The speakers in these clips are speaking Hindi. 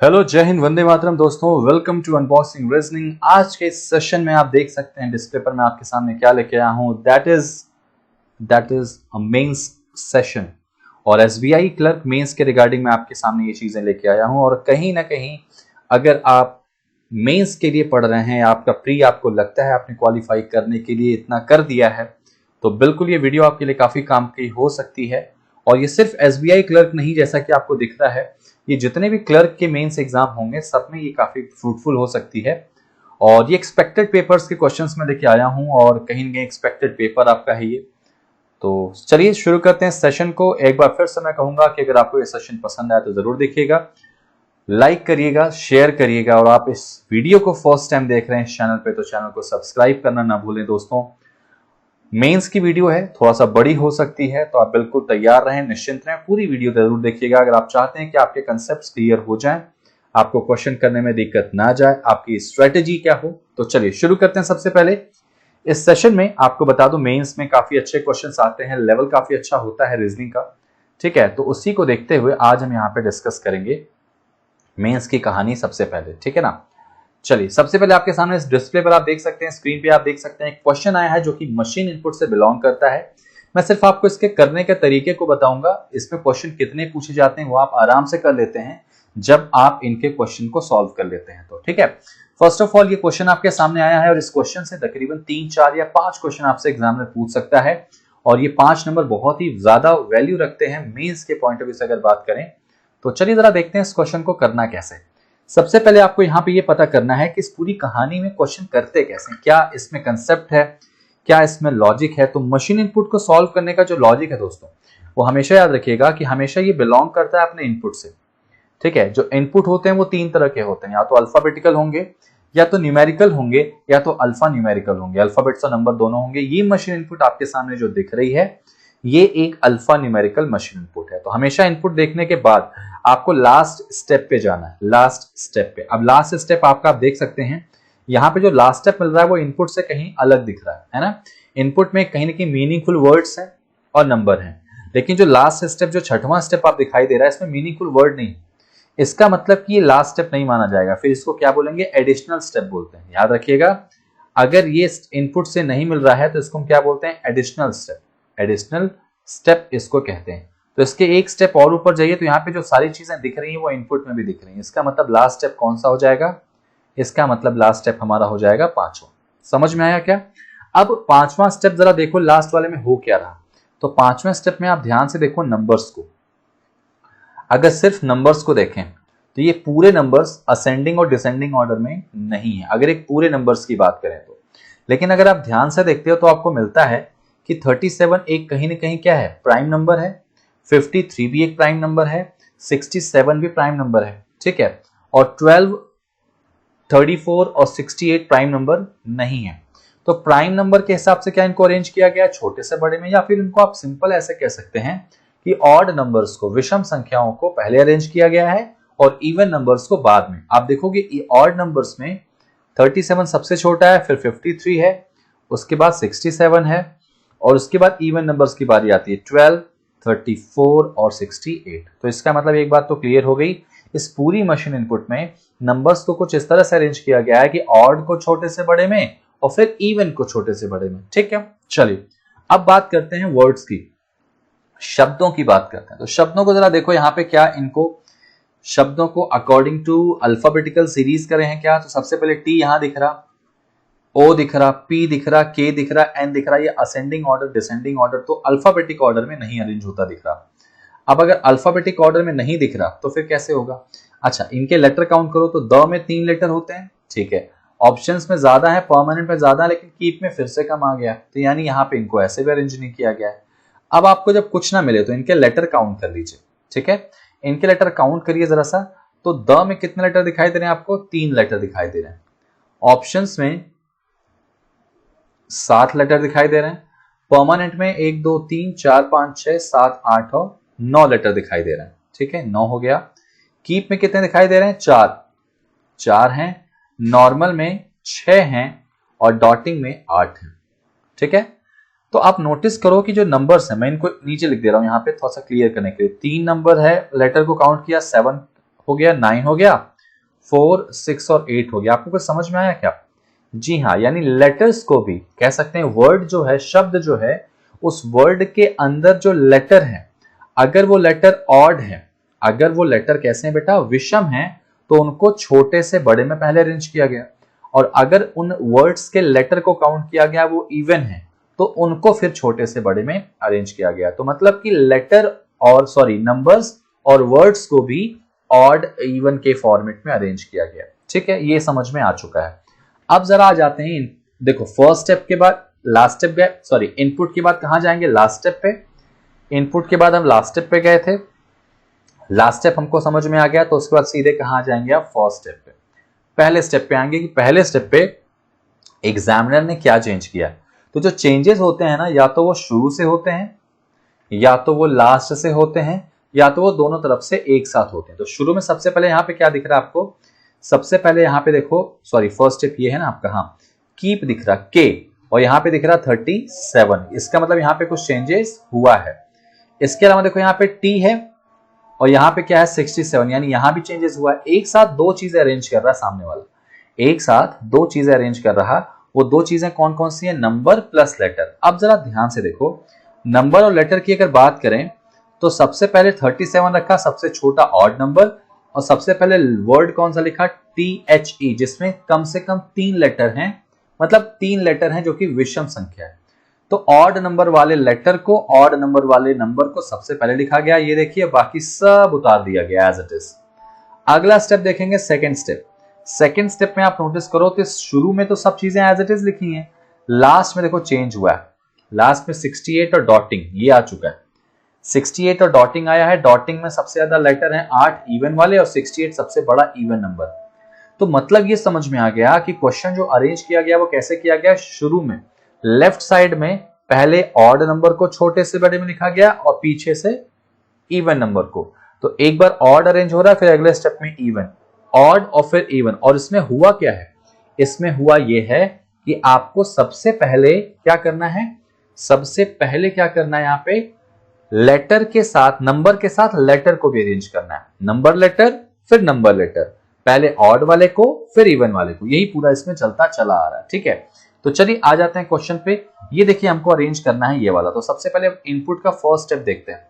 हेलो, जय हिंद, वंदे मातरम दोस्तों। Welcome to unboxing reasoning. आज के इस सेशन में आप देख सकते हैं डिस्प्ले पर मैं आपके सामने क्या लेके आया हूं। That is a mains session और एसबीआई क्लर्क मेंस के रिगार्डिंग मैं आपके सामने ये चीजें लेके आया हूं। और कहीं ना कहीं अगर आप मेंस के लिए पढ़ रहे हैं, आपका प्री आपको लगता है आपने क्वालिफाई करने के लिए इतना कर दिया है, तो बिल्कुल ये वीडियो आपके लिए काफी काम की हो सकती है। और ये सिर्फ एसबीआई क्लर्क नहीं, जैसा कि आपको दिख रहा है, ये जितने भी क्लर्क के मेंस एग्जाम होंगे सब में ये काफी फ्रूटफुल हो सकती है। और ये एक्सपेक्टेड पेपर्स के क्वेश्चंस में लेके आया हूं और कहीं ना कहीं एक्सपेक्टेड पेपर आपका है ये। तो चलिए शुरू करते हैं सेशन को। एक बार फिर से मैं कहूंगा कि अगर आपको ये सेशन पसंद आया तो जरूर देखिएगा, लाइक करिएगा, शेयर करिएगा। और आप इस वीडियो को फर्स्ट टाइम देख रहे हैं इस चैनल पे तो चैनल को सब्सक्राइब करना ना भूलें दोस्तों। मेंस की वीडियो है, थोड़ा सा बड़ी हो सकती है, तो आप बिल्कुल तैयार रहें, निश्चिंत रहें, पूरी वीडियो जरूर देखिएगा। अगर आप चाहते हैं कि आपके कंसेप्ट्स क्लियर हो जाएं, आपको क्वेश्चन करने में दिक्कत ना जाए, आपकी स्ट्रेटेजी क्या हो, तो चलिए शुरू करते हैं। सबसे पहले इस सेशन में आपको बता दूं, मेंस में काफी अच्छे क्वेश्चंस आते हैं, लेवल काफी अच्छा होता है रीजनिंग का, ठीक है। तो उसी को देखते हुए आज हम यहाँ पे डिस्कस करेंगे मेंस की कहानी सबसे पहले, ठीक है ना। चलिए सबसे पहले आपके सामने इस डिस्प्ले पर आप देख सकते हैं, स्क्रीन पे आप देख सकते हैं, एक क्वेश्चन आया है जो कि मशीन इनपुट से बिलोंग करता है। मैं सिर्फ आपको इसके करने के तरीके को बताऊंगा। इसमें क्वेश्चन कितने पूछे जाते हैं वो आप आराम से कर लेते हैं जब आप इनके क्वेश्चन को सॉल्व कर लेते हैं, तो ठीक है। फर्स्ट ऑफ ऑल ये क्वेश्चन आपके सामने आया है और इस क्वेश्चन से तकरीबन 3, 4 या 5 क्वेश्चन आपसे एग्जाम में पूछ सकता है। और ये 5 नंबर बहुत ही ज्यादा वैल्यू रखते हैं मेंस के पॉइंट ऑफ व्यू से अगर बात करें तो। चलिए जरा देखते हैं इस क्वेश्चन को करना कैसे। सबसे पहले आपको यहाँ पे ये पता करना है कि इस पूरी कहानी में क्वेश्चन करते कैसे हैं, क्या इसमें कंसेप्ट है, क्या इसमें लॉजिक है। तो मशीन इनपुट को सॉल्व करने का जो लॉजिक है दोस्तों, वो हमेशा याद रखिएगा कि हमेशा ये बिलोंग करता है अपने इनपुट से, ठीक है। जो इनपुट होते हैं वो 3 तरह के होते हैं, या तो अल्फाबेटिकल होंगे, या तो न्यूमेरिकल होंगे, या तो अल्फा न्यूमेरिकल होंगे। अल्फाबेट्स और नंबर दोनों होंगे। ये मशीन इनपुट आपके सामने जो दिख रही है ये एक अल्फा न्यूमेरिकल मशीन इनपुट है। तो हमेशा इनपुट देखने के बाद आपको लास्ट स्टेप पे जाना है, लास्ट स्टेप पे। अब लास्ट स्टेप आपका आप देख सकते हैं यहाँ पे जो लास्ट स्टेप मिल रहा है वो इनपुट से कहीं अलग दिख रहा है ना। इनपुट में कहीं ना कहीं मीनिंगफुल वर्ड्स हैं और नंबर हैं, लेकिन जो लास्ट स्टेप, जो छठवां स्टेप आप दिखाई दे रहा है, इसमें मीनिंगफुल वर्ड नहीं। इसका मतलब कि ये लास्ट स्टेप नहीं माना जाएगा, फिर इसको क्या बोलेंगे, एडिशनल स्टेप बोलते हैं। याद रखिएगा, अगर ये इनपुट से नहीं मिल रहा है तो इसको हम क्या बोलते हैं, एडिशनल स्टेप। एडिशनल स्टेप इसको कहते हैं। तो इसके एक स्टेप और ऊपर जाइए तो यहाँ पे जो सारी चीजें दिख रही हैं वो इनपुट में भी दिख रही हैं। इसका मतलब लास्ट स्टेप कौन सा हो जाएगा, इसका मतलब लास्ट स्टेप हमारा हो जाएगा 5वां। समझ में आया क्या। अब 5वां स्टेप जरा देखो लास्ट वाले में हो क्या रहा। तो 5वें स्टेप में आप ध्यान से देखो नंबर्स को। अगर सिर्फ नंबर्स को देखें तो ये पूरे नंबर्स असेंडिंग और डिसेंडिंग ऑर्डर में नहीं है, अगर एक पूरे नंबर्स की बात करें तो। लेकिन अगर आप ध्यान से देखते हो तो आपको मिलता है कि 37 एक कहीं ना कहीं क्या है, प्राइम नंबर है। 53 भी एक प्राइम नंबर है, 67 भी प्राइम नंबर है, ठीक है। और 12, 34 और 68 प्राइम नंबर नहीं है। तो प्राइम नंबर के हिसाब से क्या इनको अरेंज किया गया, छोटे से बड़े में, या फिर इनको आप सिंपल ऐसे कह सकते हैं कि ऑड नंबर्स को, विषम संख्याओं को पहले अरेंज किया गया है और इवन नंबर्स को बाद में। आप देखोगे ऑड नंबर्स में 37 सबसे छोटा है, फिर 53 है, उसके बाद 67 है, और उसके बाद इवन नंबर्स की बारी आती है 12, 34 और 68। तो इसका मतलब एक बात तो क्लियर हो गई, इस पूरी मशीन इनपुट में नंबर्स को कुछ इस तरह से अरेंज किया गया है कि ऑड को छोटे से बड़े में और फिर इवन को छोटे से बड़े में, ठीक है। चलिए अब बात करते हैं वर्ड्स की, शब्दों की बात करते हैं। तो शब्दों को जरा देखो यहाँ पे, क्या इनको शब्दों को अकॉर्डिंग टू अल्फाबेटिकल सीरीज करे हैं क्या। तो सबसे पहले टी यहाँ दिख रहा, ओ दिख रहा, पी दिख रहा, के दिख रहा, एन दिख रहा। ये असेंडिंग ऑर्डर, डिसेंडिंग ऑर्डर, तो अल्फाबेटिक ऑर्डर में नहीं अरेंज होता दिख रहा। अब अगर अल्फाबेटिक ऑर्डर में नहीं दिख रहा तो फिर कैसे होगा। अच्छा, इनके लेटर काउंट करो तो द में 3 लेटर होते हैं, ठीक है। ऑप्शंस में ज्यादा है, परमानेंट में ज्यादा है, लेकिन कीप में फिर से कम आ गया, तो यानी यहाँ पे इनको ऐसे भी अरेंज नहीं किया गया है। अब आपको जब कुछ ना मिले तो इनके लेटर काउंट कर लीजिए, ठीक है। इनके लेटर काउंट करिए जरा सा। तो द में कितने लेटर दिखाई दे रहे हैं आपको, 3 लेटर दिखाई दे रहे हैं। ऑप्शंस में 7 लेटर दिखाई दे रहे हैं। परमानेंट में 1, 2, 3, 4, 5, 6, 7, 8 और 9 लेटर दिखाई दे रहे हैं, ठीक है। 9 हो गया। कीप में कितने दिखाई दे रहे हैं, 4 हैं। नॉर्मल में 6 हैं और डॉटिंग में 8 हैं, ठीक है। तो आप नोटिस करो कि जो नंबर्स हैं, मैं इनको नीचे लिख दे रहा हूं यहाँ पे थोड़ा सा क्लियर करने के लिए। 3 नंबर है, लेटर को काउंट किया, 7 हो गया, 9 हो गया, 4, 6 और 8 हो गया। आपको कुछ समझ में आया क्या? जी हाँ, यानी लेटर्स को भी कह सकते हैं, वर्ड जो है, शब्द जो है, उस वर्ड के अंदर जो लेटर है, अगर वो लेटर ऑड है, अगर वो लेटर कैसे हैं बेटा, विषम है, तो उनको छोटे से बड़े में पहले अरेंज किया गया, और अगर उन वर्ड्स के लेटर को काउंट किया गया वो इवन है, तो उनको फिर छोटे से बड़े में अरेंज किया गया। तो मतलब कि लेटर और नंबर्स और वर्ड्स को भी ऑड इवन के फॉर्मेट में अरेंज किया गया। ठीक है, ये समझ में आ चुका है। अब जरा आ जाते हैं, देखो फर्स्ट स्टेप के बाद लास्ट स्टेप गए, इनपुट के बाद कहां जाएंगे? लास्ट स्टेप पे। इनपुट के बाद हम लास्ट स्टेप पे गए थे, लास्ट स्टेप हमको समझ में आ गया, तो उसके बाद सीधे कहां जाएंगे आप? फर्स्ट स्टेप पे, पहले स्टेप पे आएंगे कि पहले स्टेप पे एग्जामिनर ने क्या चेंज किया। तो जो चेंजेस होते हैं ना, या तो वो शुरू से होते हैं, या तो वो लास्ट से होते हैं, या तो वो दोनों तरफ से एक साथ होते हैं। तो शुरू में सबसे पहले यहाँ पे क्या दिख रहा है आपको? सबसे पहले यहाँ पे देखो, फर्स्ट स्टेप ये है ना आपका, हाँ, कीप दिख रहा के, और यहाँ पे दिख रहा 37। इसका मतलब यहाँ पे कुछ चेंजेस हुआ है। इसके अलावा देखो यहाँ पे टी है, और यहाँ पे क्या है? 67, यानी यहाँ भी चेंजेस हुआ है। एक साथ दो चीजें अरेंज कर रहा है सामने वाला, एक साथ दो चीजें अरेंज कर रहा। वो दो चीजें कौन कौन सी है? Number plus letter. अब जरा ध्यान से देखो, नंबर और लेटर की अगर बात करें तो सबसे पहले 37 रखा, सबसे छोटा ऑड नंबर, और सबसे पहले वर्ड कौन सा लिखा? THE, जिसमें कम से कम 3 लेटर हैं, मतलब 3 लेटर हैं जो कि विषम संख्या है। तो ऑड नंबर वाले लेटर को, ऑड नंबर वाले नंबर को सबसे पहले लिखा गया, ये देखिए, बाकी सब उतार दिया गया एज इट इज। अगला स्टेप देखेंगे, सेकंड स्टेप। सेकंड स्टेप में आप नोटिस करो तो शुरू में तो सब चीजें एज इट इज लिखी हैं, लास्ट में देखो चेंज हुआ है। लास्ट में 68 और डॉटिंग ये आ चुका है, 68 और डॉटिंग आया है। डॉटिंग में सबसे ज्यादा लेटर हैं 8 इवन वाले, और 68 सबसे बड़ा इवन नंबर। तो मतलब ये समझ में आ गया कि क्वेश्चन जो अरेंज किया गया वो कैसे किया गया। शुरू में लेफ्ट साइड में पहले ऑड नंबर को छोटे से बड़े में लिखा गया, और पीछे से इवन नंबर को। तो एक बार ऑड अरेंज हो रहा है, फिर अगले स्टेप में इवन, ऑड और फिर इवन। और इसमें हुआ क्या है? इसमें हुआ यह है कि आपको सबसे पहले क्या करना है? सबसे पहले क्या करना है? यहाँ पे लेटर के साथ, नंबर के साथ लेटर को भी अरेंज करना है। नंबर लेटर, फिर नंबर लेटर, पहले ऑड वाले को फिर इवन वाले को। यही पूरा इसमें चलता चला आ रहा है। ठीक है, तो चलिए आ जाते हैं क्वेश्चन पे। ये देखिए, हमको अरेंज करना है ये वाला। तो सबसे पहले इनपुट का फर्स्ट स्टेप देखते हैं।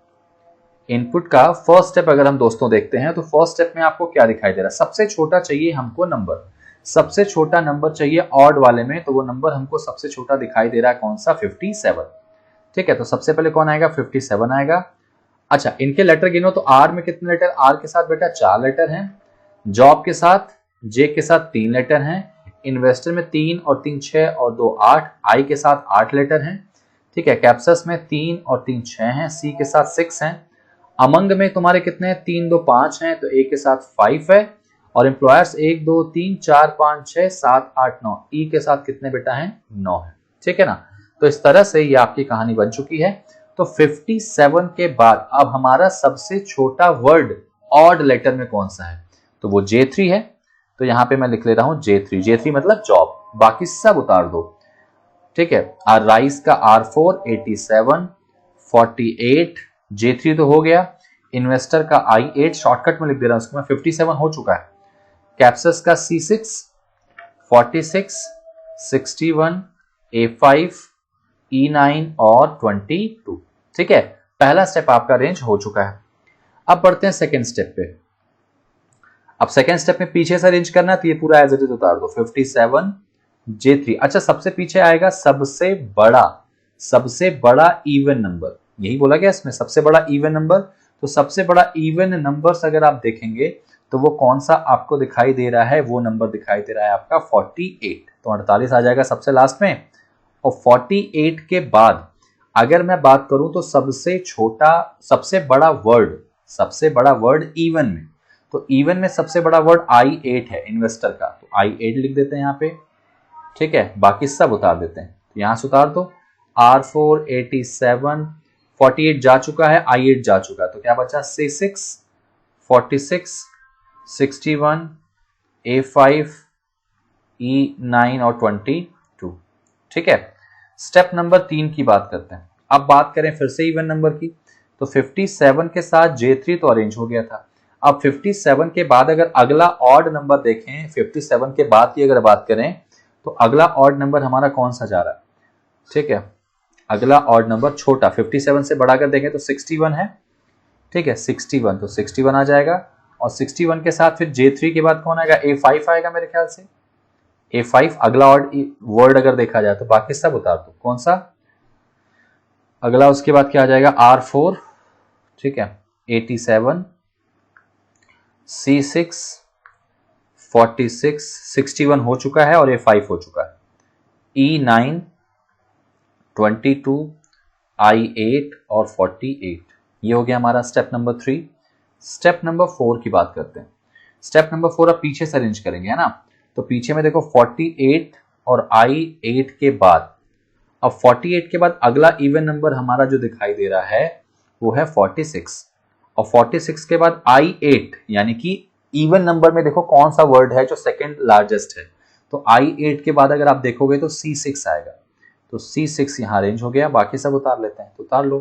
इनपुट का फर्स्ट स्टेप अगर हम दोस्तों देखते हैं, तो फर्स्ट स्टेप में आपको क्या दिखाई दे रहा है? सबसे छोटा चाहिए हमको नंबर, सबसे छोटा नंबर चाहिए ऑड वाले में। तो वो नंबर हमको सबसे छोटा दिखाई दे रहा है, कौन सा? 57। ठीक है, तो सबसे पहले कौन आएगा? 57 आएगा। अच्छा, इनके लेटर गिनो तो आर में कितने लेटर? आर के साथ बेटा 4 लेटर हैं, जॉब के साथ, जे के साथ 3 लेटर हैं, इन्वेस्टर में 3 और 3 6 और 2 8, आई के साथ 8 लेटर हैं। ठीक है, कैप्सस में 3 और 3 6 हैं, सी के साथ 6 हैं, अमंग में तुम्हारे कितने हैं? 3 2 5 हैं, तो ए के साथ 5 है, और एम्प्लॉयर्स 1 2 3 4 5 6 7 8 9, ई के साथ कितने बेटा हैं? 9 है। ठीक है ना, तो इस तरह से ये आपकी कहानी बन चुकी है। तो 57 के बाद अब हमारा सबसे छोटा वर्ड ऑड लेटर में कौन सा है? तो वो J3 है। तो यहां पे मैं लिख ले रहा हूं J3, J3 मतलब जॉब, बाकी सब उतार दो। ठीक है, आर राइस का R4 87 48, J3 तो हो गया, इन्वेस्टर का I8 शॉर्टकट में लिख दे रहा हूं उसको मैं, 57 हो चुका है। कैप्सस का C6 46 61 A5 E9 और 22। ठीक है, पहला स्टेप आपका अरेंज हो चुका है। अब बढ़ते हैं सेकेंड स्टेप पे। अब सेकेंड स्टेप में पीछे से अरेंज करना है, तो ये पूरा एज इट इज उतार दो, 57 J3। अच्छा, सबसे पीछे आएगा सबसे बड़ा इवन नंबर, यही बोला गया इसमें, सबसे बड़ा इवन नंबर। तो सबसे बड़ा इवन नंबर्स अगर आप देखेंगे तो वो कौन सा आपको दिखाई दे रहा है? वो नंबर दिखाई दे रहा है आपका 48। तो 48 आ जाएगा सबसे लास्ट में। और 48 के बाद अगर मैं बात करूं तो सबसे बड़ा वर्ड इवन में, तो इवन में सबसे बड़ा वर्ड I8 है, इन्वेस्टर का। तो I8 लिख देते हैं यहाँ पे। ठीक है, बाकी सब उतार देते हैं, तो यहां से उतार दो। R4 87 48 जा चुका है, I8 जा चुका है, तो क्या बचा? C6 46 61 A5 E9 और 22। ठीक है, स्टेप नंबर 3 की बात करते हैं। अब बात करें फिर से इवन नंबर की, तो 57 के साथ J3 तो अरेंज हो गया था। अब 57 के बाद अगर अगला ऑड नंबर देखें, 57 के बाद की अगर बात करें तो अगला ऑड नंबर हमारा कौन सा जा रहा है? ठीक है, अगला ऑड नंबर छोटा 57 से बड़ा अगर देखें तो 61 है। ठीक है, 61, तो 61 आ जाएगा। और 61 के साथ फिर J3 के बाद कौन आएगा? A5 आएगा मेरे ख्याल से। A5 अगला ऑड वर्ड अगर देखा जाए तो बाकी सब उतार दो। कौन सा अगला? उसके बाद क्या आ जाएगा? R4। ठीक है, 87, C6, 46, 61 हो चुका है और A5 हो चुका है। E9, 22, I8 और 48, ये हो गया हमारा स्टेप नंबर 3। स्टेप नंबर 4 की बात करते हैं। स्टेप नंबर 4 अब पीछे से अरेंज करेंगे, है ना? तो पीछे में देखो 48 और I8 के बाद, अब 48 के बाद अगला इवन नंबर हमारा जो दिखाई दे रहा है वो है 46, और 46 के बाद I8 यानी कि इवन नंबर में देखो कौन सा वर्ड है जो सेकंड लार्जेस्ट है। तो I8 के बाद अगर आप देखोगे तो C6 आएगा, तो C6 यहां अरेंज हो गया। बाकी सब उतार लेते हैं, तो उतार लो।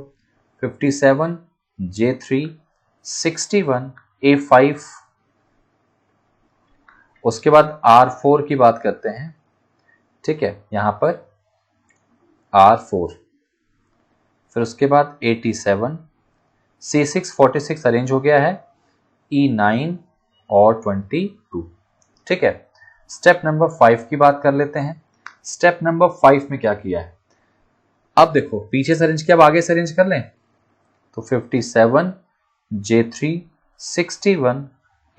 57, J3, 61, A5, उसके बाद R4 की बात करते हैं। ठीक है, यहां पर R4, फिर उसके बाद 87, C6, 46 अरेंज हो गया है, E9 और 22। ठीक है, स्टेप नंबर 5 की बात कर लेते हैं। स्टेप नंबर 5 में क्या किया है? अब देखो पीछे से अरेंज किया, अब आगे से अरेंज कर लें। तो 57, J3, 61,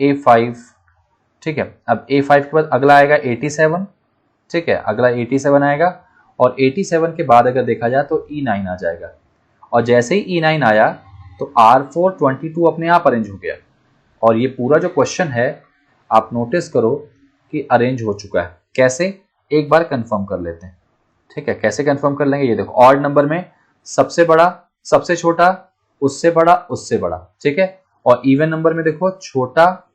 A5। ठीक है, अब A5 के बाद अगला आएगा 87। ठीक है, अगला 87 आएगा, और 87 के बाद अगर देखा जाए तो E9 आ जाएगा। और जैसे ही E9 आया तो R4, 22 अपने आप अरेंज हो गया। और ये पूरा जो क्वेश्चन है आप नोटिस करो कि अरेंज हो चुका है। कैसे? एक बार कंफर्म कर लेते हैं। ठीक है, कैसे कंफर्म कर लेंगे? ये देखो ऑड नंबर में सबसे बड़ा, सबसे छोटा, उससे बड़ा, उससे बड़ा। ठीक है, और इवन नंबर में देखो छोटा,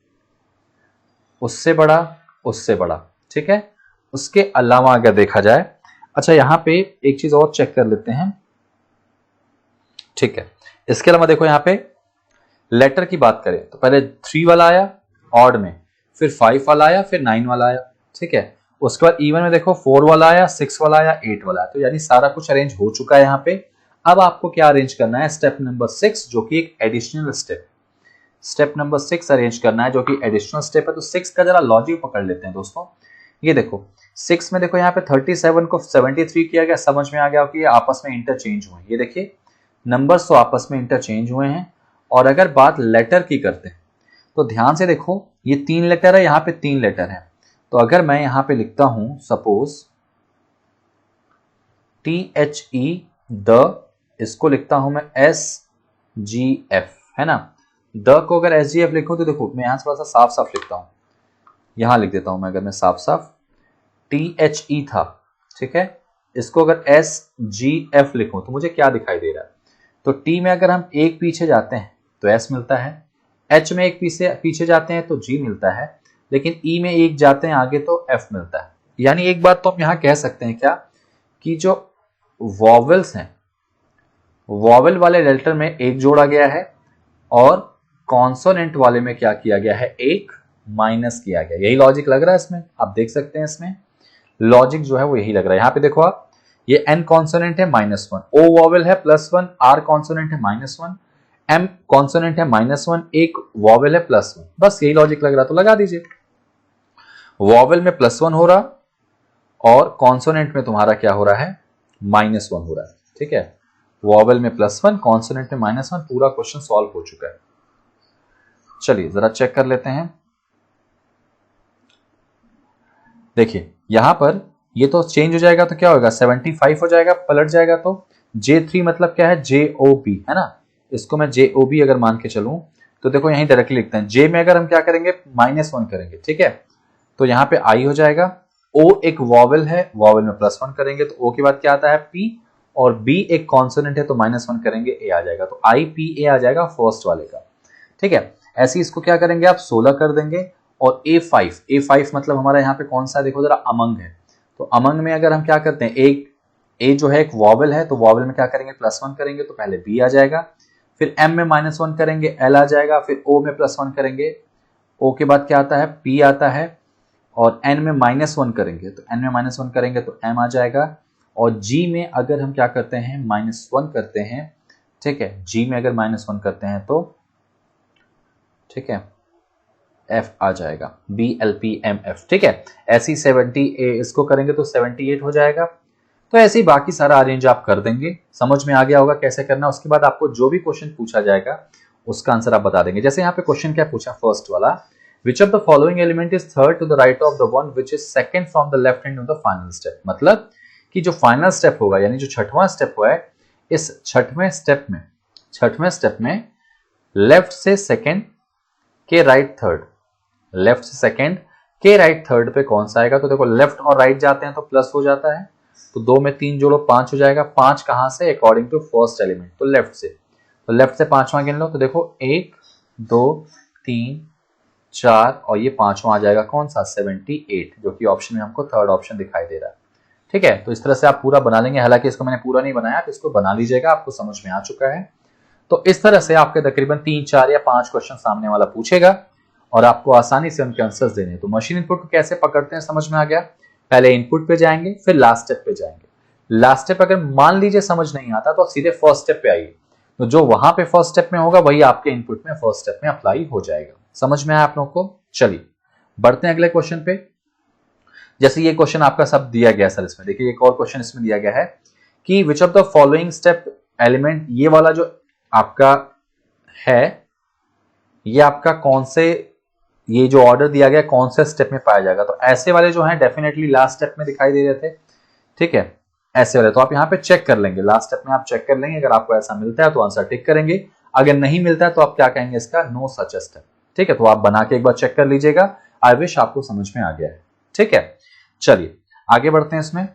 उससे बड़ा, उससे बड़ा। ठीक है, उसके अलावा अगर देखा जाए, अच्छा यहां पे एक चीज और चेक कर लेते हैं। ठीक है, इसके अलावा देखो यहां पे लेटर की बात करें तो पहले 3 वाला आया ऑड में, फिर 5 वाला आया, फिर 9 वाला आया। ठीक है, उसके बाद इवन में देखो 4 वाला आया, 6 वाला आया, 8 वाला आया। तो यानी सारा कुछ अरेंज हो चुका है यहाँ पे। अब आपको क्या अरेंज करना है? स्टेप नंबर 6, जो कि एक additional step. Step number 6 arrange करना है, जो कि एडिशनल स्टेप है। तो 6 का जरा लॉजिक पकड़ लेते हैं दोस्तों। ये देखो 6 में देखो यहाँ पे 37 को 73 किया गया, समझ में आ गया कि आपस में इंटरचेंज हुए। ये देखिए नंबर्स तो आपस में इंटरचेंज हुए हैं। और अगर बात लेटर की करते हैं तो ध्यान से देखो, ये 3 लेटर है, यहाँ पे 3 लेटर है। तो अगर मैं यहाँ पे लिखता हूं सपोज THE द, इसको लिखता हूं मैं SGF, है ना? द को अगर SGF लिखूं तो देखो मैं यहां थोड़ा सा साफ साफ लिखता हूं, यहां लिख देता हूं मैं, अगर मैं साफ साफ THE था। ठीक है, इसको अगर SGF लिखूं तो मुझे क्या दिखाई दे रहा है? तो T में अगर हम एक पीछे जाते हैं तो S मिलता है, H में एक पीछे जाते हैं तो G मिलता है, लेकिन E में एक जाते हैं आगे तो F मिलता है। यानी एक बात तो हम यहां कह सकते हैं क्या, कि जो वॉवेल्स हैं, वॉवेल वाले लेटर में एक जोड़ा गया है और कॉन्सोनेंट वाले में क्या किया गया है? एक माइनस किया गया। यही लॉजिक लग रहा है इसमें, आप देख सकते हैं इसमें लॉजिक जो है वो यही लग रहा है। यहां पे देखो आप, ये N कॉन्सोनेंट है -1, O वॉवेल है +1, R कॉन्सोनेंट है -1, M कॉन्सोनेंट है -1, एक वॉवेल है +1। बस यही लॉजिक लग रहा, तो लगा दीजिए। वॉवेल में +1 हो रहा और कॉन्सोनेंट में तुम्हारा क्या हो रहा है? -1 हो रहा है। ठीक है, वॉवेल में +1, कॉन्सोनेंट में -1, पूरा क्वेश्चन सॉल्व हो चुका है। चलिए जरा चेक कर लेते हैं। देखिए यहां पर ये तो चेंज हो जाएगा तो क्या होगा? 75 हो जाएगा, पलट जाएगा। तो J3 मतलब क्या है? JOB, है ना? इसको मैं JOB अगर मान के चलूं तो देखो यहीं डायरेक्टली लिखते हैं। J में अगर हम क्या करेंगे? -1 करेंगे। ठीक है, तो यहाँ पे I हो जाएगा। O एक वॉवेल है, वॉवेल में +1 करेंगे तो O के बाद क्या आता है? P, और B एक कॉन्सोनेंट है तो -1 करेंगे, A आ जाएगा। तो IPA आ जाएगा फर्स्ट वाले का। ठीक है, ऐसे इसको क्या करेंगे आप? 16 कर देंगे। और A5 मतलब हमारा यहाँ पे कौन सा? देखो जरा अमंग है। तो अमंग में अगर हम क्या करते हैं, एक A जो है एक वॉवेल है, तो वॉवेल में क्या करेंगे? +1 करेंगे तो पहले B आ जाएगा, फिर m में -1 करेंगे l आ जाएगा, फिर o में +1 करेंगे, o के बाद क्या आता है p आता है, और n में -1 करेंगे तो n में -1 करेंगे तो m आ जाएगा, और g में अगर हम क्या करते हैं -1 करते हैं, ठीक है, g में अगर -1 करते हैं तो ठीक है f आ जाएगा, BLPMF, ठीक है। ऐसी 70 इसको करेंगे तो 78 हो जाएगा। तो ऐसे ही बाकी सारा अरेंज आप कर देंगे, समझ में आ गया होगा कैसे करना। उसके बाद आपको जो भी क्वेश्चन पूछा जाएगा उसका आंसर आप बता देंगे। जैसे यहाँ पे क्वेश्चन क्या पूछा फर्स्ट वाला, which of the following element is third to the right of the one which is second from the left hand of the final step. मतलब कि जो फाइनल स्टेप होगा यानी जो छठवां स्टेप हुआ है, इस छठवें स्टेप में लेफ्ट से सेकंड के राइट थर्ड, लेफ्ट से सेकंड के राइट थर्ड पे कौन सा आएगा। तो देखो लेफ्ट और राइट जाते हैं तो प्लस हो जाता है, तो 2 में 3 जोड़ो 5 हो जाएगा। 5 कहां से, अकॉर्डिंग टू फर्स्ट एलिमेंट, तो लेफ्ट से, तो लेफ्ट से पांचवा गिन लो। तो देखो 1 2 3 4 और ये पांचवा आ जाएगा कौन सा 78, जो कि ऑप्शन में हमको थर्ड ऑप्शन दिखाई दे रहा है। ठीक है, तो इस तरह से आप पूरा बना लेंगे। हालांकि इसको मैंने पूरा नहीं बनाया, तो इसको बना लीजिएगा, आपको समझ में आ चुका है। तो इस तरह से आपके तकरीबन 3 4 या 5 क्वेश्चन सामने वाला पूछेगा और आपको आसानी से उनके आंसर्स देने हैं। तो मशीन इनपुट को कैसे पकड़ते हैं समझ में आ गया। पहले इनपुट पे जाएंगे, फिर लास्ट स्टेप पे जाएंगे। लास्ट स्टेप अगर मान लीजिए समझ नहीं आता तो सीधे फर्स्ट स्टेप पे आइए, तो जो वहां पे फर्स्ट स्टेप में होगा वही आपके इनपुट में फर्स्ट स्टेप में अप्लाई हो जाएगा। समझ में आया आप लोगों को। चलिए बढ़ते हैं अगले क्वेश्चन पे। जैसे ये क्वेश्चन आपका सब दिया गया सर, इसमें देखिए एक और क्वेश्चन इसमें दिया गया है कि विच of the following step element, ये वाला जो आपका है ये आपका कौन से, ये जो ऑर्डर दिया गया कौन से स्टेप में पाया जाएगा। तो ऐसे वाले जो हैं डेफिनेटली लास्ट स्टेप में दिखाई दे रहे थे, ठीक है, ऐसे वाले तो आप यहाँ पे चेक कर लेंगे, लास्ट स्टेप में आप चेक कर लेंगे। अगर आपको ऐसा मिलता है तो आंसर टिक करेंगे, अगर नहीं मिलता है तो आप क्या कहेंगे इसका, नो सच स्टेप। ठीक है, तो आप बना के एक बार चेक कर लीजिएगा। आई विश आपको समझ में आ गया है। ठीक है, चलिए आगे बढ़ते हैं। इसमें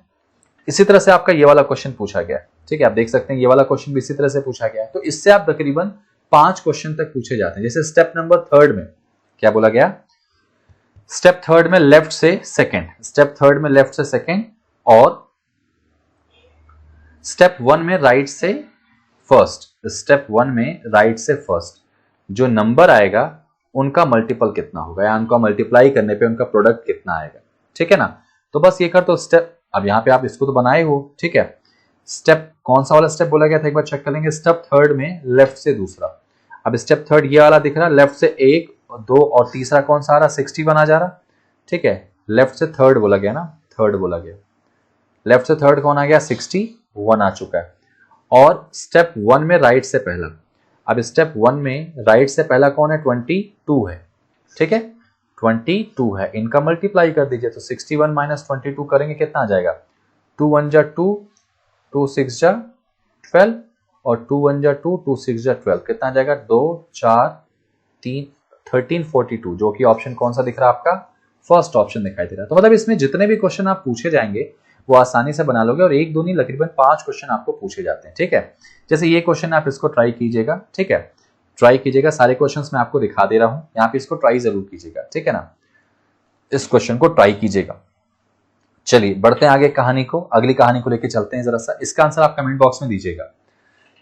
इसी तरह से आपका ये वाला क्वेश्चन पूछा गया है। ठीक है, आप देख सकते हैं ये वाला क्वेश्चन भी इसी तरह से पूछा गया है। तो इससे आप तकरीबन 5 क्वेश्चन तक पूछे जाते हैं। जैसे स्टेप नंबर 3 में क्या बोला गया, स्टेप 3 में लेफ्ट से सेकंड, स्टेप 3 में लेफ्ट से सेकंड, और स्टेप 1 में राइट से फर्स्ट, स्टेप 1 में राइट से फर्स्ट जो नंबर आएगा उनका मल्टीपल कितना होगा, या उनका मल्टीप्लाई करने पे उनका प्रोडक्ट कितना आएगा। ठीक है ना, तो बस ये कर तो स्टेप, अब यहाँ पे आप इसको तो बनाए हो। ठीक है, स्टेप कौन सा वाला स्टेप बोला गया था एक बार चेक कर लेंगे। स्टेप 3 में लेफ्ट से दूसरा, अब स्टेप 3 ये वाला दिख रहा, लेफ्ट से 1 2 और तीसरा कौन सा आ रहा, 61 आ जा रहा। ठीक है, लेफ्ट से थर्ड बोला गया ना, थर्ड बोला गया, लेफ्ट से थर्ड कौन आ गया, 61 आ चुका है। और स्टेप 1 में राइट से पहला, अब स्टेप 1 में राइट से पहला कौन है, 22 है। ठीक है, 22 है, इनका मल्टीप्लाई कर दीजिए तो 61 माइनस 22 करेंगे कितना आ जाएगा, 2 1 जा 2, 2 6 जा 12 और 2 1 जा 2, 2 6 जा 12, कितना आ जाएगा 2 4 3 13 42, जो कि ऑप्शन कौन सा दिख रहा है आपका, फर्स्ट ऑप्शन दिखाई दे रहा है। तो मतलब इसमें जितने भी क्वेश्चन आप पूछे जाएंगे वो आसानी से बना लोगे, और एक दो नहीं तकरीबन 5 क्वेश्चन आपको पूछे जाते हैं। ठीक है, जैसे ये क्वेश्चन आप इसको ट्राई कीजिएगा। ठीक है, ट्राई कीजिएगा, सारे क्वेश्चंस मैं आपको दिखा दे रहा हूं, यहाँ पे इसको ट्राई जरूर कीजिएगा। ठीक है ना, इस क्वेश्चन को ट्राई कीजिएगा। चलिए बढ़ते हैं आगे कहानी को, अगली कहानी को लेकर चलते हैं जरा सा। इसका आंसर आप कमेंट बॉक्स में दीजिएगा।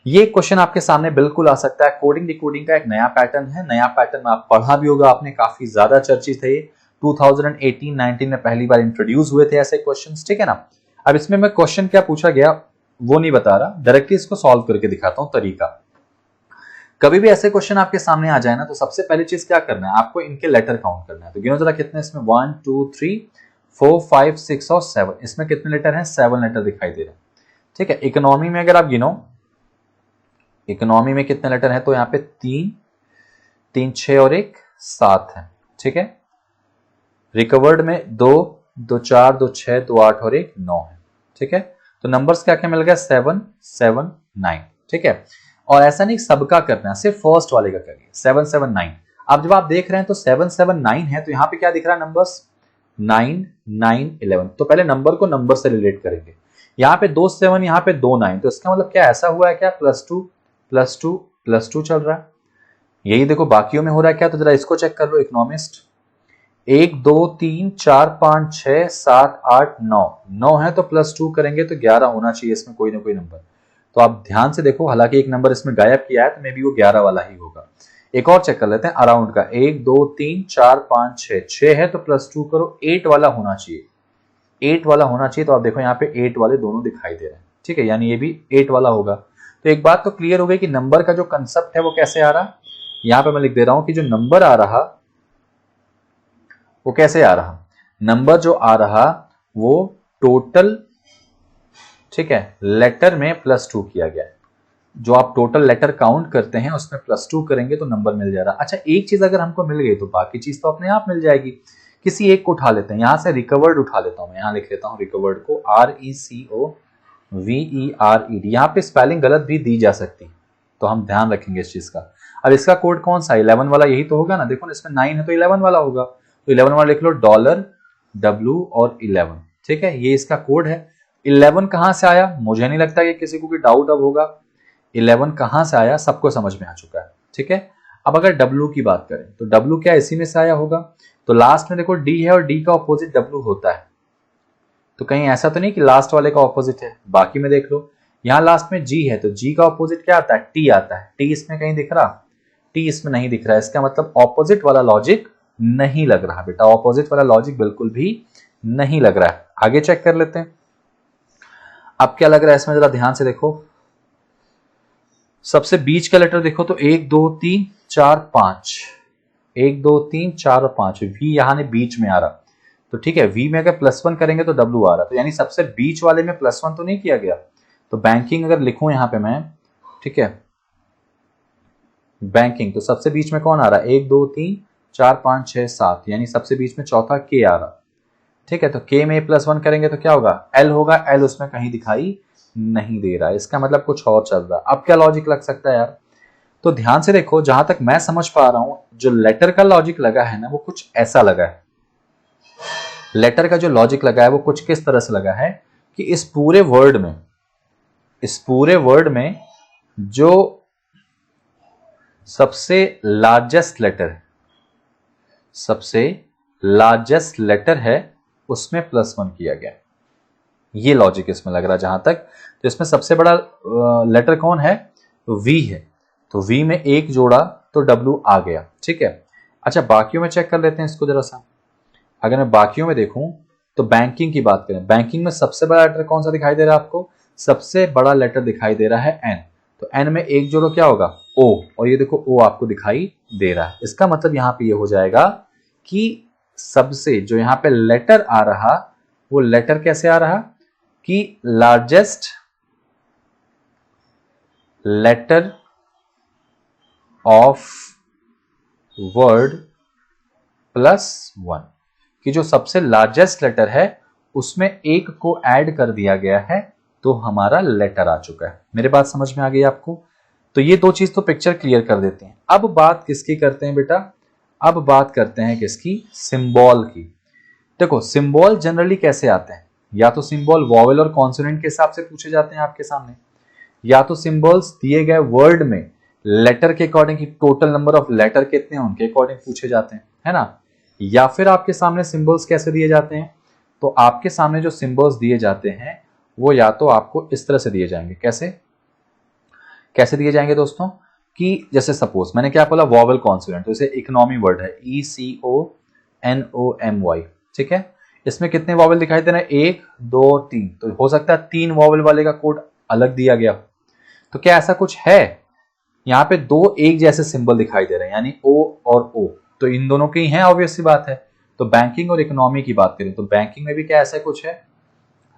ये क्वेश्चन आपके सामने बिल्कुल आ सकता है, कोडिंग डिकोडिंग का एक नया पैटर्न है। नया पैटर्न आप पढ़ा भी होगा आपने, काफी ज्यादा चर्चित है। 2018-19 में पहली बार इंट्रोड्यूस हुए थे ऐसे क्वेश्चंस। ठीक है ना, अब इसमें मैं क्वेश्चन क्या पूछा गया वो नहीं बता रहा, डायरेक्टली इसको सॉल्व करके दिखाता हूं तरीका। कभी भी ऐसे क्वेश्चन आपके सामने आ जाए ना, तो सबसे पहली चीज क्या करना है, आपको इनके लेटर काउंट करना है। तो गिनो जरा कितने इसमें, 1 2 3 4 5 6 और 7, इसमें कितने लेटर हैं, 7 लेटर दिखाई दे रहे हैं। ठीक है, इकोनॉमी में अगर आप गिनो, इकोनॉमी में कितने लेटर हैं, तो यहाँ पे 3 3 6 और 1 7 है। ठीक है, रिकवर्ड में 2 2 4 2 6 2 8 और 1 9 है। ठीक है, तो नंबर्स क्या क्या मिल गया, 7 7 9। ठीक है, और ऐसा नहीं सबका करना है, सिर्फ फर्स्ट वाले का करिए, 7 7 9। अब जब आप देख रहे हैं तो 7 7 9 है, तो यहाँ पे क्या दिख रहा है नंबर्स, 9 9 11। तो पहले नंबर को नंबर से रिलेट करेंगे। यहाँ पे 2 7, यहाँ पे 2 9, तो इसका मतलब क्या ऐसा हुआ है क्या, +2 +2 +2 चल रहा है। यही देखो बाकियों में हो रहा है क्या, तो जरा इसको चेक कर लो इकोनॉमिस्ट। 1 2 3 4 5 6 7 8 9 9 है, तो +2 करेंगे तो 11 होना चाहिए इसमें कोई ना कोई नंबर। तो आप ध्यान से देखो, हालांकि एक नंबर इसमें गायब किया है तो मे बी वो 11 वाला ही होगा। एक और चेक कर लेते हैं अराउंड का, 1 2 3 4 5 6, 6 है तो +2 करो, 8 वाला होना चाहिए, 8 वाला होना चाहिए। तो आप देखो यहाँ पे 8 वाले दोनों दिखाई दे रहे हैं, ठीक है, यानी ये भी 8 वाला होगा। तो एक बात तो क्लियर हो गई कि नंबर का जो कंसेप्ट है वो कैसे आ रहा। यहां पे मैं लिख दे रहा हूं कि जो नंबर आ रहा वो कैसे आ रहा, नंबर जो आ रहा वो टोटल, ठीक है, लेटर में +2 किया गया है। जो आप टोटल लेटर काउंट करते हैं उसमें +2 करेंगे तो नंबर मिल जा रहा। अच्छा, एक चीज अगर हमको मिल गई तो बाकी चीज तो अपने आप मिल जाएगी। किसी एक को उठा लेते हैं, यहां से रिकवर्ड उठा लेता हूं मैं, यहां लिख लेता हूं रिकवर्ड को, RECOVERED। यहाँ पे स्पेलिंग गलत भी दी जा सकती, तो हम ध्यान रखेंगे इस चीज का। अब इसका कोड कौन सा, 11 वाला यही तो होगा ना, देखो ना इसमें 9 है तो 11 वाला होगा, तो 11 वाला लिख लो $W और 11, ठीक है, ये इसका कोड है। 11 कहां से आया, मुझे नहीं लगता कि किसी को कोई डाउट अब होगा। 11 कहां से आया सबको समझ में आ चुका है, ठीक है। अब अगर W की बात करें तो W क्या इसी में से आया होगा, तो लास्ट में देखो D है और D का ऑपोजिट W होता है, तो कहीं ऐसा तो नहीं कि लास्ट वाले का ऑपोजिट है। बाकी में देख लो, यहां लास्ट में G है तो G का ऑपोजिट क्या आता है, T आता है। T इसमें कहीं दिख रहा, T इसमें नहीं दिख रहा है, इसका मतलब ऑपोजिट वाला लॉजिक नहीं लग रहा बेटा, ऑपोजिट वाला लॉजिक बिल्कुल भी नहीं लग रहा है। आगे चेक कर लेते हैं, अब क्या लग रहा है इसमें, जरा ध्यान से देखो। सबसे बीच का लेटर देखो तो 1 2 3 4 5, 1 2 3 4 और 5, V यहां ने बीच में आ रहा, तो ठीक है, V में अगर +1 करेंगे तो W आ रहा, तो यानी सबसे बीच वाले में +1 तो नहीं किया गया। तो बैंकिंग अगर लिखूं यहां पे मैं, ठीक है, बैंकिंग, तो सबसे बीच में कौन आ रहा है, 1 2 3 4 5 6 7, यानी सबसे बीच में चौथा K आ रहा, ठीक है। तो K में +1 करेंगे तो क्या होगा, L होगा, L उसमें कहीं दिखाई नहीं दे रहा है, इसका मतलब कुछ और चल रहा है। अब क्या लॉजिक लग सकता है यार, तो ध्यान से देखो, जहां तक मैं समझ पा रहा हूं जो लेटर का लॉजिक लगा है ना वो कुछ ऐसा लगा है। लेटर का जो लॉजिक लगा है वो कुछ किस तरह से लगा है कि इस पूरे वर्ड में जो सबसे लार्जेस्ट लेटर है उसमें +1 किया गया, ये लॉजिक इसमें लग रहा है जहां तक। तो इसमें सबसे बड़ा लेटर कौन है, तो V है, तो V में 1 जोड़ा तो W आ गया, ठीक है। अच्छा, बाकियों में चेक कर लेते हैं इसको जरा सा। अगर मैं बाकियों में देखूं तो बैंकिंग की बात करें, बैंकिंग में सबसे बड़ा लेटर कौन सा दिखाई दे रहा है आपको, सबसे बड़ा लेटर दिखाई दे रहा है N, तो N में 1 जोड़ो क्या होगा, O, और ये देखो O आपको दिखाई दे रहा है। इसका मतलब यहां पे ये हो जाएगा कि सबसे जो यहां पे लेटर आ रहा वो लेटर कैसे आ रहा कि लार्जेस्ट लेटर ऑफ वर्ड +1, कि जो सबसे लार्जेस्ट लेटर है उसमें 1 को ऐड कर दिया गया है तो हमारा लेटर आ चुका है। मेरे बात समझ में आ गई आपको, तो ये दो चीज तो पिक्चर क्लियर कर देते हैं। अब बात किसकी करते हैं बेटा, अब बात करते हैं किसकी, सिंबल की। देखो सिंबल जनरली कैसे आते हैं, या तो सिंबल वॉवेल और कॉन्सोनेंट के हिसाब से पूछे जाते हैं आपके सामने, या तो सिंबल्स दिए गए वर्ड में लेटर के अकॉर्डिंग की टोटल नंबर ऑफ लेटर कितने हैं उनके अकॉर्डिंग पूछे जाते हैं, है ना। या फिर आपके सामने सिंबल्स कैसे दिए जाते हैं, तो आपके सामने जो सिंबल्स दिए जाते हैं वो या तो आपको इस तरह से दिए जाएंगे, कैसे दिए जाएंगे दोस्तों, कि जैसे सपोज मैंने क्या बोला, वॉवेल कॉन्सोनेंट, तो इसे इकोनॉमी वर्ड है ECONOMY, ठीक है। इसमें कितने वॉवेल दिखाई दे रहे हैं, 1 2 3, तो हो सकता है 3 वॉवेल वाले का कोड अलग दिया गया। तो क्या ऐसा कुछ है, यहाँ पे 2 एक जैसे सिंबल दिखाई दे रहे हैं, यानी O और O, तो इन दोनों के ही हैं, ऑब्वियस सी बात है। तो बैंकिंग और इकोनॉमी की बात करें तो बैंकिंग में भी क्या ऐसा कुछ है,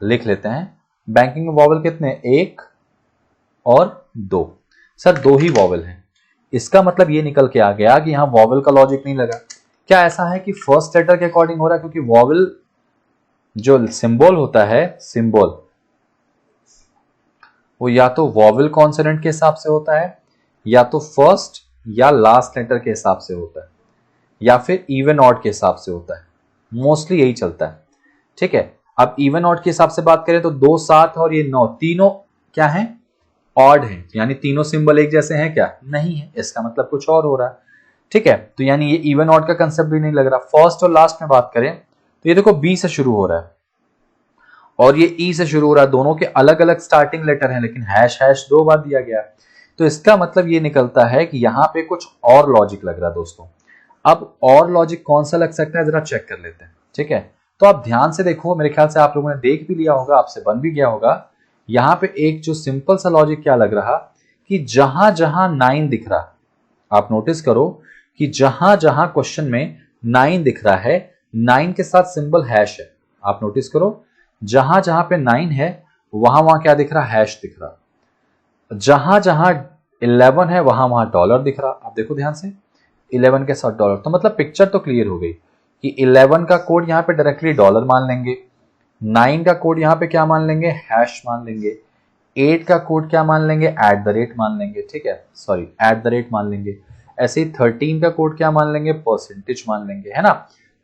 लिख लेते हैं। बैंकिंग में वॉवेल कितने, 1 और 2, सर 2 ही वॉवेल हैं। इसका मतलब ये निकल के आ गया कि यहाँ वॉवेल का लॉजिक नहीं लगा। क्या ऐसा है कि फर्स्ट लेटर के अकॉर्डिंग हो रहा है, क्योंकि वॉवेल जो सिंबल होता है, सिंबल वो या तो वॉवेल कॉन्सोनेंट के हिसाब से होता है, या तो फर्स्ट या लास्ट लेटर के हिसाब से होता है, या फिर इवन ऑड के हिसाब से होता है, मोस्टली यही चलता है, ठीक है। अब इवन ऑड के हिसाब से बात करें तो 2 7 और ये 9 तीनों क्या हैं, ऑड है, यानी तीनों सिंबल एक जैसे हैं क्या, नहीं है, इसका मतलब कुछ और हो रहा है, ठीक है। तो यानी ये इवन ऑड का कंसेप्ट भी नहीं लग रहा। फर्स्ट और लास्ट में बात करें तो ये देखो B से शुरू हो रहा है और ये ई से शुरू हो रहा है, दोनों के अलग अलग स्टार्टिंग लेटर हैं, लेकिन हैश हैश 2 बार दिया गया है। तो इसका मतलब ये निकलता है कि यहाँ पे कुछ और लॉजिक लग रहा है दोस्तों। अब और लॉजिक कौन सा लग सकता है, जरा चेक कर लेते हैं। ठीक है, तो आप ध्यान से देखो, मेरे ख्याल से आप लोगों ने देख भी लिया होगा, आपसे बन भी गया होगा। यहाँ पे एक जो सिंपल सा लॉजिक क्या लग रहा कि जहां जहां 9 दिख रहा, आप नोटिस करो कि जहां जहां क्वेश्चन में 9 दिख रहा है, 9 के साथ सिंबल हैश है। आप नोटिस करो, जहां जहां पे 9 है वहां वहां क्या दिख रहा, हैश दिख रहा। जहां जहां 11 है वहां वहां डॉलर दिख रहा। आप देखो ध्यान से, 11 के साथ डॉलर, तो मतलब पिक्चर तो क्लियर हो गई कि 11 का कोड यहाँ पे डायरेक्टली डॉलर मान लेंगे, 9 का कोड यहाँ पे क्या मान लेंगे, हैश मान लेंगे, 8 का कोड क्या मान लेंगे, @ मान लेंगे। ठीक है, सॉरी @ मान लेंगे। ऐसे ही 13 का कोड क्या मान लेंगे, परसेंटेज मान लेंगे, है ना।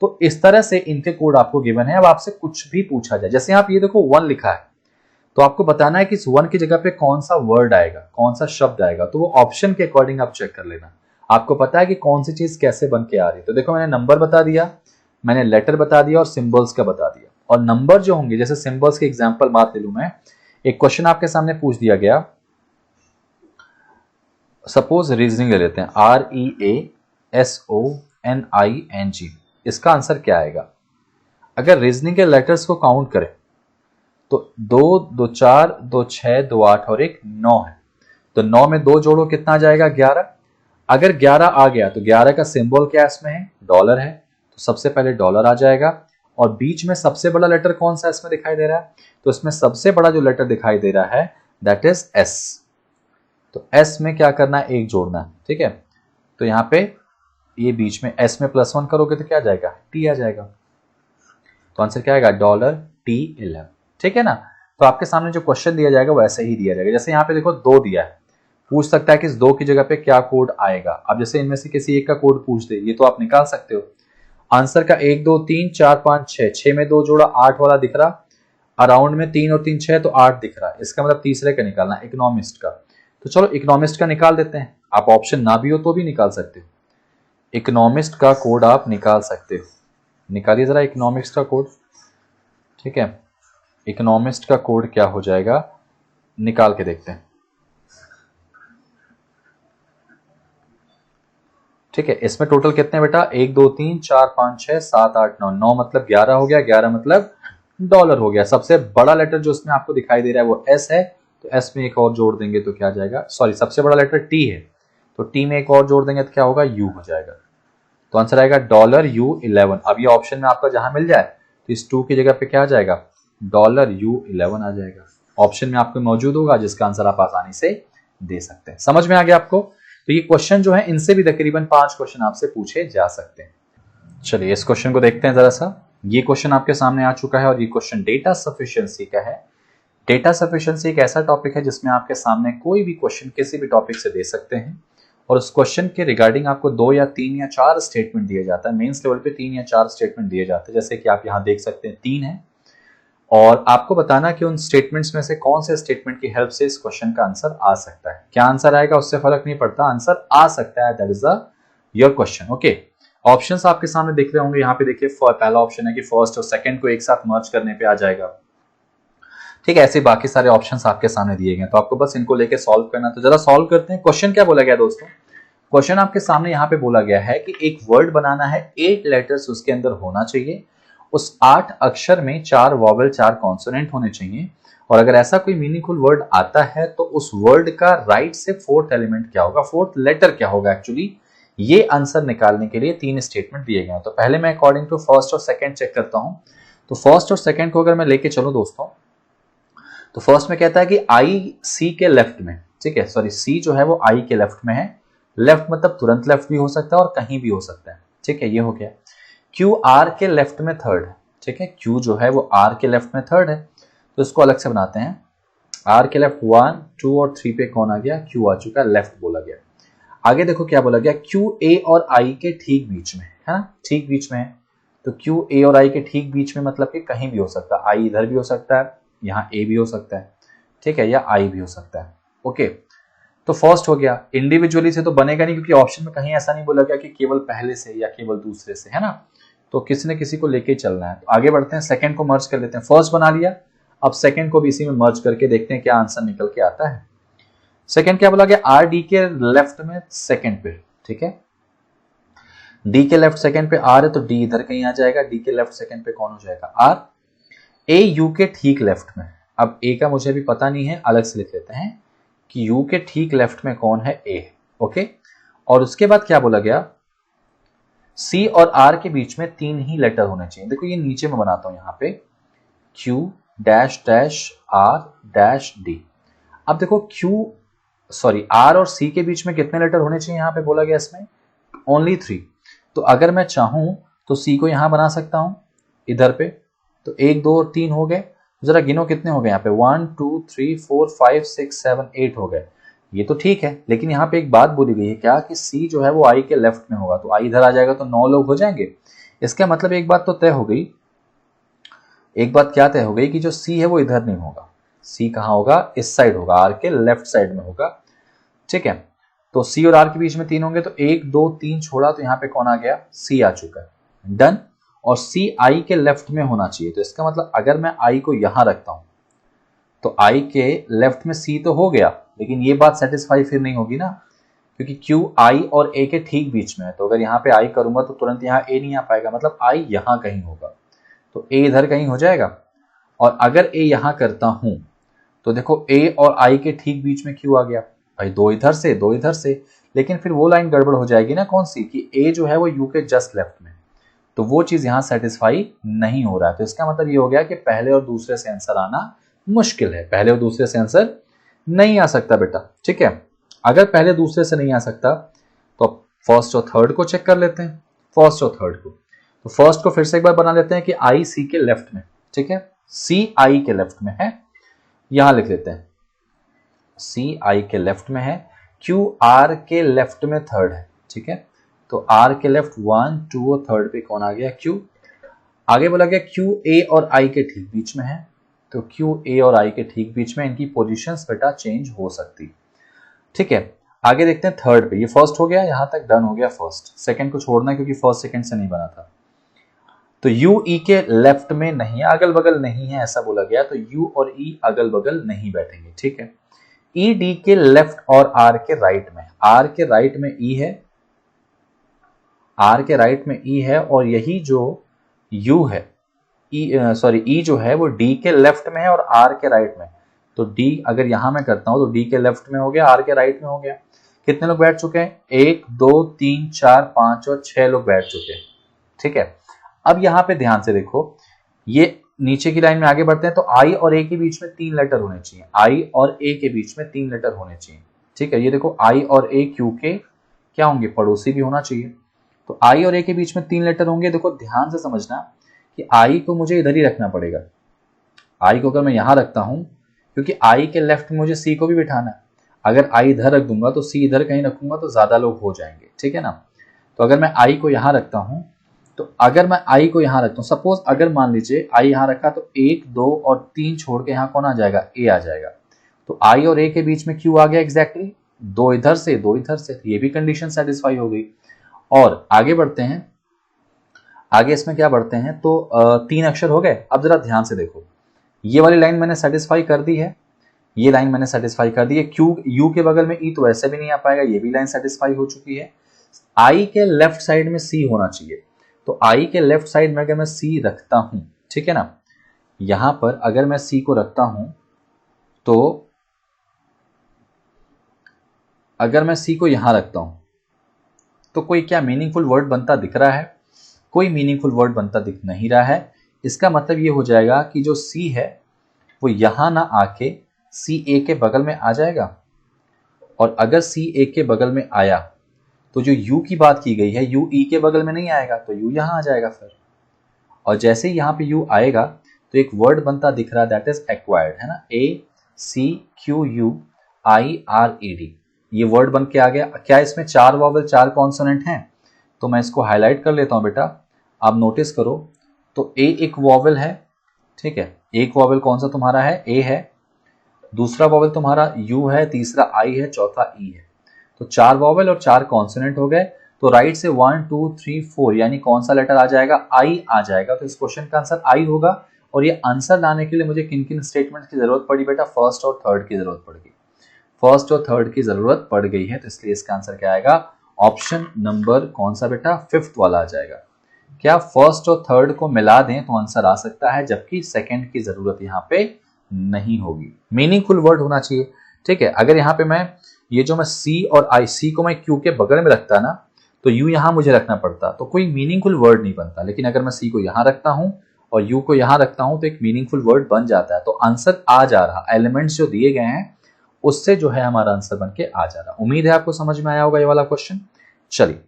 तो इस तरह से इनके कोड आपको गिवन है। अब आपसे कुछ भी पूछा जाए, जैसे आप ये देखो 1 लिखा है, तो आपको बताना है कि इस 1 की जगह पे कौन सा वर्ड आएगा, कौन सा शब्द आएगा, तो वो ऑप्शन के अकॉर्डिंग आप चेक कर लेना। आपको पता है कि कौन सी चीज कैसे बन के आ रही है। तो देखो, मैंने नंबर बता दिया, मैंने लेटर बता दिया और सिंबल्स का बता दिया। और नंबर जो होंगे, जैसे सिंबल्स के एग्जांपल बात ले लूं मैं, एक क्वेश्चन आपके सामने पूछ दिया गया, सपोज रीजनिंग ले लेते हैं, REASONING, इसका आंसर क्या आएगा। अगर रीजनिंग के लेटर्स को काउंट करें तो 2, 2 4, 2 6, 2 8 और 1 9 है। तो 9 में 2 जोड़ो, कितना आ जाएगा, 11। अगर 11 आ गया तो 11 का सिंबल क्या इसमें है, डॉलर है, तो सबसे पहले डॉलर आ जाएगा। और बीच में सबसे बड़ा लेटर कौन सा इसमें दिखाई दे रहा है, तो इसमें सबसे बड़ा जो लेटर दिखाई दे रहा है दैट इज एस। तो एस में क्या करना है, 1 जोड़ना है। ठीक है, तो यहाँ पे ये बीच में एस में +1 करोगे तो क्या आ जाएगा, टी आ जाएगा। तो आंसर क्या आएगा, $T11। ठीक है ना। तो आपके सामने जो क्वेश्चन दिया जाएगा वो ऐसे ही दिया जाएगा। जैसे यहाँ पे देखो 2 दिया है, पूछ सकता है कि इस 2 की जगह पे क्या कोड आएगा। अब जैसे इनमें से किसी एक का कोड पूछ दे, ये तो आप निकाल सकते हो। आंसर का 1 2 3 4 5 6, 6 में 2 जोड़ा 8 वाला दिख रहा, अराउंड में 3 और 3 6, तो 8 दिख रहा। इसका मतलब तीसरे का निकालना, इकोनॉमिस्ट का। तो चलो इकोनॉमिस्ट का निकाल देते हैं। आप ऑप्शन ना भी हो तो भी निकाल सकते हो, इकोनॉमिस्ट का कोड आप निकाल सकते हो। निकालिए जरा इकोनॉमिक्स का कोड। ठीक है, इकोनॉमिस्ट का कोड क्या हो जाएगा, निकाल के देखते हैं। ठीक है, इसमें टोटल कितने बेटा, 1 2 3 4 5 6 7 8 9, 9 मतलब 11 हो गया, 11 मतलब डॉलर हो गया। सबसे बड़ा लेटर जो इसमें आपको दिखाई दे रहा है वो एस है, तो एस में एक और जोड़ देंगे तो क्या आ जाएगा, सॉरी सबसे बड़ा लेटर टी है, तो टी में एक और जोड़ देंगे तो क्या होगा, यू हो जाएगा। तो आंसर आएगा $U11। अब ये ऑप्शन में आपका जहां मिल जाए तो इस 2 की जगह पे क्या आ जाएगा, $U11 आ जाएगा। ऑप्शन में आपको मौजूद होगा, जिसका आंसर आप आसानी से दे सकते हैं। समझ में आ गया आपको। तो ये क्वेश्चन जो है, इनसे भी तकरीबन 5 क्वेश्चन आपसे पूछे जा सकते हैं। चलिए इस क्वेश्चन को देखते हैं जरा सा। ये क्वेश्चन आपके सामने आ चुका है और ये क्वेश्चन डेटा सफिशिएंसी का है। डेटा सफिशिएंसी एक ऐसा टॉपिक है जिसमें आपके सामने कोई भी क्वेश्चन किसी भी टॉपिक से दे सकते हैं और उस क्वेश्चन के रिगार्डिंग आपको 2 या 3 या 4 स्टेटमेंट दिए जाता है। मेंस लेवल पे 3 या 4 स्टेटमेंट दिए जाते हैं, जैसे कि आप यहाँ देख सकते हैं 3 है, और आपको बताना कि उन स्टेटमेंट्स में से कौन से स्टेटमेंट की हेल्प से इस क्वेश्चन का आंसर आ सकता है। क्या आंसर आएगा उससे फर्क नहीं पड़ता, आंसर आ सकता है, that is your question. Okay, options आपके सामने दिख रहे होंगे। यहाँ पे देखिए पहला ऑप्शन है कि फर्स्ट और सेकंड को एक साथ मर्ज करने पे आ जाएगा। ठीक है, ऐसे बाकी सारे ऑप्शंस आपके सामने दिए गए, तो आपको बस इनको लेके सॉल्व करना। तो जरा सॉल्व करते हैं। क्वेश्चन क्या बोला गया दोस्तों, क्वेश्चन आपके सामने यहाँ पे बोला गया है कि एक वर्ड बनाना है, 8 लेटर्स उसके अंदर होना चाहिए, उस 8 अक्षर में 4 वॉवेल 4 कॉन्सोनेंट होने चाहिए, और अगर ऐसा कोई मीनिंगफुल वर्ड आता है तो उस वर्ड का राइट से 4th एलिमेंट क्या होगा, 4th लेटर क्या होगा एक्चुअली। ये आंसर निकालने के लिए 3 स्टेटमेंट दिए गए हैं। तो पहले मैं अकॉर्डिंग टू फर्स्ट और सेकंड चेक करता हूं। तो फर्स्ट और सेकंड को अगर मैं लेके चलूं दोस्तों, तो फर्स्ट में कहता है कि आई सी के लेफ्ट में, ठीक है, सॉरी सी जो है वो आई के लेफ्ट में है। लेफ्ट मतलब तुरंत लेफ्ट भी हो सकता है और कहीं भी हो सकता है। ठीक है, ये हो गया। क्यू आर के लेफ्ट में थर्ड है। ठीक है, क्यू जो है वो आर के लेफ्ट में थर्ड है, तो इसको अलग से बनाते हैं। आर के लेफ्ट 1 2 और 3 पे कौन आ गया, क्यू आ चुका है, लेफ्ट बोला गया। आगे देखो क्या बोला गया, क्यू ए और आई के ठीक बीच में है ना, ठीक बीच में है। तो क्यू ए और आई के ठीक बीच में मतलब कि कहीं भी हो सकता है, आई इधर भी हो सकता है, यहाँ ए भी हो सकता है, ठीक है, या आई भी हो सकता है। ओके, तो फर्स्ट हो गया। इंडिविजुअली से तो बनेगा नहीं, क्योंकि ऑप्शन में कहीं ऐसा नहीं बोला गया कि केवल पहले से या केवल दूसरे से, है ना, तो किसी ने किसी को लेके चलना है। तो आगे बढ़ते हैं, सेकंड को मर्ज कर लेते हैं। फर्स्ट बना लिया, अब सेकंड को भी इसी में मर्ज करके देखते हैं क्या आंसर निकल के आता है। सेकंड क्या बोला गया, आर डी के लेफ्ट में सेकंड पे, ठीक है, डी के लेफ्ट सेकंड पे आर है तो डी इधर कहीं आ जाएगा, डी के लेफ्ट सेकंड पे कौन हो जाएगा, आर। ए यू के ठीक लेफ्ट में, अब ए का मुझे भी पता नहीं है, अलग से लिख लेते हैं कि यू के ठीक लेफ्ट में कौन है, ए, ओके। और उसके बाद क्या बोला गया, सी और आर के बीच में 3 ही लेटर होने चाहिए। देखो ये नीचे में बनाता हूं यहां पे, Q dash dash R dash D. अब देखो आर और सी के बीच में कितने लेटर होने चाहिए, यहां पे बोला गया इसमें ओनली 3। तो अगर मैं चाहूं तो सी को यहां बना सकता हूं इधर पे, तो 1 2 और 3 हो गए। जरा गिनो कितने हो गए यहाँ पे, 1 2 3 4 5 6 7 8 हो गए। ये तो ठीक है, लेकिन यहाँ पे एक बात बोली गई है क्या कि सी जो है वो आई के लेफ्ट में होगा, तो आई इधर आ जाएगा तो 9 लोग हो जाएंगे। इसका मतलब एक बात तो तय हो गई, एक बात क्या तय हो गई कि जो सी है वो इधर नहीं होगा, सी कहाँ होगा, इस साइड होगा, आर के लेफ्ट साइड में होगा, ठीक है। तो सी और आर के बीच में 3 होंगे, तो 1 2 3 छोड़ा तो यहाँ पे कौन आ गया, सी आ चुका है, डन। और सी आई के लेफ्ट में होना चाहिए, तो इसका मतलब अगर मैं आई को यहां रखता हूं तो आई के लेफ्ट में सी तो हो गया, लेकिन ये बात सेटिस्फाई फिर नहीं होगी ना, क्योंकि क्यू आई और ए के ठीक बीच में है। तो अगर यहाँ पे आई करूंगा तो तुरंत यहाँ ए नहीं आ पाएगा, मतलब आई यहां कहीं होगा, तो ए इधर कहीं हो जाएगा। और अगर ए यहां करता हूं तो देखो ए और आई के ठीक बीच में क्यू आ गया, भाई 2 इधर से 2 इधर से, लेकिन फिर वो लाइन गड़बड़ हो जाएगी ना, कौन सी, कि ए जो है वो यू के जस्ट लेफ्ट में, तो वो चीज यहां सेटिस्फाई नहीं हो रहा है। तो इसका मतलब ये हो गया कि पहले और दूसरे से आंसर आना मुश्किल है, पहले और दूसरे से आंसर नहीं आ सकता बेटा, ठीक है। अगर पहले दूसरे से नहीं आ सकता तो फर्स्ट और थर्ड को चेक कर लेते हैं, फर्स्ट और थर्ड को। तो फर्स्ट को फिर से एक बार बना लेते हैं कि आई सी के लेफ्ट में, ठीक है, सी आई के लेफ्ट में है, यहां लिख लेते हैं सी आई के लेफ्ट में है, क्यू आर के लेफ्ट में थर्ड है, ठीक है। तो आर के लेफ्ट 1 2 और थर्ड पे कौन आ गया, क्यू। आगे बोला गया क्यू ए और आई के ठीक बीच में है, तो क्यू ए और आई के ठीक बीच में इनकी पोजीशंस बेटा चेंज हो सकती, ठीक है। आगे देखते हैं थर्ड पे, ये फर्स्ट हो गया, यहां तक डन हो गया फर्स्ट, सेकंड को छोड़ना क्योंकि फर्स्ट सेकंड से नहीं बना था। तो यू ई के लेफ्ट में नहीं है, अगल बगल नहीं है ऐसा बोला गया, तो यू और ई अगल बगल नहीं बैठेंगे, ठीक है। ई डी के लेफ्ट और आर के राइट में, आर के राइट में ई है, आर के राइट में ई है, और यही जो यू है ई जो है वो डी के लेफ्ट में है और आर के राइट में। तो डी अगर यहां मैं करता हूं तो डी के लेफ्ट में हो गया, आर के राइट में हो गया। कितने लोग बैठ चुके हैं, 1 2 3 4 5 और 6 लोग बैठ चुके हैं, ठीक है। अब यहां पे ध्यान से देखो, ये नीचे की लाइन में आगे बढ़ते हैं, तो आई और ए के बीच में 3 लेटर होने चाहिए, आई और ए के बीच में 3 लेटर होने चाहिए, ठीक है। ये देखो आई और ए क्यू के क्या होंगे, पड़ोसी भी होना चाहिए, तो आई और ए के बीच में 3 लेटर होंगे। देखो ध्यान से समझना कि आई को मुझे इधर ही रखना पड़ेगा, आई को अगर मैं यहां रखता हूं, क्योंकि आई के लेफ्ट में मुझे सी को भी बिठाना है, अगर आई इधर रख दूंगा तो सी इधर कहीं रखूंगा तो ज्यादा लोग हो जाएंगे, ठीक है ना। तो अगर मैं आई को यहां रखता हूं, तो अगर मैं आई को यहां रखता हूं, सपोज अगर मान लीजिए आई यहां रखा, तो 1 2 और 3 छोड़ के यहां कौन आ जाएगा, ए आ जाएगा। तो आई और ए के बीच में क्यू आ गया एग्जैक्टली, 2 इधर से 2 इधर से, ये भी कंडीशन सेटिस्फाई हो गई। और आगे बढ़ते हैं, आगे इसमें क्या बढ़ते हैं, तो 3 अक्षर हो गए। अब जरा ध्यान से देखो, ये वाली लाइन मैंने सेटिस्फाई कर दी है, ये लाइन मैंने सेटिस्फाई कर दी है, क्यू यू के बगल में ई तो वैसे भी नहीं आ पाएगा, ये भी लाइन सेटिस्फाई हो चुकी है। आई के लेफ्ट साइड में सी होना चाहिए, तो आई के लेफ्ट साइड में अगर मैं सी रखता हूं, ठीक है ना, यहां पर अगर मैं सी को रखता हूं, तो अगर मैं सी को यहां रखता हूं तो कोई क्या मीनिंगफुल वर्ड बनता दिख रहा है, कोई मीनिंगफुल वर्ड बनता दिख नहीं रहा है। इसका मतलब ये हो जाएगा कि जो सी है वो यहां ना आके सी ए के बगल में आ जाएगा, और अगर सी ए के बगल में आया तो जो यू की बात की गई है, यू ई के बगल में नहीं आएगा, तो यू यहां आ जाएगा फिर। और जैसे ही यहां पे यू आएगा तो एक वर्ड बनता दिख रहा है, दैट इज एक्वायर्ड, है ना, A C Q U I R E D, ये वर्ड बन के आ गया। क्या इसमें 4 वॉवल 4 कॉन्सोनेंट हैं, तो मैं इसको हाईलाइट कर लेता हूं बेटा, आप नोटिस करो। तो ए एक वॉवल है, ठीक है, एक वॉवल कौन सा तुम्हारा है, ए है, दूसरा वॉवल तुम्हारा यू है, तीसरा आई है, चौथा ई है। तो 4 वॉवल और 4 कॉन्सोनेंट हो गए। तो राइट से 1 2 3 4 यानी कौन सा लेटर आ जाएगा, आई आ जाएगा। तो इस क्वेश्चन का आंसर आई होगा, और ये आंसर लाने के लिए मुझे किन किन स्टेटमेंट की जरूरत पड़ी बेटा, फर्स्ट और थर्ड की जरूरत पड़ गई, फर्स्ट और थर्ड की जरूरत पड़ गई है। तो इसलिए इसका आंसर क्या आएगा, ऑप्शन नंबर कौन सा बेटा, फिफ्थ वाला आ जाएगा। क्या फर्स्ट और थर्ड को मिला दें तो आंसर आ सकता है, जबकि सेकंड की जरूरत यहाँ पे नहीं होगी। मीनिंगफुल वर्ड होना चाहिए, ठीक है। अगर यहाँ पे मैं ये जो मैं सी और आई, सी को मैं क्यू के बगल में रखता ना तो यू यहां मुझे रखना पड़ता, तो कोई मीनिंगफुल वर्ड नहीं बनता। लेकिन अगर मैं सी को यहां रखता हूं और यू को यहां रखता हूं तो एक मीनिंगफुल वर्ड बन जाता है। तो आंसर आ जा रहा, एलिमेंट्स जो दिए गए हैं उससे जो है हमारा आंसर बन के आ जा रहा। उम्मीद है आपको समझ में आया होगा ये वाला क्वेश्चन। चलिए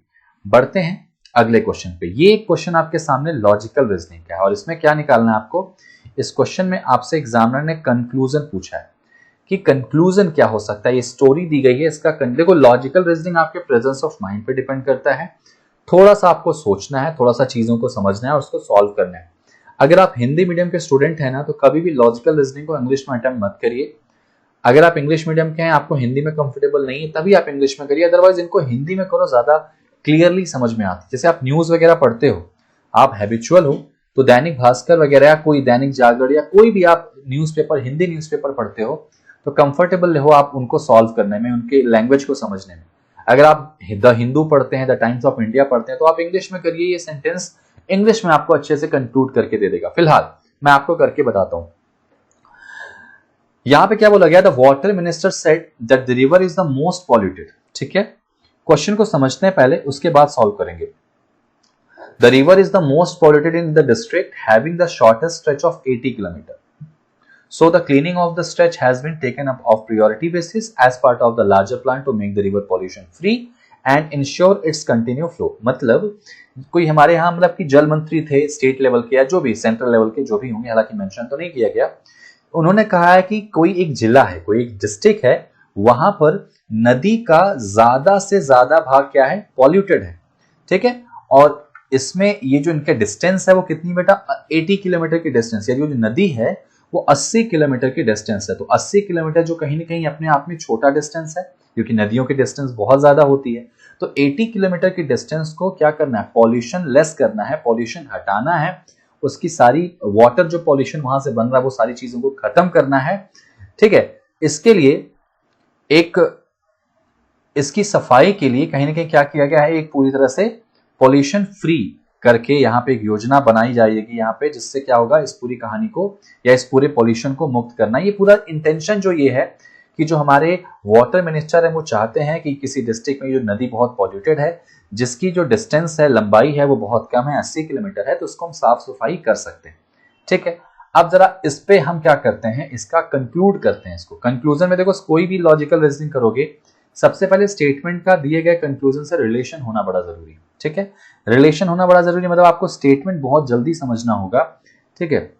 बढ़ते हैं अगले क्वेश्चन पे। ये एक क्वेश्चन आपके सामने लॉजिकल रीजनिंग का है और इसमें क्या निकालना है आपको, इस क्वेश्चन में आपसे एग्जामिनर ने कंक्लूजन पूछा है कि कंक्लूजन क्या हो सकता है। ये स्टोरी दी गई है, इसका देखो लॉजिकल रीजनिंग आपके प्रेजेंस ऑफ माइंड पे डिपेंड करता है। थोड़ा सा आपको सोचना है, थोड़ा सा चीजों को समझना है और उसको सॉल्व करना है। अगर आप हिंदी मीडियम के स्टूडेंट हैं ना तो कभी भी लॉजिकल रीजनिंग को इंग्लिश में अटेम्प्ट मत करिए। अगर आप इंग्लिश मीडियम के हैं, आपको हिंदी में कंफर्टेबल नहीं है, तभी आप इंग्लिश में करिए। अदरवाइज इनको हिंदी में करो, ज्यादा क्लियरली समझ में आती है। जैसे आप न्यूज वगैरह पढ़ते हो, आप हैबिचुअल हो तो दैनिक भास्कर वगैरह या कोई दैनिक जागरण या कोई भी आप न्यूज़पेपर, हिंदी न्यूज़पेपर पढ़ते हो तो कंफर्टेबल हो आप उनको सॉल्व करने में, उनके लैंग्वेज को समझने में। अगर आप द हिंदू पढ़ते हैं, द टाइम्स ऑफ इंडिया पढ़ते हैं तो आप इंग्लिश में करिए, ये सेंटेंस इंग्लिश में आपको अच्छे से कंक्लूड करके दे देगा। फिलहाल मैं आपको करके बताता हूं। यहां पे क्या बोला गया, the water minister said that the river is the most polluted. ठीक है, क्वेश्चन को समझते हैं पहले, उसके बाद सॉल्व करेंगे। The river is the most polluted in the district having the shortest stretch of 80 kilometre. So the cleaning of the stretch has been taken up of priority basis as part of the larger plan to make the river pollution free and ensure its continued flow. मतलब कोई हमारे यहाँ मतलब कि जल मंत्री थे स्टेट लेवल के या जो भी सेंट्रल लेवल के जो भी होंगे, हालांकि मेंशन तो नहीं किया गया। उन्होंने कहा है कि कोई एक जिला है, कोई एक डिस्ट्रिक्ट है, वहां पर नदी का ज्यादा से ज्यादा भाग क्या है, पॉल्यूटेड है। ठीक है, और इसमें ये जो इनका डिस्टेंस है वो कितनी बेटा, 80 किलोमीटर की डिस्टेंस, यानी जो नदी है वो 80 किलोमीटर की डिस्टेंस है। तो 80 किलोमीटर जो कहीं ना कहीं अपने आप में छोटा डिस्टेंस है, क्योंकि नदियों की डिस्टेंस बहुत ज्यादा होती है। तो 80 किलोमीटर की डिस्टेंस को क्या करना है, पॉल्यूशन लेस करना है, पॉल्यूशन हटाना है, उसकी सारी वाटर जो पॉल्यूशन वहां से बन रहा है वो सारी चीजों को खत्म करना है। ठीक है, इसके लिए इसकी सफाई के लिए कहीं ना कहीं क्या किया गया है, एक पूरी तरह से पॉल्यूशन फ्री करके यहाँ पे एक योजना बनाई जाएगी यहाँ पे, जिससे क्या होगा, इस पूरी कहानी को या इस पूरे पॉल्यूशन को मुक्त करना। ये पूरा इंटेंशन जो ये है कि जो हमारे वाटर मिनिस्टर है वो चाहते हैं कि किसी डिस्ट्रिक्ट में जो नदी बहुत पॉल्यूटेड है, जिसकी जो डिस्टेंस है, लंबाई है वो बहुत कम है, 80 किलोमीटर है, तो उसको हम साफ सफाई कर सकते हैं। ठीक है, अब जरा इस पे हम क्या करते हैं, इसका कंक्लूड करते हैं। इसको कंक्लूजन में देखो, कोई भी लॉजिकल रीजनिंग करोगे सबसे पहले स्टेटमेंट का दिए गए कंक्लूजन से रिलेशन होना बड़ा जरूरी है। ठीक है, रिलेशन होना बड़ा जरूरी मतलब आपको स्टेटमेंट बहुत जल्दी समझना होगा। ठीक है,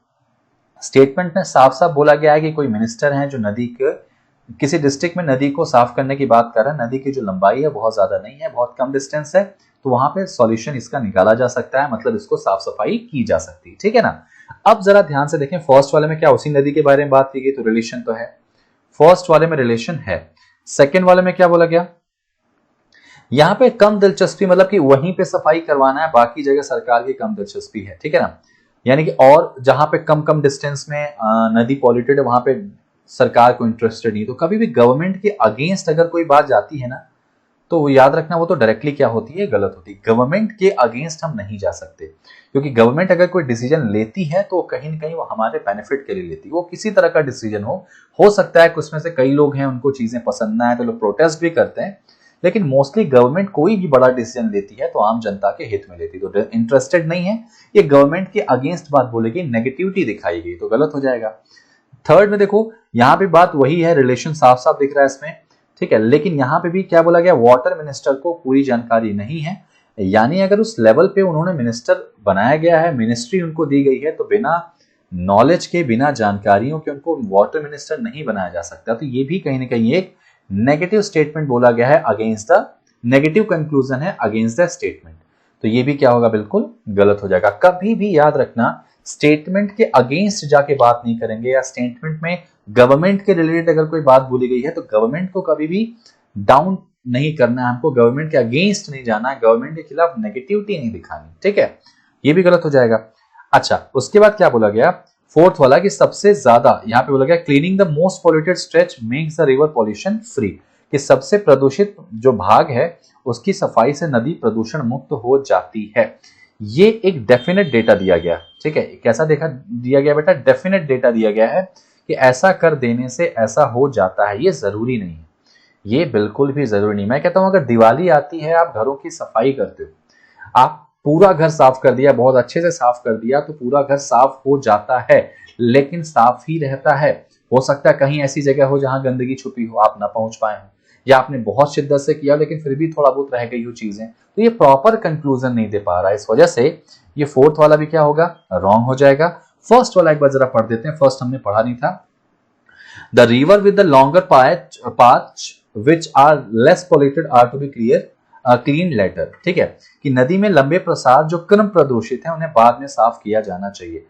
स्टेटमेंट में साफ साफ बोला गया है कि कोई मिनिस्टर है जो नदी के किसी डिस्ट्रिक्ट में नदी को साफ करने की बात कर रहा है। नदी की जो लंबाई है बहुत ज्यादा नहीं है, बहुत कम डिस्टेंस है, तो वहां पे सॉल्यूशन इसका निकाला जा सकता है, मतलब इसको साफ सफाई की जा सकती है। ठीक है ना। अब जरा ध्यान से देखें, फर्स्ट वाले में क्या उसी नदी के बारे में बात की गई, तो रिलेशन तो है, फर्स्ट वाले में रिलेशन है। सेकेंड वाले में क्या बोला गया, यहां पे कम दिलचस्पी, मतलब कि वहीं पे सफाई करवाना है, बाकी जगह सरकार की कम दिलचस्पी है। ठीक है ना, यानी कि और जहां पे कम कम डिस्टेंस में नदी पॉल्यूटेड है वहां पे सरकार को इंटरेस्टेड नहीं। तो कभी भी गवर्नमेंट के अगेंस्ट अगर कोई बात जाती है ना, तो वो याद रखना, वो तो डायरेक्टली क्या होती है, गलत होती है। गवर्नमेंट के अगेंस्ट हम नहीं जा सकते, क्योंकि गवर्नमेंट अगर कोई डिसीजन लेती है तो कहीं ना कहीं वो हमारे बेनिफिट के लिए लेती है। वो किसी तरह का डिसीजन हो सकता है कि उसमें से कई लोग हैं उनको चीजें पसंद ना है तो लोग प्रोटेस्ट भी करते हैं, लेकिन मोस्टली गवर्नमेंट कोई भी बड़ा डिसीजन लेती है तो आम जनता के हित में लेती है। तो इंटरेस्टेड नहीं है, ये गवर्नमेंट के अगेंस्ट बात बोलेगी, नेगेटिविटी दिखाई गई तो गलत हो जाएगा। थर्ड में देखो, यहां पे बात वही है, रिलेशन साफ साफ दिख रहा है इसमें। ठीक है, लेकिन यहां पे भी क्या बोला गया, वाटर मिनिस्टर को पूरी जानकारी नहीं है, यानी अगर उस लेवल पे उन्होंने मिनिस्टर बनाया गया है, मिनिस्ट्री उनको दी गई है, तो बिना नॉलेज के, बिना जानकारियों के उनको वाटर मिनिस्टर नहीं बनाया जा सकता। तो ये भी कहीं ना कहीं एक नेगेटिव स्टेटमेंट बोला गया है, अगेंस्ट द नेगेटिव कंक्लूजन है अगेंस्ट द स्टेटमेंट। तो ये भी क्या होगा, बिल्कुल गलत हो जाएगा। कभी भी याद रखना, स्टेटमेंट के अगेंस्ट जाके बात नहीं करेंगे, या स्टेटमेंट में गवर्नमेंट के रिलेटेड अगर कोई बात बोली गई है तो गवर्नमेंट को कभी भी डाउन नहीं करना है, हमको गवर्नमेंट के अगेंस्ट नहीं जाना है, गवर्नमेंट के खिलाफ नेगेटिविटी नहीं दिखानी। ठीक है, ये भी गलत हो जाएगा। अच्छा, उसके बाद क्या बोला गया, फोर्थ वाला कि सबसे ज्यादा, यहाँ पे बोला गया cleaning the most polluted stretch makes the river pollution free, कि सबसे प्रदूषित जो भाग है उसकी सफाई से नदी प्रदूषण मुक्त हो जाती है। ये एक डेफिनेट डेटा दिया गया, ठीक है। कैसा देखा दिया गया बेटा, डेफिनेट डेटा दिया गया है कि ऐसा कर देने से ऐसा हो जाता है। ये जरूरी नहीं है, ये बिल्कुल भी जरूरी नहीं। मैं कहता हूं अगर दिवाली आती है, आप घरों की सफाई करते हो, आप पूरा घर साफ कर दिया, बहुत अच्छे से साफ कर दिया, तो पूरा घर साफ हो जाता है, लेकिन साफ ही रहता है। हो सकता है कहीं ऐसी जगह हो जहां गंदगी छुपी हो, आप ना पहुंच पाए हो, या आपने बहुत शिद्दत से किया लेकिन फिर भी थोड़ा बहुत रह गई हो चीजें, तो ये प्रॉपर कंक्लूजन नहीं दे पा रहा है। इस वजह से ये फोर्थ वाला भी क्या होगा, रॉन्ग हो जाएगा। फर्स्ट वाला एक बार जरा पढ़ देते हैं, फर्स्ट हमने पढ़ा नहीं था। The river with the longer path which are less polluted are to be clean later, ठीक है, कि नदी में लंबे प्रसार जो कम प्रदूषित है उन्हें बाद में साफ किया जाना चाहिए।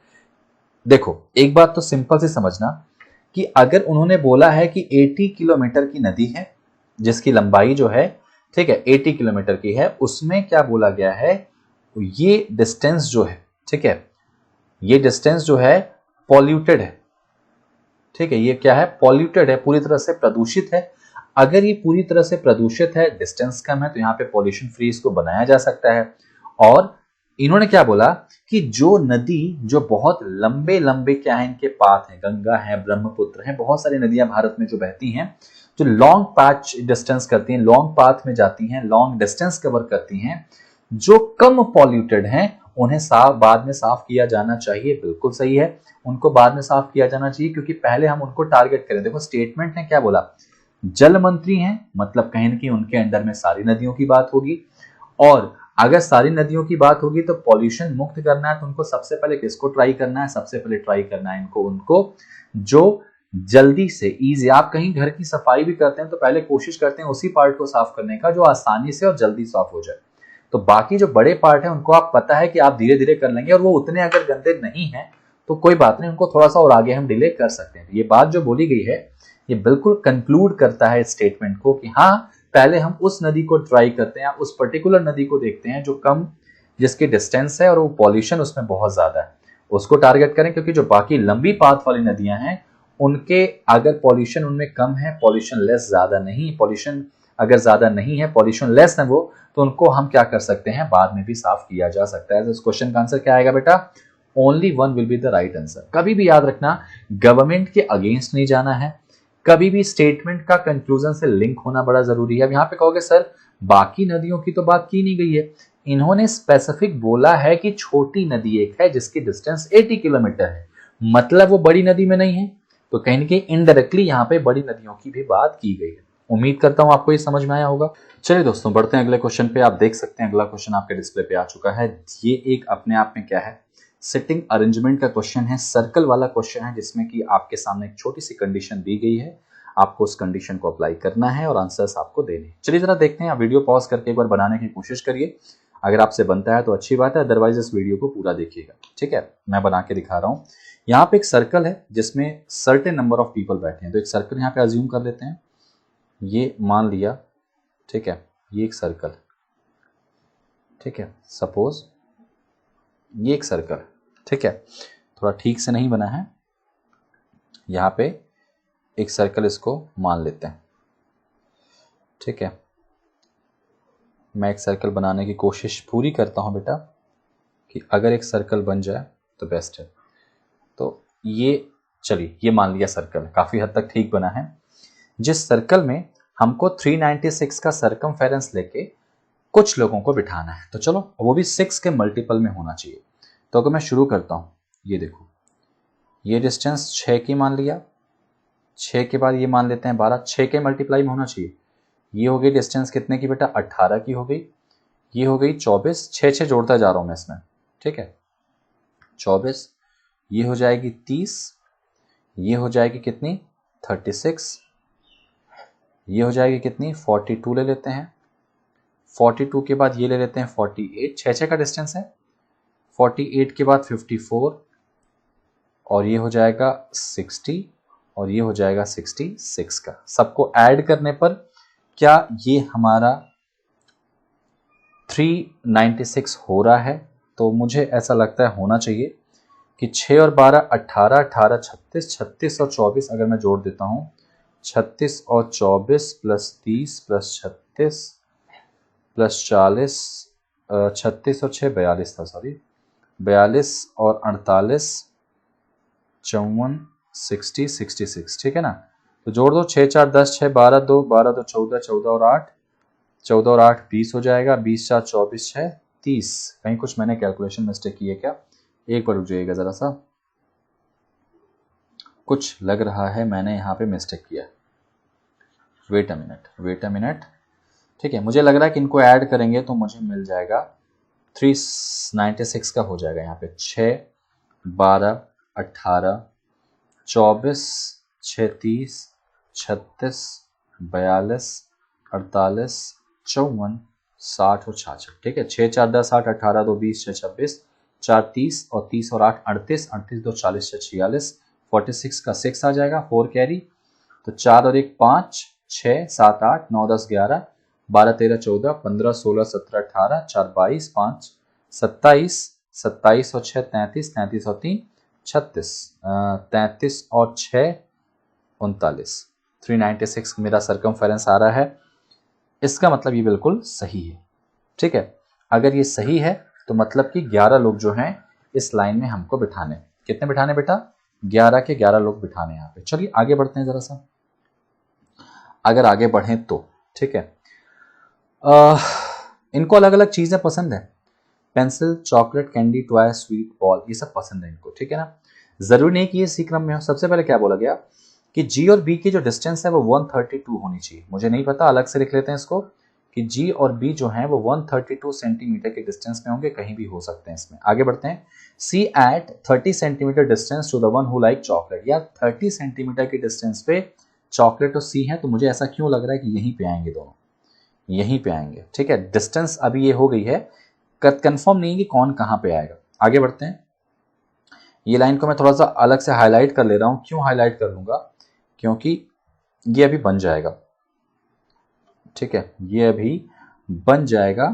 देखो एक बात तो सिंपल से समझना कि अगर उन्होंने बोला है कि 80 किलोमीटर की नदी है जिसकी लंबाई जो है, ठीक है, 80 किलोमीटर की है, उसमें क्या बोला गया है, ये डिस्टेंस जो है, ठीक है, ये डिस्टेंस जो है पॉल्यूटेड है, ठीक है, ये क्या है, पॉल्यूटेड है, पूरी तरह से प्रदूषित है। अगर ये पूरी तरह से प्रदूषित है, डिस्टेंस कम है, तो यहाँ पे पॉल्यूशन फ्री इसको बनाया जा सकता है। और इन्होंने क्या बोला कि जो नदी जो बहुत लंबे लंबे क्या है, इनके पाथ हैं, गंगा है, ब्रह्मपुत्र है, बहुत सारी नदियां भारत में जो बहती हैं, जो लॉन्ग पैच डिस्टेंस करती हैं, लॉन्ग पाथ में जाती हैं, लॉन्ग डिस्टेंस कवर करती हैं, जो कम पॉल्यूटेड हैं, उन्हें साफ बाद में साफ किया जाना चाहिए। बिल्कुल सही है, उनको बाद में साफ किया जाना चाहिए, क्योंकि पहले हम उनको टारगेट करें। देखो स्टेटमेंट ने क्या बोला, जल मंत्री हैं, मतलब कहीं ना कहीं उनके अंडर में सारी नदियों की बात होगी, और अगर सारी नदियों की बात होगी तो पॉल्यूशन मुक्त करना है, तो उनको सबसे पहले किसको ट्राई करना है, सबसे पहले ट्राई करना है इनको, उनको जो जल्दी से इजी, आप कहीं घर की सफाई भी करते हैं तो पहले कोशिश करते हैं उसी पार्ट को साफ करने का जो आसानी से और जल्दी साफ हो जाए। तो बाकी जो बड़े पार्ट है उनको आप पता है कि आप धीरे धीरे कर लेंगे, और वो उतने अगर गंदे नहीं है तो कोई बात नहीं, उनको थोड़ा सा और आगे हम डिले कर सकते हैं। ये बात जो बोली गई है ये बिल्कुल कंक्लूड करता है स्टेटमेंट को कि हाँ, पहले हम उस नदी को ट्राई करते हैं, उस पर्टिकुलर नदी को देखते हैं जो कम, जिसकी डिस्टेंस है और वो पॉल्यूशन उसमें बहुत ज्यादा है, उसको टारगेट करें। क्योंकि जो बाकी लंबी पाथ वाली नदियां हैं उनके अगर पॉल्यूशन उनमें कम है, पॉल्यूशन लेस, ज्यादा नहीं, पॉल्यूशन अगर ज्यादा नहीं है, पॉल्यूशन लेस है वो, तो उनको हम क्या कर सकते हैं, बाद में भी साफ किया जा सकता है। तो इस क्वेश्चन का आंसर क्या आएगा बेटा, only one will be the right answer. कभी भी याद रखना, गवर्नमेंट के अगेंस्ट नहीं जाना है, कभी भी स्टेटमेंट का कंक्लूजन से लिंक होना बड़ा जरूरी है। अब यहाँ पे कहोगे सर बाकी नदियों की तो बात की नहीं गई है, इन्होंने स्पेसिफिक बोला है कि छोटी नदी एक है जिसकी डिस्टेंस 80 किलोमीटर है, मतलब वो बड़ी नदी में नहीं है, तो कहीं ना कहीं इनडायरेक्टली यहाँ पे बड़ी नदियों की भी बात की गई है। उम्मीद करता हूं आपको ये समझ में आया होगा। चलिए दोस्तों बढ़ते हैं अगले क्वेश्चन पे। आप देख सकते हैं अगला क्वेश्चन आपके डिस्प्ले पे आ चुका है। ये एक अपने आप में क्या है, सिटिंग अरेंजमेंट का क्वेश्चन है, सर्कल वाला क्वेश्चन है, जिसमें कि आपके सामने एक छोटी सी कंडीशन दी गई है, आपको उस कंडीशन को अप्लाई करना है और आंसर्स आपको देने हैं। चलिए जरा देखते हैं, आप वीडियो पॉज करके एक बार बनाने की कोशिश करिए, अगर आपसे बनता है तो अच्छी बात है, अदरवाइज इस वीडियो को पूरा देखिएगा, ठीक है। मैं बना के दिखा रहा हूँ। यहाँ पे एक सर्कल है जिसमें सर्टेन नंबर ऑफ पीपल बैठे हैं, तो एक सर्कल यहाँ पे अज्यूम कर लेते हैं, ये मान लिया, ठीक है, ये एक सर्कल, ठीक है, सपोज ये एक सर्कल, ठीक है, थोड़ा ठीक से नहीं बना है, यहाँ पे एक सर्कल इसको मान लेते हैं, ठीक है। मैं एक सर्कल बनाने की कोशिश पूरी करता हूं बेटा, कि अगर एक सर्कल बन जाए तो बेस्ट है। तो ये चलिए, ये मान लिया सर्कल काफी हद तक ठीक बना है। जिस सर्कल में हमको 396 का सर्कमफेरेंस लेके कुछ लोगों को बिठाना है, तो चलो वो भी 6 के मल्टीपल में होना चाहिए। तो अगर मैं शुरू करता हूं, ये देखो, ये डिस्टेंस 6 की मान लिया, 6 के बाद ये मान लेते हैं 12, 6 के मल्टीप्लाई में होना चाहिए। ये हो गई डिस्टेंस कितने की बेटा, 18 की हो गई, ये हो गई 24, 6 जोड़ता जा रहा हूं मैं इसमें, ठीक है, 24, ये हो जाएगी 30, ये हो जाएगी कितनी 36, ये हो जाएगी कितनी 42 ले लेते हैं, 42 के बाद ये ले लेते हैं 48, 6 का डिस्टेंस है, 48 के बाद 54, और ये हो जाएगा 60, और ये हो जाएगा 66 का। सबको ऐड करने पर क्या ये हमारा 396 हो रहा है, तो मुझे ऐसा लगता है होना चाहिए, कि 6 और 12 18, 18 36, 36 और 24 अगर मैं जोड़ देता हूँ 36 और 24 प्लस 30 प्लस 36 प्लस 40, 36 और 6 42 था, सॉरी 42 और 48 54 60 66, ठीक है ना। तो जोड़ दो 6 4 10, 6 12 2, 12 2 14, 14 और 8, 14 और 8 20 हो जाएगा, 20 4 24, 6 30। कहीं कुछ मैंने कैलकुलेशन मिस्टेक की है क्या? एक बार रुक जाइएगा जरा सा, कुछ लग रहा है मैंने यहाँ पे मिस्टेक किया। Wait a minute. ठीक है, मुझे लग रहा है कि इनको ऐड करेंगे तो मुझे मिल जाएगा 396 का हो जाएगा यहाँ पे। 6 12 18 24 36 36 42 48 54 60 और 66, ठीक है। 6 4 10 8 18 2 20 6 26 4 30 और 30 और 8 38 38 2 40 6 46, 46 का 6 आ जाएगा, 4 कैरी, तो 4 और 1 5 6 7 8 9 10 11 12 13 14 15 16 17 18 4 22 5 27 27 और 6 33 33 और 3 36, 33 और 6 39, 396 मेरा सरकमफेरेंस आ रहा है। इसका मतलब ये बिल्कुल सही है, ठीक है। अगर ये सही है तो मतलब कि 11 लोग जो हैं इस लाइन में हमको बिठाने। कितने बिठाने बेटा? 11 के 11 लोग बिठाने यहाँ पे। चलिए आगे बढ़ते हैं जरा सा, अगर आगे बढ़ें तो ठीक है। इनको अलग अलग चीजें पसंद है, pencil, chocolate, candy, toy, sweet, ball, ये सब पसंद है इनको, ठीक है ना। जरूरी नहीं कि ये सी क्रम में हो। सबसे पहले क्या बोला गया कि जी और बी की जो डिस्टेंस है वो 132 होनी चाहिए। मुझे नहीं पता, अलग से लिख लेते हैं इसको कि जी और बी जो है वो 132 सेंटीमीटर के डिस्टेंस में होंगे, कहीं भी हो सकते हैं इसमें। आगे बढ़ते हैं। C at 30 centimetre distance to the one who like chocolate. या 30 सेंटीमीटर की डिस्टेंस पे चॉकलेट और सी है, तो मुझे ऐसा क्यों लग रहा है कि यहीं पे आएंगे दोनों, यहीं पे आएंगे, ठीक है। डिस्टेंस अभी ये हो गई है, कंफर्म नहीं है कि कौन कहां पे आएगा। आगे बढ़ते हैं। ये लाइन को मैं थोड़ा सा अलग से हाईलाइट कर ले रहा हूं। क्यों हाईलाइट कर लूंगा? क्योंकि ये अभी बन जाएगा, ठीक है, ये अभी बन जाएगा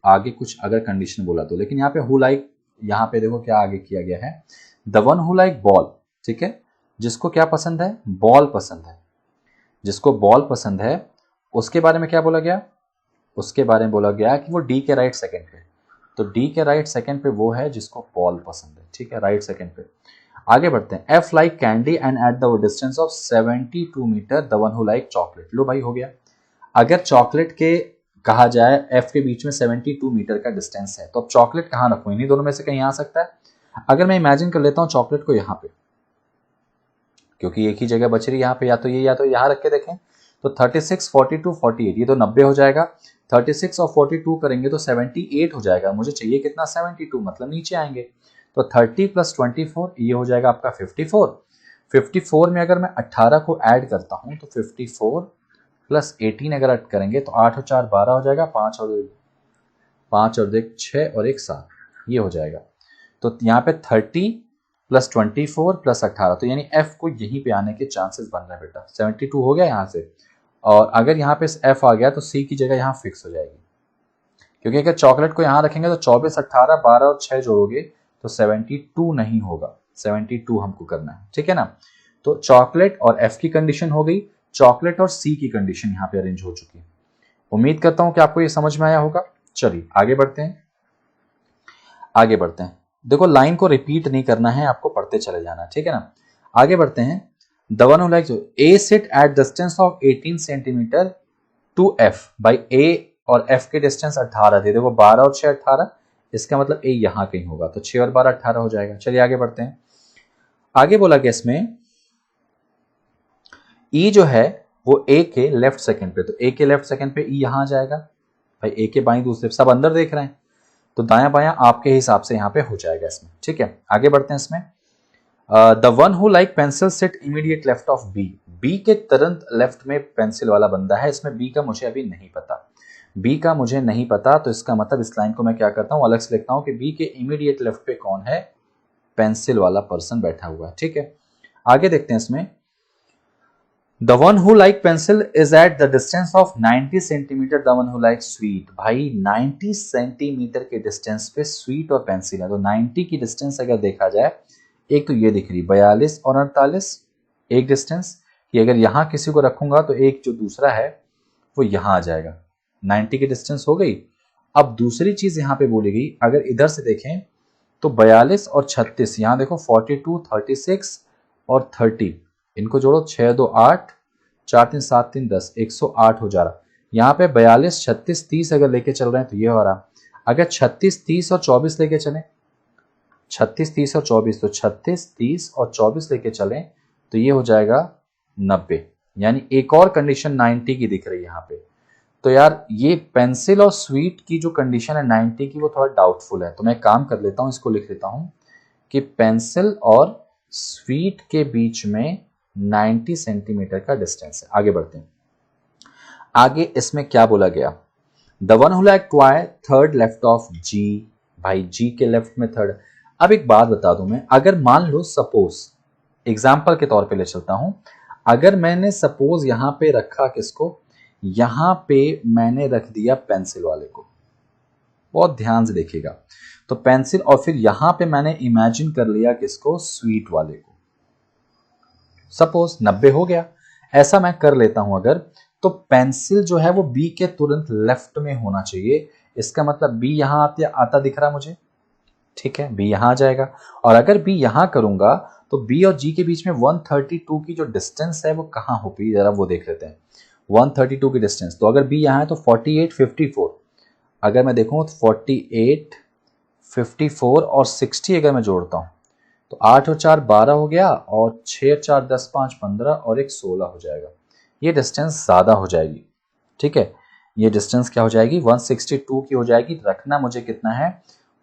आगे कुछ अगर कंडीशन बोला तो। लेकिन यहाँ पे हु लाइक, यहाँ पे देखो क्या आगे किया गया है, the one who like ball, ठीक है। जिसको क्या पसंद है? बॉल पसंद है। जिसको बॉल पसंद है उसके बारे में क्या बोला गया? उसके बारे में बोला गया कि वो डी के राइट सेकंड पे। तो डी के राइट सेकंड पे वो है जिसको बॉल पसंद है, ठीक है, राइट सेकंड पे। आगे बढ़ते हैं। F like candy and at the distance of 72 metre the one who like chocolate. लो भाई, हो गया। अगर चॉकलेट के कहा जाए एफ के बीच में 72 मीटर का डिस्टेंस है, तो अब चॉकलेट कहाँ रखूं? इन्हीं दोनों में से कहीं आ सकता है। अगर मैं इमेजिन कर लेता हूं चॉकलेट को यहाँ पे, क्योंकि एक ही जगह बच रही है यहाँ पे, या तो ये या तो यहाँ रख के देखें, तो 36 42 48, ये तो 90 हो जाएगा। 36 और 42 करेंगे तो 78 हो जाएगा। मुझे चाहिए कितना? 72, मतलब नीचे आएंगे। तो 30 प्लस 24 ये हो जाएगा आपका 54। 54 में अगर मैं 18 को ऐड करता हूं तो 54 प्लस 18 अगर ऐड करेंगे तो 8 और 4 12 हो जाएगा, 5 और 1 6 और 1 7, ये हो जाएगा। तो यहाँ पे 30 प्लस 24 प्लस 18, तो यानी एफ को यहीं पे आने के चांसेस बन रहे हैं बेटा। 72 हो गया यहाँ से, और अगर यहाँ पे एफ आ गया तो सी की जगह यहाँ फिक्स हो जाएगी। क्योंकि अगर चॉकलेट को यहाँ रखेंगे तो 24 18 12 और 6 जोड़ोगे तो 72 नहीं होगा, 72 हमको करना है, ठीक है ना। तो चॉकलेट और एफ की कंडीशन हो गई, चॉकलेट और सी की कंडीशन यहाँ पे अरेंज हो चुकी है। उम्मीद करता हूं कि आपको ये समझ में आया होगा। चलिए आगे बढ़ते हैं, आगे बढ़ते हैं। देखो लाइन को रिपीट नहीं करना है, आपको पढ़ते चले जाना, ठीक है ना। आगे बढ़ते हैं। The one who likes a sit at distance of 18 centimetre to F. भाई ए और एफ के डिस्टेंस 18 थे, देखो 12 और 6 18, इसका मतलब ए यहां कहीं होगा, तो 6 और 12 18 हो जाएगा। चलिए आगे बढ़ते हैं। आगे बोला गया इसमें ई जो है वो ए के लेफ्ट सेकंड पे, तो ए के लेफ्ट सेकंड पे ई यहां आ जाएगा। भाई ए के बाई दूसरे, सब अंदर देख रहे हैं, तो दाया बाया आपके हिसाब से यहाँ पे हो जाएगा इसमें, ठीक है। आगे बढ़ते हैं इसमें। The one who like pencil sit immediate left of B. B के तुरंत लेफ्ट में पेंसिल वाला बंदा है। इसमें बी का मुझे अभी नहीं पता, बी का मुझे नहीं पता, तो इसका मतलब इस लाइन को मैं क्या करता हूँ, अलग से लिखता हूँ कि बी के इमीडिएट लेफ्ट पे कौन है? पेंसिल वाला पर्सन बैठा हुआ है, ठीक है। आगे देखते हैं इसमें। The one who like pencil is eight the distance of 90 centimetre, the one who like sweet. भाई 90 सेंटीमीटर के डिस्टेंस पे स्वीट और पेंसिल है, तो 90 की डिस्टेंस अगर देखा जाए, एक तो ये दिख रही 42 और 48 एक डिस्टेंस, कि अगर यहां किसी को रखूंगा तो एक जो दूसरा है वो यहां आ जाएगा, 90 की डिस्टेंस हो गई। अब दूसरी चीज यहां पे बोली गई, अगर इधर से देखें तो 42 और 36, यहां देखो 42, 36 और 30, इनको जोड़ो, 6 2 8, 4 3 7 3 10, 108 हो जा रहा। यहाँ पे 42 36 30 अगर लेके चल रहे हैं तो ये हो रहा। अगर 36 30 और 24 लेके चलें, 36 30 और 24, तो 36 30 और 24 लेके चलें तो ये हो जाएगा 90, यानी एक और कंडीशन 90 की दिख रही है यहाँ पे। तो यार ये पेंसिल और स्वीट की जो कंडीशन है 90 की, वो थोड़ा डाउटफुल है, तो मैं काम कर लेता हूं, इसको लिख लेता हूं कि पेंसिल और स्वीट के बीच में 90 सेंटीमीटर का डिस्टेंस है। आगे बढ़ते हैं। आगे इसमें क्या बोला गया, the one who like toy third left of G. भाई जी के लेफ्ट में थर्ड। अब एक बात बता दूं मैं, अगर मान लो सपोज एग्जाम्पल के तौर पे ले चलता हूं, अगर मैंने सपोज यहां पे रखा किसको, यहां पे मैंने रख दिया पेंसिल वाले को, बहुत ध्यान से देखिएगा, तो पेंसिल, और फिर यहां पे मैंने इमेजिन कर लिया किसको, स्वीट वाले को, सपोज 90 हो गया, ऐसा मैं कर लेता हूं अगर, तो पेंसिल जो है वो बी के तुरंत लेफ्ट में होना चाहिए, इसका मतलब बी यहां आता दिख रहा मुझे, ठीक है, बी यहां आ जाएगा। और अगर बी यहां करूंगा तो बी और जी के बीच में 132 की जो डिस्टेंस है वो कहां होगी, जरा वो देख लेते हैं। 132 की डिस्टेंस, तो अगर बी यहां है तो 48 54, अगर मैं देखूं तो 48 54 और 60 अगर मैं जोड़ता हूं तो 8 और 4 12 हो गया, और 6 और 4 10 5 15 और एक 16 हो जाएगा। ये डिस्टेंस ज्यादा हो जाएगी, ठीक है, ये डिस्टेंस क्या हो जाएगी, 162 की हो जाएगी। रखना मुझे कितना है,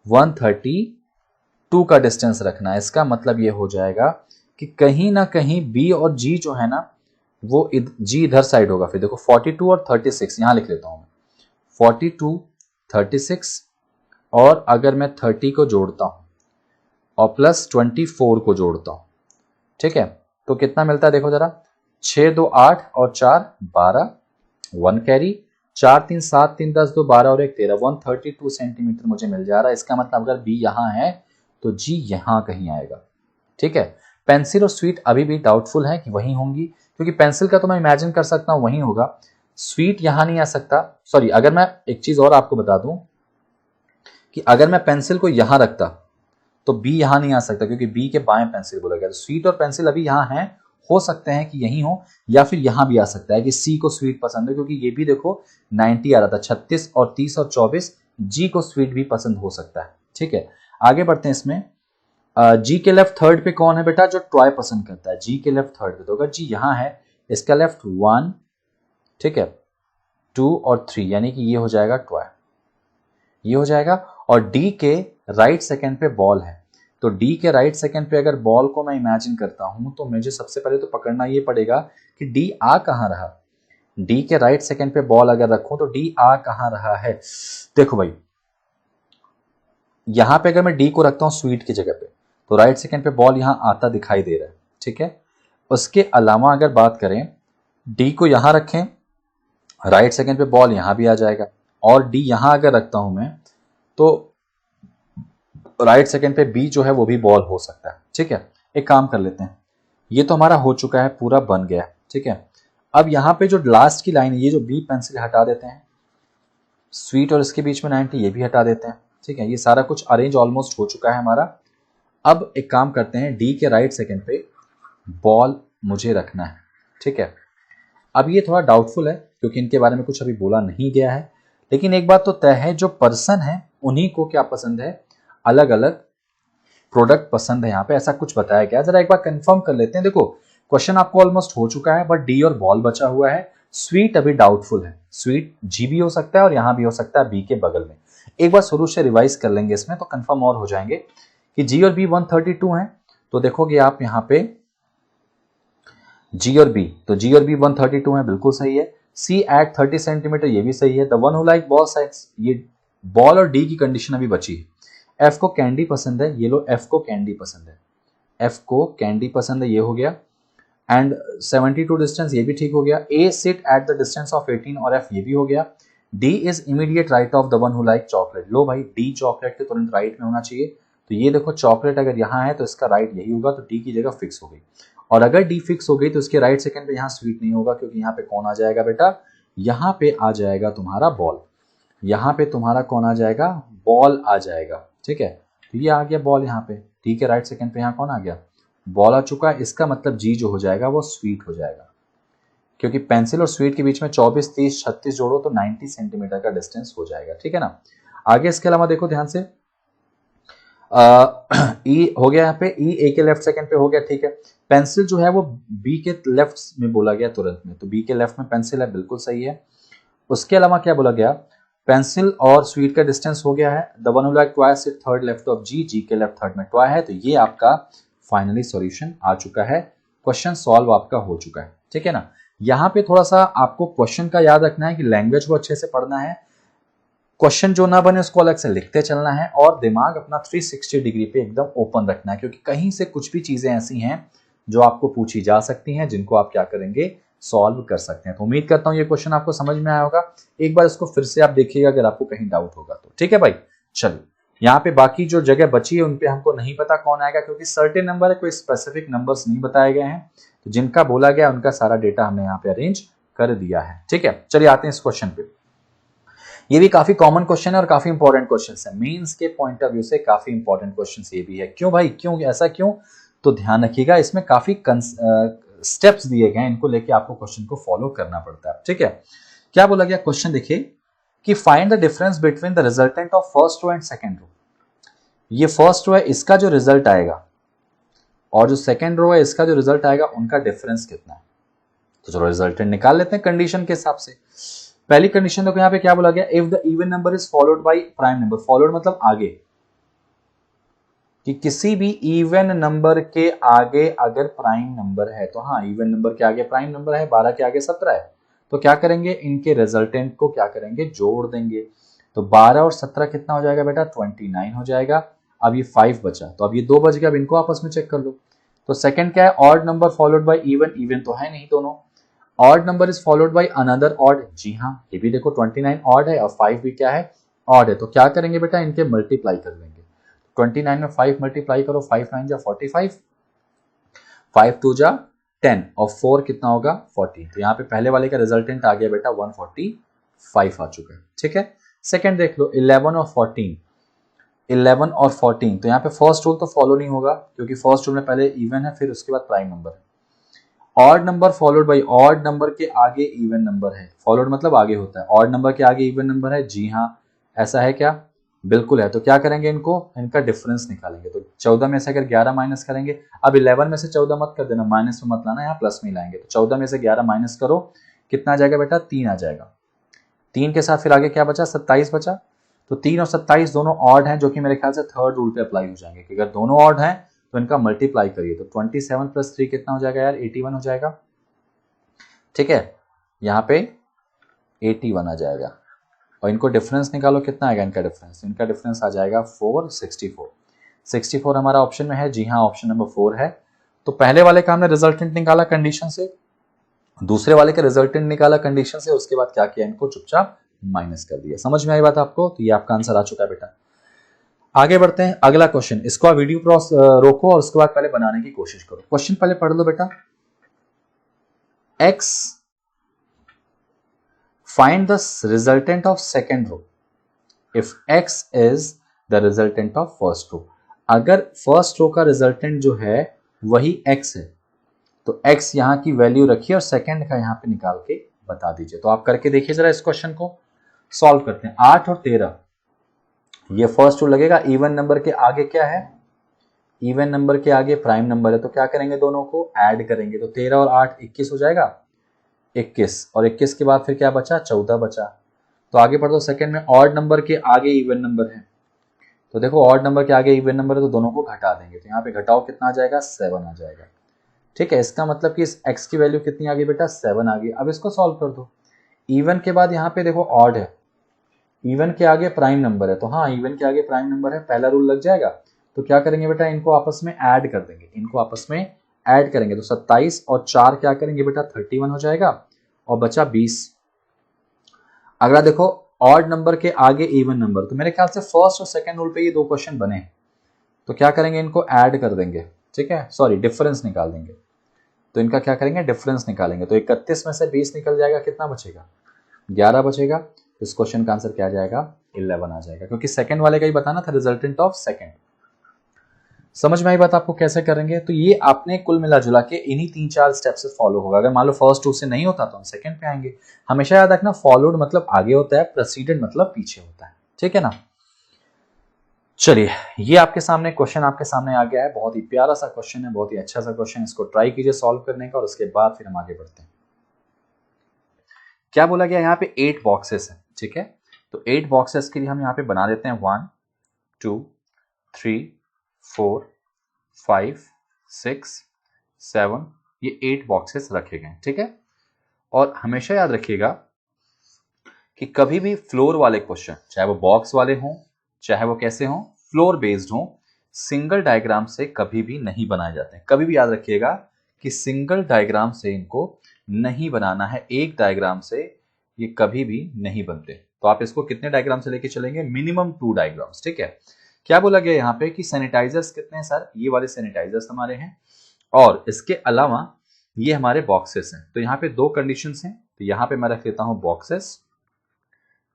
132 का डिस्टेंस रखना है। इसका मतलब ये हो जाएगा कि कहीं ना कहीं बी और जी जो है ना, वो जी इधर साइड होगा। फिर देखो 42 और 36 यहां लिख लेता हूं मैं, 42 36, और अगर मैं 30 को जोड़ता हूं और प्लस 24 को जोड़ता हूं, ठीक है, तो कितना मिलता है देखो जरा, 6 2 8 और 4 12, 1 कैरी, 4 3 7 3 10 2 12 और 1 13, 132 सेंटीमीटर मुझे मिल जा रहा है। इसका मतलब अगर बी यहां है तो जी यहां कहीं आएगा, ठीक है। पेंसिल और स्वीट अभी भी डाउटफुल है कि वहीं होंगी, क्योंकि पेंसिल का तो मैं इमेजिन कर सकता हूं वहीं होगा, स्वीट यहां नहीं आ सकता। सॉरी, अगर मैं एक चीज और आपको बता दूं कि अगर मैं पेंसिल को यहां रखता तो बी यहां नहीं आ सकता, क्योंकि बी के बाएं पेंसिल बोला गया। तो स्वीट और पेंसिल अभी यहां है, हो सकते हैं कि यहीं हो, या फिर यहां भी आ सकता है कि सी को स्वीट पसंद है, क्योंकि ये भी देखो 90 आ रहा था, 36 और 30 और 24, जी को स्वीट भी पसंद हो सकता है, ठीक है। आगे बढ़ते हैं इसमें। जी के लेफ्ट थर्ड पे कौन है बेटा, जो टॉय पसंद करता है, जी के लेफ्ट थर्ड पे, तो अगर जी यहां है, इसका लेफ्ट 1, ठीक है, 2 और 3, यानी कि ये हो जाएगा टॉय, ये हो जाएगा। और डी के राइट सेकंड पे बॉल है, तो डी के राइट सेकंड पे अगर बॉल को मैं इमेजिन करता हूं तो मुझे सबसे पहले तो पकड़ना ये पड़ेगा कि डी आ कहां रहा। डी के राइट सेकंड पे बॉल अगर रखूं तो डी आ कहां रहा है, देखो भाई, यहां पे अगर मैं डी को रखता हूं स्वीट की जगह पे, तो राइट सेकंड पे बॉल यहां आता दिखाई दे रहा है, ठीक है। उसके अलावा अगर बात करें, डी को यहां रखें, राइट सेकंड पे बॉल यहां भी आ जाएगा, और डी यहां अगर रखता हूं मैं तो राइट सेकंड पे बी जो है वो भी बॉल हो सकता है, ठीक है। एक काम कर लेते हैं, ये तो हमारा हो चुका है, पूरा बन गया, ठीक है। अब यहां पे जो लास्ट की लाइन है, ये जो बी पेंसिल हटा देते हैं, स्वीट और इसके बीच में 90 ये भी हटा देते हैं, ठीक है। ये सारा कुछ अरेंज ऑलमोस्ट हो चुका है हमारा। अब एक काम करते हैं, डी के राइट सेकंड पे बॉल मुझे रखना है, ठीक है। अब ये थोड़ा डाउटफुल है क्योंकि इनके बारे में कुछ अभी बोला नहीं गया है, लेकिन एक बात तो तय है, जो पर्सन है उन्हीं को क्या पसंद है, अलग अलग प्रोडक्ट पसंद है। यहाँ पे ऐसा कुछ बताया गया, जरा एक बार कंफर्म कर लेते हैं। देखो क्वेश्चन आपको ऑलमोस्ट हो चुका है, बट डी और बॉल बचा हुआ है, स्वीट अभी डाउटफुल है, स्वीट जी भी हो सकता है और यहां भी हो सकता है बी के बगल में। एक बार शुरू से रिवाइज कर लेंगे इसमें तो कंफर्म और हो जाएंगे कि जी और बी 132 है, तो देखोगे आप यहाँ पे जी और बी, तो जी और बी 132 है, बिल्कुल सही है। सी एट 30 सेंटीमीटर, ये भी सही है। The one who like ball size, ये बॉल और डी की कंडीशन अभी बची है। एफ को कैंडी पसंद है, ये लो एफ को कैंडी पसंद है, एफ को कैंडी पसंद है, ये हो गया। एंड 72 डिस्टेंस, ये भी ठीक हो गया। A sit at the distance of 18 और एफ ये भी हो गया। D is immediate right of the one who like chocolate. लो भाई, डी चॉकलेट के तुरंत राइट में होना चाहिए। तो ये देखो चॉकलेट अगर यहाँ है तो इसका राइट यही होगा, तो डी की जगह फिक्स हो गई। और अगर डी फिक्स हो गई तो उसके राइट सेकंड पे यहाँ स्वीट नहीं होगा, क्योंकि यहाँ पे कौन आ जाएगा बेटा, यहाँ पे आ जाएगा तुम्हारा बॉल। यहाँ पे तुम्हारा कौन आ जाएगा, बॉल आ जाएगा। ठीक है, तो ये आ गया बॉल यहाँ पे। डी के राइट सेकंड पे यहाँ कौन आ गया, बॉल आ चुका है। इसका मतलब जी जो हो जाएगा वो स्वीट हो जाएगा, क्योंकि पेंसिल और स्वीट के बीच में 24, 30, 36 जोड़ो तो 90 सेंटीमीटर का डिस्टेंस हो जाएगा। ठीक है ना। आगे इसके अलावा देखो ध्यान से, ई हो गया यहाँ पे, ई ए के लेफ्ट सेकंड पे हो गया। ठीक है, पेंसिल जो है वो बी के लेफ्ट में बोला गया तुरंत में, तो बी के लेफ्ट में पेंसिल है, बिल्कुल सही है। उसके अलावा क्या बोला गया, पेंसिल और स्वीट का डिस्टेंस हो गया है। The one who like toy sit third left of G, G के लेफ्ट थर्ड में टॉय है। तो ये आपका फाइनली सॉल्यूशन आ चुका है, क्वेश्चन सॉल्व आपका हो चुका है। ठीक है ना। यहाँ पे थोड़ा सा आपको क्वेश्चन का याद रखना है कि लैंग्वेज को अच्छे से पढ़ना है, क्वेश्चन जो ना बने उसको अलग से लिखते चलना है, और दिमाग अपना 360 डिग्री पे एकदम ओपन रखना है, क्योंकि कहीं से कुछ भी चीजें ऐसी हैं जो आपको पूछी जा सकती हैं, जिनको आप क्या करेंगे, सॉल्व कर सकते हैं। तो उम्मीद करता हूं ये क्वेश्चन आपको समझ में आया होगा। एक बार इसको फिर से आप देखिएगा अगर आपको कहीं डाउट होगा तो। ठीक है भाई, चलिए यहाँ पे बाकी जो जगह बची है उन पे हमको नहीं पता कौन आएगा, क्योंकि सर्टेन नंबर है, कोई स्पेसिफिक नंबर्स नहीं बताए गए हैं। तो जिनका बोला गया उनका सारा डेटा हमने यहाँ पे अरेंज कर दिया है। ठीक है, चलिए आते हैं इस क्वेश्चन पे। ये भी काफी कॉमन क्वेश्चन है और काफी इंपॉर्टेंट क्वेश्चन है, मेंस के पॉइंट ऑफ व्यू से काफी इंपॉर्टेंट क्वेश्चन ये भी है। क्यों भाई, क्यों, ऐसा क्यों, तो ध्यान रखिएगा, इसमें काफी स्टेप्स दिए गए हैं, इनको लेके आपको क्वेश्चन को फॉलो करना पड़ता है। ठीक है, क्या बोला गया क्वेश्चन देखिए कि find the difference between the resultant of first row and second row. ये फर्स्ट रो है, इसका जो रिजल्ट आएगा, और जो सेकंड रो है इसका जो रिजल्ट आएगा, उनका डिफरेंस कितना है। तो चलो रिजल्टेंट निकाल लेते हैं कंडीशन के हिसाब से। पहली कंडीशन देखो यहाँ पे क्या बोला गया, if the even number is followed by prime number. Followed मतलब आगे, कि किसी भी इवन नंबर के आगे अगर प्राइम नंबर है, तो हाँ इवन नंबर के आगे प्राइम नंबर है, 12 के आगे 17 है, तो क्या करेंगे, इनके रिजल्टेंट को क्या करेंगे, जोड़ देंगे। तो 12 और 17 कितना हो जाएगा बेटा, 29 हो जाएगा। अब ये 5 बचा, तो अब ये 2 बच गया, अब इनको आपस में चेक कर लो। तो सेकंड क्या है, odd number followed by even, even तो है नहीं दोनों। Odd number is followed by another odd, जी हाँ ये भी देखो 29 ऑड है और 5 भी क्या है, ऑड है। तो क्या करेंगे बेटा, इनके मल्टीप्लाई कर लेंगे। 29 में 5 मल्टीप्लाई करो, 5 9 जा 45, 5 2 जा 10 और 4 कितना होगा 40। तो यहाँ पे पहले वाले का रिजल्टेंट आ गया बेटा 145 आ चुका है। ठीक है, सेकंड देख लो, 11 और 14, 11 और 14, तो यहाँ पे फर्स्ट रूल तो फॉलो नहीं होगा, क्योंकि फर्स्ट रूल में पहले इवन है फिर उसके बाद प्राइम नंबर है। Odd number followed bye, odd number के आगे इवन नंबर है, फॉलोड मतलब आगे होता है, ऑड नंबर के आगे इवन नंबर है, जी हाँ ऐसा है क्या, बिल्कुल है। तो क्या करेंगे, इनको इनका डिफरेंस निकालेंगे। तो 14 में से अगर 11 माइनस करेंगे, अब 11 में से 14 मत कर देना, माइनस में मत लाना, यहाँ प्लस में लाएंगे। तो 14 में से 11 माइनस करो, कितना आ जाएगा बेटा, 3 आ जाएगा। 3 के साथ फिर आगे क्या बचा, 27 बचा। तो 3 और 27 दोनों ऑड हैं, जो कि मेरे ख्याल से थर्ड रूल पे अप्लाई हो जाएंगे कि अगर दोनों ऑड हैं तो इनका मल्टीप्लाई करिए। तो 27 प्लस 3 कितना हो जाएगा यार, 81 हो जाएगा। ठीक है, यहाँ पे 81 आ जाएगा, और इनको डिफरेंस निकालो, कितना आएगा इनका डिफरेंस, इनका डिफरेंस आ जाएगा 464। 64 हमारा ऑप्शन में है, जी हाँ ऑप्शन नंबर 4 है। तो पहले वाले का हमने रिजल्टेंट निकाला कंडीशन से, दूसरे वाले का रिजल्टेंट निकाला कंडीशन से, उसके बाद क्या किया, इनको चुपचाप माइनस कर दिया। समझ में आई बात आपको, तो ये आपका आंसर आ चुका है बेटा। आगे बढ़ते हैं, अगला क्वेश्चन, इसको आप वीडियो रोको और उसके बाद पहले बनाने की कोशिश करो। क्वेश्चन पहले पढ़ लो बेटा, x find the resultant of second row if x is the resultant of first row। अगर फर्स्ट रो का रिजल्टेंट जो है वही x है, तो x यहां की वैल्यू रखिए और सेकंड का यहां पे निकाल के बता दीजिए। तो आप करके देखिए जरा, इस क्वेश्चन को सॉल्व करते हैं। 8 और 13, ये फर्स्ट रो लगेगा, इवन नंबर के आगे क्या है, इवन नंबर के आगे प्राइम नंबर है, तो क्या करेंगे, दोनों को ऐड करेंगे। तो 13 और 8 21 हो जाएगा, 21 और 21 के बाद फिर क्या बचा, 14 बचा। तो आगे बढ़ दो, सेकंड में ऑड नंबर के आगे इवन नंबर है, तो देखो ऑड नंबर के आगे इवन नंबर है तो दोनों को घटा देंगे। तो यहाँ पे घटाओ, कितना आ जाएगा, 7 आ जाएगा। ठीक है, इसका मतलब कि इस x की वैल्यू कितनी आ गई बेटा, 7 आ गई। अब इसको सॉल्व कर दो। इवन के बाद यहाँ पे देखो ऑड है, इवन के आगे प्राइम नंबर है, तो हाँ इवन के आगे प्राइम नंबर है, पहला रूल लग जाएगा। तो क्या करेंगे बेटा, इनको आपस में ऐड कर देंगे, इनको आपस में ऐड करेंगे तो 27 और 4 क्या करेंगे बेटा 31 हो जाएगा और बचा 20। अगला देखो ऑड नंबर के आगे इवन नंबर, तो मेरे ख्याल से फर्स्ट और सेकंड रूल पे ये दो क्वेश्चन बने, तो क्या करेंगे इनको ऐड कर देंगे, ठीक है, सॉरी डिफरेंस निकाल देंगे, तो इनका क्या करेंगे डिफरेंस निकालेंगे, तो 31 में से 20 निकल जाएगा, कितना बचेगा 11 बचेगा। इस क्वेश्चन का आंसर क्या आ जाएगा 11 आ जाएगा, क्योंकि सेकंड वाले का ही बताना था रिजल्टेंट ऑफ सेकंड। समझ में आई बात आपको कैसे करेंगे, तो ये आपने कुल मिला जुला के इन्हीं 3-4 स्टेप से फॉलो होगा। अगर मान लो फर्स्ट टू से नहीं होता तो हम सेकंड पे आएंगे। हमेशा याद रखना फॉलोड मतलब आगे होता है, प्रोसीडेड मतलब पीछे होता है, ठीक है ना। चलिए ये आपके सामने क्वेश्चन आपके सामने आ गया है, बहुत ही प्यारा सा क्वेश्चन है, बहुत ही अच्छा सा क्वेश्चन, इसको ट्राई कीजिए सॉल्व करने का और उसके बाद फिर हम आगे बढ़ते हैं। क्या बोला गया यहाँ पे 8 बॉक्सेस है, ठीक है, तो 8 बॉक्सेस के लिए हम यहाँ पे बना देते हैं 1 2 3 4 5 6 7, ये 8 बॉक्सेस रखे गए, ठीक है। और हमेशा याद रखिएगा कि कभी भी फ्लोर वाले क्वेश्चन, चाहे वो बॉक्स वाले हों चाहे वो कैसे हों, फ्लोर बेस्ड हों, सिंगल डायग्राम से कभी भी नहीं बनाए जाते हैं। कभी भी याद रखिएगा कि सिंगल डायग्राम से इनको नहीं बनाना है, एक डायग्राम से ये कभी भी नहीं बनते। तो आप इसको कितने डायग्राम से लेके चलेंगे, मिनिमम 2 डायग्राम्स, ठीक है। क्या बोला गया यहाँ पे कि सैनिटाइजर्स कितने हैं सर, ये वाले सैनिटाइजर्स हमारे हैं और इसके अलावा ये हमारे बॉक्सेस हैं। तो यहाँ पे 2 कंडीशंस हैं, तो यहाँ पे मैं रख लेता हूं बॉक्सेस,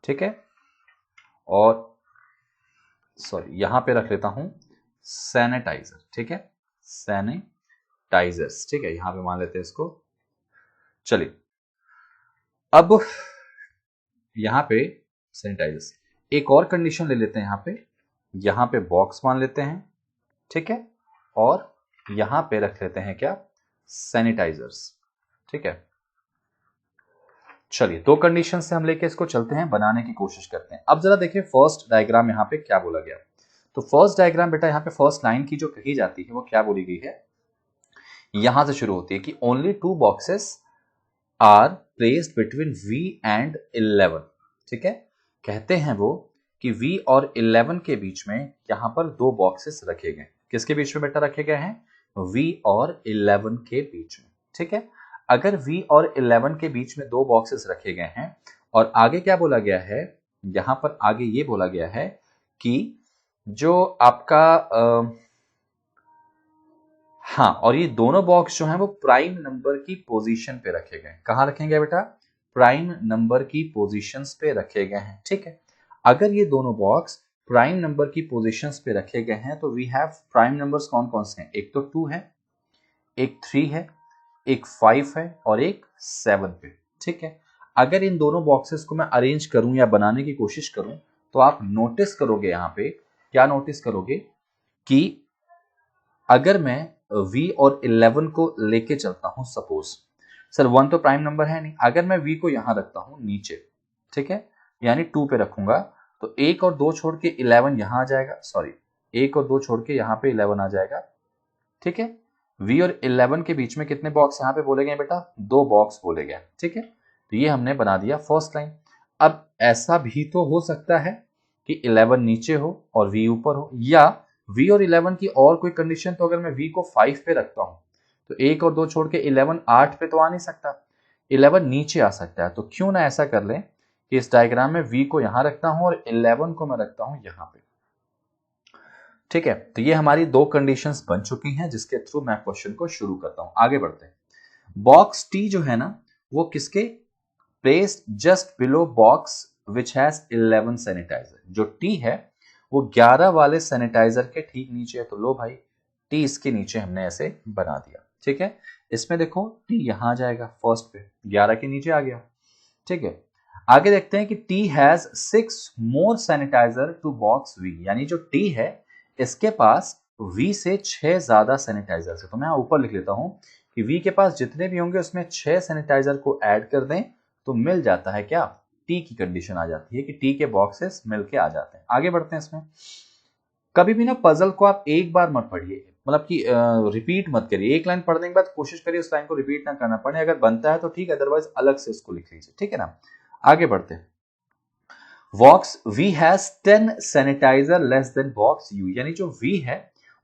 ठीक है, और सॉरी यहां पे रख लेता हूं सैनिटाइजर, ठीक है, सैनिटाइजर्स, ठीक है, यहां पे मान लेते हैं इसको। चलिए अब यहां पे सैनिटाइजर्स, एक और कंडीशन ले लेते हैं, यहां पे बॉक्स मान लेते हैं, ठीक है, और यहां पे रख लेते हैं क्या सैनिटाइजर्स, ठीक है। चलिए 2 कंडीशन से हम लेके इसको चलते हैं, बनाने की कोशिश करते हैं। अब जरा देखिए फर्स्ट डायग्राम यहाँ पे क्या बोला गया। तो फर्स्ट डायग्राम बेटा यहाँ पे फर्स्ट लाइन की जो कही जाती है वो क्या बोली गई है, यहां से शुरू होती है कि only 2 boxes are placed between V and 11, ठीक है। कहते हैं वो कि V और 11 के बीच में यहां पर 2 बॉक्सेस रखे गए। किसके बीच में बेटा रखे गए हैं, V और 11 के बीच में, ठीक है। अगर V और 11 के बीच में 2 बॉक्सेस रखे गए हैं और आगे क्या बोला गया है, यहां पर आगे ये बोला गया है कि जो आपका हाँ, और ये दोनों बॉक्स जो हैं वो प्राइम नंबर की पोजीशन पे रखे गए। कहां रखेंगे बेटा, प्राइम नंबर की पोजीशंस पे रखे गए हैं, ठीक है। अगर ये दोनों बॉक्स प्राइम नंबर की पोजीशंस पे रखे गए हैं तो वी हैव प्राइम नंबर्स कौन कौन से हैं, एक तो 2 है, एक 3 है, एक 5 है और एक 7 पे, ठीक है। अगर इन दोनों बॉक्सेस को मैं अरेंज करूं या बनाने की कोशिश करूं तो आप नोटिस करोगे यहां पे, क्या नोटिस करोगे कि अगर मैं V और 11 को लेके चलता हूं, सपोज सर 1 तो प्राइम नंबर है नहीं, अगर मैं V को यहां रखता हूं नीचे, ठीक है, यानी 2 पे रखूंगा तो 1 और 2 छोड़ के 11 यहां आ जाएगा, सॉरी 1 और 2 छोड़ के यहां पे 11 आ जाएगा, ठीक है। V और 11 के बीच में कितने बॉक्स यहां पे बोले गए बेटा, 2 बॉक्स बोले गए, ठीक है। तो ये हमने बना दिया फर्स्ट लाइन। अब ऐसा भी तो हो सकता है कि 11 नीचे हो और V ऊपर हो, या V और 11 की और कोई कंडीशन, तो अगर मैं V को 5 पे रखता हूं तो 1 और 2 छोड़ के 11 8 पे तो आ नहीं सकता, 11 नीचे आ सकता है। तो क्यों ना ऐसा कर लें कि इस डायग्राम में V को यहां रखता हूं और 11 को मैं रखता हूं यहां पे, ठीक है। तो ये हमारी 2 कंडीशंस बन चुकी हैं जिसके थ्रू मैं क्वेश्चन को शुरू करता हूं। आगे बढ़ते हैं। बॉक्स T जो है ना वो किसके, placed just below box which has 11 sanitiser. जो T है वो 11 वाले सैनिटाइजर के ठीक नीचे है, तो लो भाई T इसके नीचे हमने ऐसे बना दिया, ठीक है। इसमें देखो T यहां आ जाएगा फर्स्ट पे, 11 के नीचे आ गया, ठीक है। आगे देखते हैं कि T has 6 more sanitiser to box V, यानी जो T है इसके पास V से 6 ज्यादा सैनिटाइजर है। तो मैं ऊपर लिख लेता हूं कि V के पास जितने भी होंगे उसमें 6 सैनिटाइजर को ऐड कर दें तो मिल जाता है क्या, T की कंडीशन आ जाती है कि T के बॉक्सेस मिलके आ जाते हैं। आगे बढ़ते हैं। इसमें कभी भी ना पजल को आप एक बार मत पढ़िए, मतलब कि रिपीट मत करिए, एक लाइन पढ़ने के बाद कोशिश करिए उस लाइन को रिपीट ना करना पड़े, अगर बनता है तो ठीक है, अदरवाइज अलग से इसको लिख लीजिए, ठीक है ना। आगे बढ़ते हैं। Box V has 10 sanitiser less than box U, यानी जो V है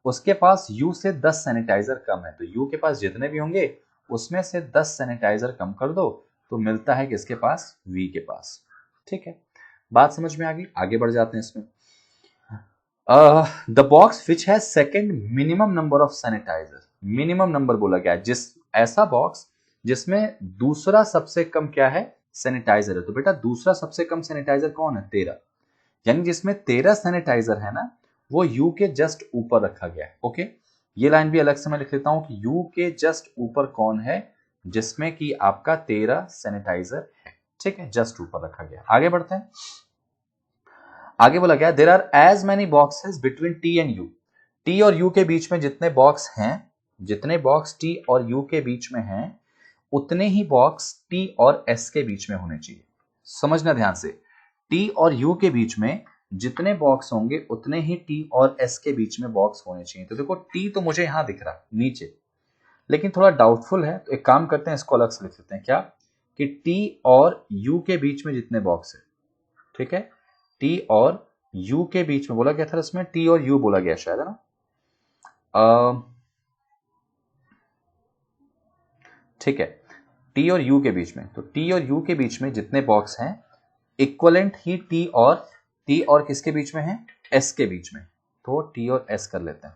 उसके पास U से 10 सैनिटाइजर कम है, तो U के पास जितने भी होंगे उसमें से 10 सैनिटाइजर कम कर दो तो मिलता है किसके पास, V के पास। ठीक है, बात समझ में आ गई, आगे बढ़ जाते हैं इसमें। The box which has second minimum number of sanitiser, minimum number बोला गया है, जिस ऐसा बॉक्स जिसमें दूसरा सबसे कम क्या है, सैनिटाइजर है। तो बेटा दूसरा सबसे कम सैनिटाइजर कौन है, 13, यानी जिसमें 13 सैनिटाइजर है ना, वो यू के जस्ट ऊपर रखा गया है। ओके, ये लाइन भी अलग से मैं लिख लेता हूं कि यू के जस्ट ऊपर कौन है, जिसमें कि आपका 13 सैनिटाइजर है। ठीक है, जस्ट ऊपर रखा गया। आगे बढ़ते हैं, आगे बोला गया there are as many boxes between T and U, T और यू के बीच में जितने बॉक्स हैं, जितने बॉक्स टी और यू के बीच में हैं, उतने ही बॉक्स टी और एस के बीच में होने चाहिए। समझना ध्यान से, टी और यू के बीच में जितने बॉक्स होंगे उतने ही टी और एस के बीच में बॉक्स होने चाहिए। तो देखो टी तो मुझे यहां दिख रहा नीचे, लेकिन थोड़ा डाउटफुल है, तो एक काम करते हैं इसको अलग से लिख लेते हैं, क्या कि टी और यू के बीच में जितने बॉक्स है, ठीक है, टी और यू के बीच में बोला गया था, इसमें टी और यू बोला गया शायद, है ना। ठीक है, टी और यू के बीच में, तो टी और यू के बीच में जितने बॉक्स हैं इक्वलेंट ही टी और किसके बीच में है, एस के बीच में। तो टी और एस कर लेते हैं,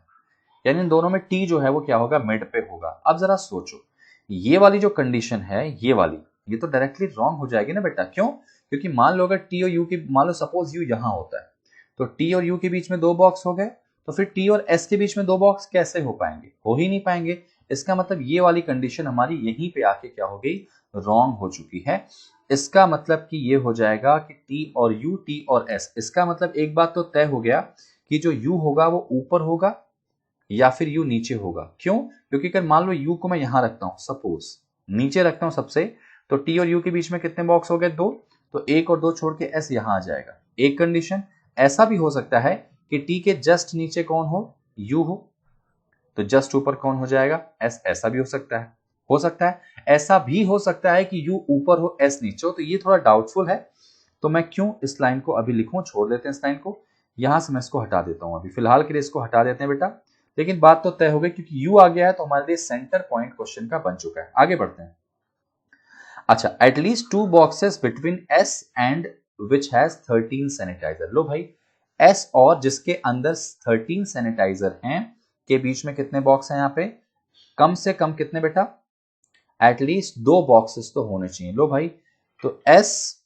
यानी इन दोनों में टी जो है वो क्या होगा, मिड पे होगा। अब जरा सोचो, ये वाली जो कंडीशन है, ये वाली, ये तो डायरेक्टली रॉन्ग हो जाएगी ना बेटा। क्यों, क्योंकि मान लो अगर टी और यू की, मान लो सपोज यू यहां होता है, तो टी और यू के बीच में 2 बॉक्स हो गए, तो फिर टी और एस के बीच में 2 बॉक्स कैसे हो पाएंगे, हो ही नहीं पाएंगे। इसका मतलब ये वाली कंडीशन हमारी यहीं पे आके क्या हो गई, रॉन्ग हो चुकी है। इसका मतलब कि ये हो जाएगा कि टी और यू, टी और एस, इसका मतलब एक बात तो तय हो गया कि जो यू होगा वो ऊपर होगा या फिर यू नीचे होगा। क्यों, क्योंकि अगर मान लो यू को मैं यहां रखता हूं, सपोज नीचे रखता हूं सबसे, तो टी और यू के बीच में कितने बॉक्स हो गए, 2, तो 1 और 2 छोड़ के एस यहां आ जाएगा। एक कंडीशन ऐसा भी हो सकता है कि टी के जस्ट नीचे कौन हो, यू हो, तो जस्ट ऊपर कौन हो जाएगा, एस। ऐसा भी हो सकता है, हो सकता है ऐसा भी हो सकता है कि यू ऊपर हो, एस नीचे हो। तो ये थोड़ा डाउटफुल है, तो मैं क्यों इस लाइन को अभी लिखूं, छोड़ देते हैं इस लाइन को, यहां से मैं इसको हटा देता हूं, अभी फिलहाल के लिए इसको हटा देते हैं बेटा। लेकिन बात तो तय हो गई, क्योंकि यू आ गया है तो हमारे लिए सेंटर पॉइंट क्वेश्चन का बन चुका है। आगे बढ़ते हैं। अच्छा, at least 2 boxes between S and which has 13 sanitiser. लो भाई, एस और जिसके अंदर 13 सैनिटाइजर हैं के बीच में कितने बॉक्स हैं, यहां पे कम से कम कितने बेटा, एटलीस्ट 2 बॉक्सेस तो होने चाहिए। लो भाई, तो एस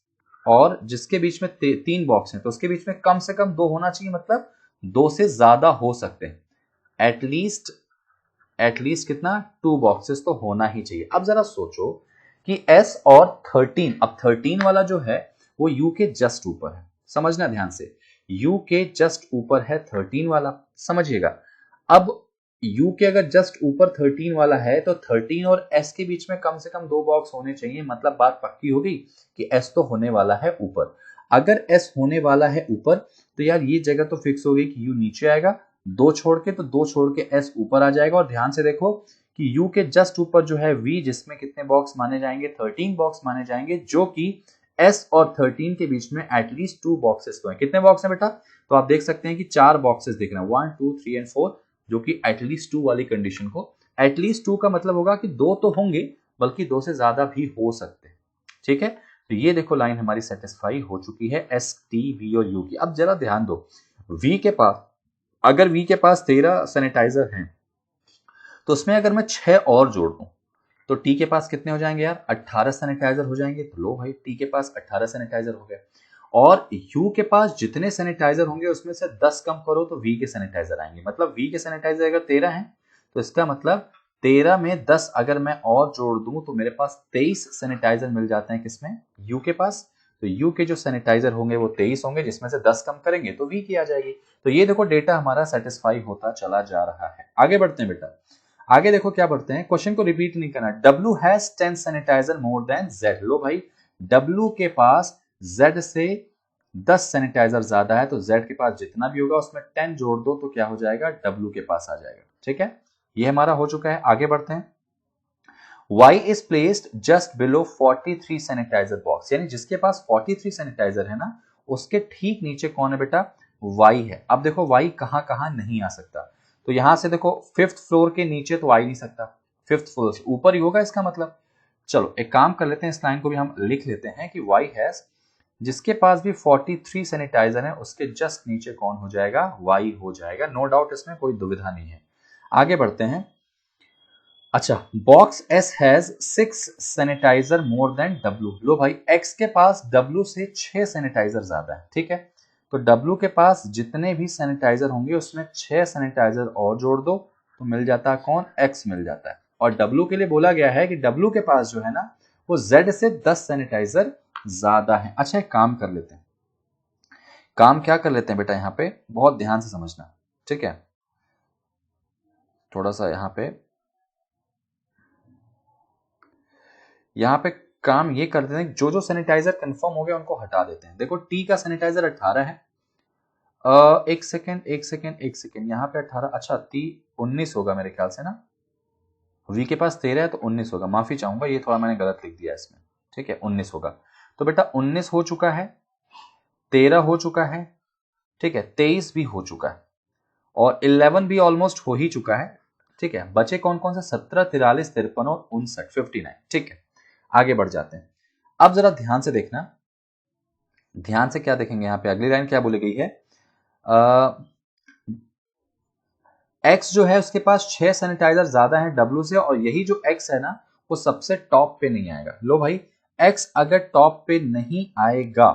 और जिसके बीच में 3 बॉक्स हैं, तो उसके बीच में कम से कम 2 होना चाहिए, मतलब 2 से ज्यादा हो सकते हैं। एटलीस्ट कितना, 2 बॉक्सेस तो होना ही चाहिए। अब जरा सोचो कि S और 13, अब 13 वाला जो है वो U के जस्ट ऊपर है, समझना ध्यान से, U के जस्ट ऊपर है 13 वाला, समझिएगा। अब U के अगर जस्ट ऊपर 13 वाला है तो 13 और S के बीच में कम से कम 2 बॉक्स होने चाहिए, मतलब बात पक्की हो गई कि S तो होने वाला है ऊपर। अगर S होने वाला है ऊपर, तो यार ये जगह तो फिक्स हो गई कि U नीचे आएगा, 2 छोड़ के, तो 2 छोड़ के S ऊपर आ जाएगा। और ध्यान से देखो कि U के जस्ट ऊपर जो है V, जिसमें कितने बॉक्स माने जाएंगे, 13 बॉक्स माने जाएंगे, जो कि S और 13 के बीच में एटलीस्ट 2 बॉक्सेस तो हैं। कितने बॉक्स हैं बेटा, तो आप देख सकते हैं कि 4 बॉक्सेस दिख रहे हैं, 1 2 3 एंड 4, जो कि एटलीस्ट 2 वाली कंडीशन को, एटलीस्ट 2 का मतलब होगा कि 2 तो होंगे, बल्कि 2 से ज्यादा भी हो सकते हैं। ठीक है, तो ये देखो लाइन हमारी सेटिस्फाई हो चुकी है S, T, V और U की। अब जरा ध्यान दो, V के पास, अगर V के पास 13 सैनिटाइजर हैं, तो उसमें अगर मैं 6 और जोड़ दूं तो T के पास कितने हो जाएंगे यार, 18 सैनिटाइजर हो जाएंगे। तो लो भाई, T के पास 18 सैनिटाइजर हो गए, और U के पास जितने सैनिटाइजर होंगे उसमें से 10 कम करो तो V के सैनिटाइजर आएंगे। मतलब V के सैनिटाइजर अगर 13 हैं, तो इसका मतलब 13 में 10 अगर मैं और जोड़ दूं तो मेरे पास 23 सैनिटाइजर मिल जाते हैं, किसमें, U के पास। तो U के जो सैनिटाइजर होंगे वो 23 होंगे, जिसमें से 10 कम करेंगे तो V की आ जाएगी। तो ये देखो डेटा हमारा सेटिस्फाई होता चला जा रहा है। आगे बढ़ते हैं बेटा, आगे देखो क्या बढ़ते हैं, क्वेश्चन को रिपीट नहीं करना। W has 10 sanitiser more than Z। लो भाई, W के पास Z से 10 सैनिटाइजर ज्यादा है, तो Z के पास जितना भी होगा उसमें 10 जोड़ दो तो क्या हो जाएगा, W के पास आ जाएगा। ठीक है, ये हमारा हो चुका है। आगे बढ़ते हैं। Y is placed just below 43 sanitiser box, यानी जिसके पास 43 सैनिटाइजर है ना, उसके ठीक नीचे कौन है बेटा, Y है। अब देखो Y कहां कहां नहीं आ सकता, तो यहां से देखो 5th फ्लोर के नीचे तो आ ही नहीं सकता, 5th फ्लोर से ऊपर ही होगा इसका मतलब। चलो एक काम कर लेते हैं, इस लाइन को भी हम लिख लेते हैं कि y हैज, जिसके पास भी 43 सैनिटाइजर है उसके जस्ट नीचे कौन हो जाएगा, y हो जाएगा, नो डाउट, इसमें कोई दुविधा नहीं है। आगे बढ़ते हैं। अच्छा, box S has 6 sanitiser more than W। लो भाई, X के पास W से 6 सैनिटाइजर ज्यादा है, ठीक है। तो W के पास जितने भी सैनिटाइजर होंगे उसमें 6 सैनिटाइजर और जोड़ दो तो मिल जाता है कौन, X मिल जाता है। और W के लिए बोला गया है कि W के पास जो है ना वो Z से 10 सैनिटाइजर ज्यादा है। अच्छा एक काम कर लेते हैं, काम क्या कर लेते हैं बेटा, यहां पे बहुत ध्यान से समझना, ठीक है। थोड़ा सा यहाँ पे काम ये कर देते हैं, जो जो सैनिटाइजर कंफर्म हो गया उनको हटा देते हैं। देखो टी का सैनिटाइजर 18 है, एक सेकेंड यहाँ पे 18, अच्छा टी 19 होगा मेरे ख्याल से ना, वी के पास 13 है तो 19 होगा, माफी चाहूंगा ये थोड़ा मैंने गलत लिख दिया इसमें, ठीक है 19 होगा। तो बेटा 19 हो चुका है, 13 हो चुका है, ठीक है 23 भी हो चुका है और 11 भी ऑलमोस्ट हो ही चुका है, ठीक है। बचे कौन कौन से, 17, 43, 53 और 59, 59, ठीक है। आगे बढ़ जाते हैं। अब जरा ध्यान से देखना, ध्यान से क्या देखेंगे यहाँ पे, अगली लाइन क्या बोली गई है, एक्स जो है उसके पास 6 सैनिटाइजर ज्यादा है डब्ल्यू से, और यही जो एक्स है ना वो सबसे टॉप पे नहीं आएगा। लो भाई, एक्स अगर टॉप पे नहीं आएगा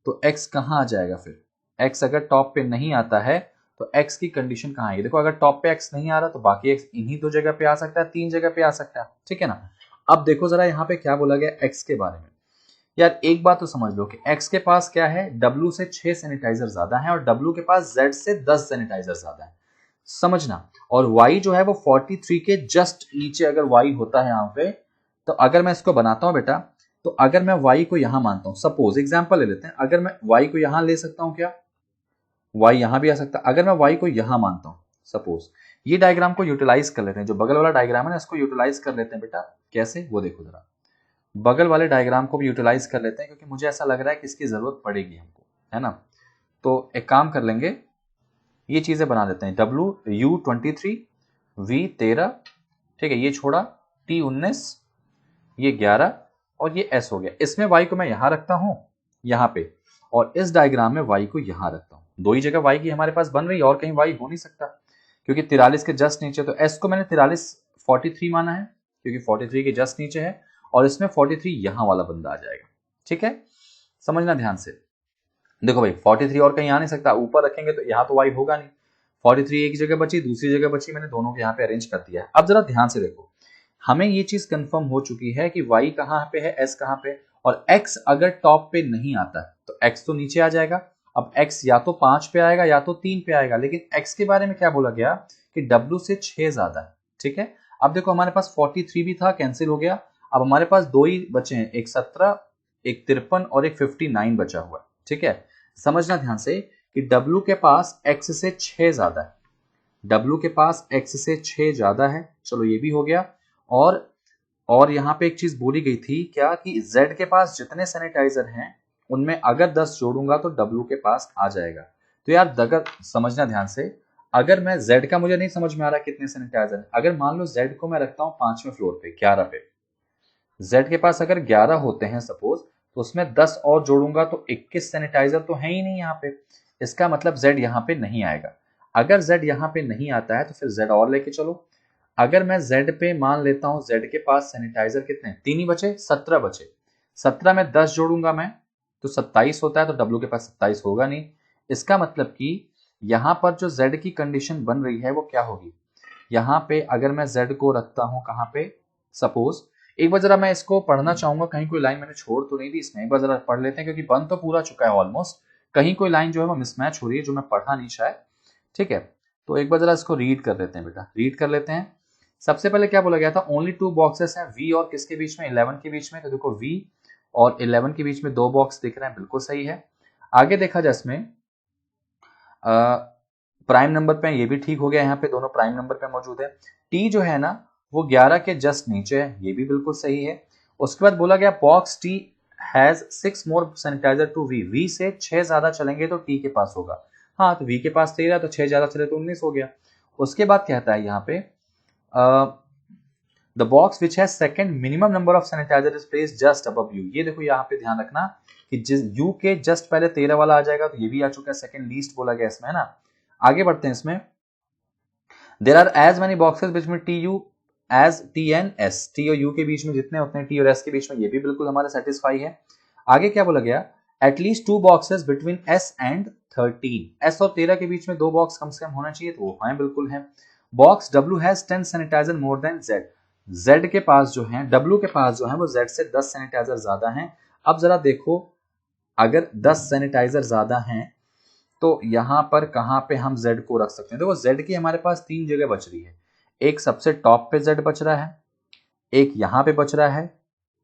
तो एक्स कहां आ जाएगा फिर, एक्स अगर टॉप पे नहीं आता है तो एक्स की कंडीशन कहां आएगी। देखो अगर टॉप पे एक्स नहीं आ रहा तो बाकी एक्स इन्हीं 2 जगह पे आ सकता है, 3 जगह पे आ सकता है, ठीक है ना। अब देखो जरा यहाँ पे क्या बोला गया एक्स के बारे में। यार एक बात तो समझ लो कि x के पास क्या है, W से 6 सैनिटाइजर ज्यादा है और W के पास Z से 10 सैनिटाइजर ज्यादा है, समझना। और y जो है वो 43 के जस्ट नीचे अगर y होता है यहाँ पे, तो अगर मैं इसको बनाता हूं बेटा, तो अगर मैं y को यहां मानता हूं, सपोज एग्जांपल ले लेते हैं, अगर मैं y को यहां ले सकता हूं क्या, y यहां भी आ सकता है, अगर मैं y को यहां मानता हूं सपोज, ये डायग्राम को यूटिलाइज कर लेते हैं, जो बगल वाला डायग्राम है ना इसको यूटिलाइज कर लेते हैं बेटा, कैसे वो देखो जरा, बगल वाले डायग्राम को भी यूटिलाइज कर लेते हैं क्योंकि मुझे ऐसा लग रहा है कि इसकी जरूरत पड़ेगी हमको, है ना। तो एक काम कर लेंगे, ये चीजें बना देते हैं, WU23, V13, ठीक है, ये छोड़ा, T19, ये 11 और ये S हो गया। इसमें Y को मैं यहां रखता हूं, यहां पे, और इस डायग्राम में Y को यहां रखता हूं। दो ही जगह Y की हमारे पास बन रही है और कहीं Y हो नहीं सकता क्योंकि 43 के जस्ट नीचे, तो S को मैंने 43 माना है क्योंकि 43 के जस्ट नीचे है, और इसमें 43 यहां वाला बंदा आ जाएगा, ठीक है। समझना ध्यान से, देखो भाई 43 और कहीं आ नहीं सकता, ऊपर रखेंगे तो यहां तो y होगा नहीं, 43 एक जगह बची, दूसरी जगह बची, मैंने दोनों को यहाँ पे अरेंज कर दिया है। अब जरा ध्यान से देखो, हमें ये चीज कंफर्म हो चुकी है कि y कहां पे है, s कहां पे, और x अगर टॉप पे नहीं आता है तो x तो नीचे आ जाएगा। अब x या तो 5 पे आएगा या तो 3 पे आएगा, लेकिन x के बारे में क्या बोला गया कि w से 6 ज्यादा है, ठीक है। अब देखो हमारे पास 43 भी था, कैंसिल हो गया, अब हमारे पास दो ही बचे हैं, एक 17, एक 53 और एक 59 बचा हुआ है, ठीक है। समझना ध्यान से कि W के पास X से 6 ज्यादा है, W के पास X से 6 ज्यादा है, चलो ये भी हो गया। और यहां पे एक चीज बोली गई थी क्या कि Z के पास जितने सैनिटाइजर हैं उनमें अगर 10 जोड़ूंगा तो W के पास आ जाएगा। तो यार अगर समझना ध्यान से, अगर मैं Z का मुझे नहीं समझ में आ रहा कितने सैनिटाइजर है, अगर मान लो Z को मैं रखता हूं 5वें फ्लोर पे, 11 पे, Z के पास अगर 11 होते हैं सपोज, तो उसमें 10 और जोड़ूंगा तो 21 सैनिटाइजर तो है ही नहीं यहाँ पे, इसका मतलब Z यहाँ पे नहीं आएगा। अगर Z यहाँ पे नहीं आता है तो फिर Z और लेके चलो, अगर मैं Z पे मान लेता हूं Z के पास सैनिटाइजर कितने, 3 ही बचे, 17 बचे, 17 में 10 जोड़ूंगा मैं तो 27 होता है, तो W के पास 27 होगा नहीं। इसका मतलब कि यहां पर जो Z की कंडीशन बन रही है वो क्या होगी, यहाँ पे अगर मैं Z को रखता हूं कहां पे, सपोज, एक बार जरा मैं इसको पढ़ना चाहूंगा, कहीं कोई लाइन मैंने छोड़ तो नहीं दी इसमें, एक बार जरा पढ़ लेते हैं क्योंकि बन तो पूरा चुका है ऑलमोस्ट, कहीं कोई लाइन जो है वो मिसमैच हो रही है जो मैं पढ़ा नहीं शायद, ठीक है। तो एक बार जरा इसको रीड कर लेते हैं बेटा, रीड कर लेते हैं। सबसे पहले क्या बोला गया था, ओनली 2 बॉक्सेस हैं, V और किसके बीच में, 11 के बीच में, तो देखो V और 11 के बीच में 2 बॉक्स दिख रहे हैं, बिल्कुल सही है। आगे देखा जाए इसमें प्राइम नंबर पे, ये भी ठीक हो गया, यहाँ पे दोनों प्राइम नंबर पे मौजूद है। T जो है ना वो 11 के जस्ट नीचे है, ये भी बिल्कुल सही है। उसके बाद बोला गया box T has 6 more sanitiser to V, V से 6 ज्यादा चलेंगे तो T के पास होगा, हाँ तो V के पास 13 तो 6 ज्यादा चले तो 19 हो गया। उसके बाद कहता है यहाँ पे the box which has second minimum number of sanitiser is placed just above U. ये देखो यहाँ पे ध्यान रखना कि जिस यू के जस्ट पहले 13 वाला आ जाएगा, तो ये भी आ चुका है, सेकंड लीस्ट बोला गया इसमें, है ना। आगे बढ़ते हैं इसमें, there are as many boxes बीच में T U as T N S, T और यू के बीच में जितने होते हैं, टी और एस के बीच में, ये भी बिल्कुल हमारा सेटिस्फाई है। आगे क्या बोला गया, at least 2 boxes between S and 13, S और 13 के बीच में 2 बॉक्स कम से कम होना चाहिए, तो वो है बिल्कुल है। Box W has 10 sanitiser more than Z, Z के पास जो है, डब्ल्यू के पास जो है वो जेड से 10 सैनिटाइजर ज्यादा हैं। अब जरा देखो, अगर 10 सैनिटाइजर ज्यादा हैं तो यहां पर कहां पे हम Z को रख सकते हैं। देखो Z की हमारे पास 3 जगह बच रही है, एक सबसे टॉप पे Z बच रहा है, एक यहां पे बच रहा है,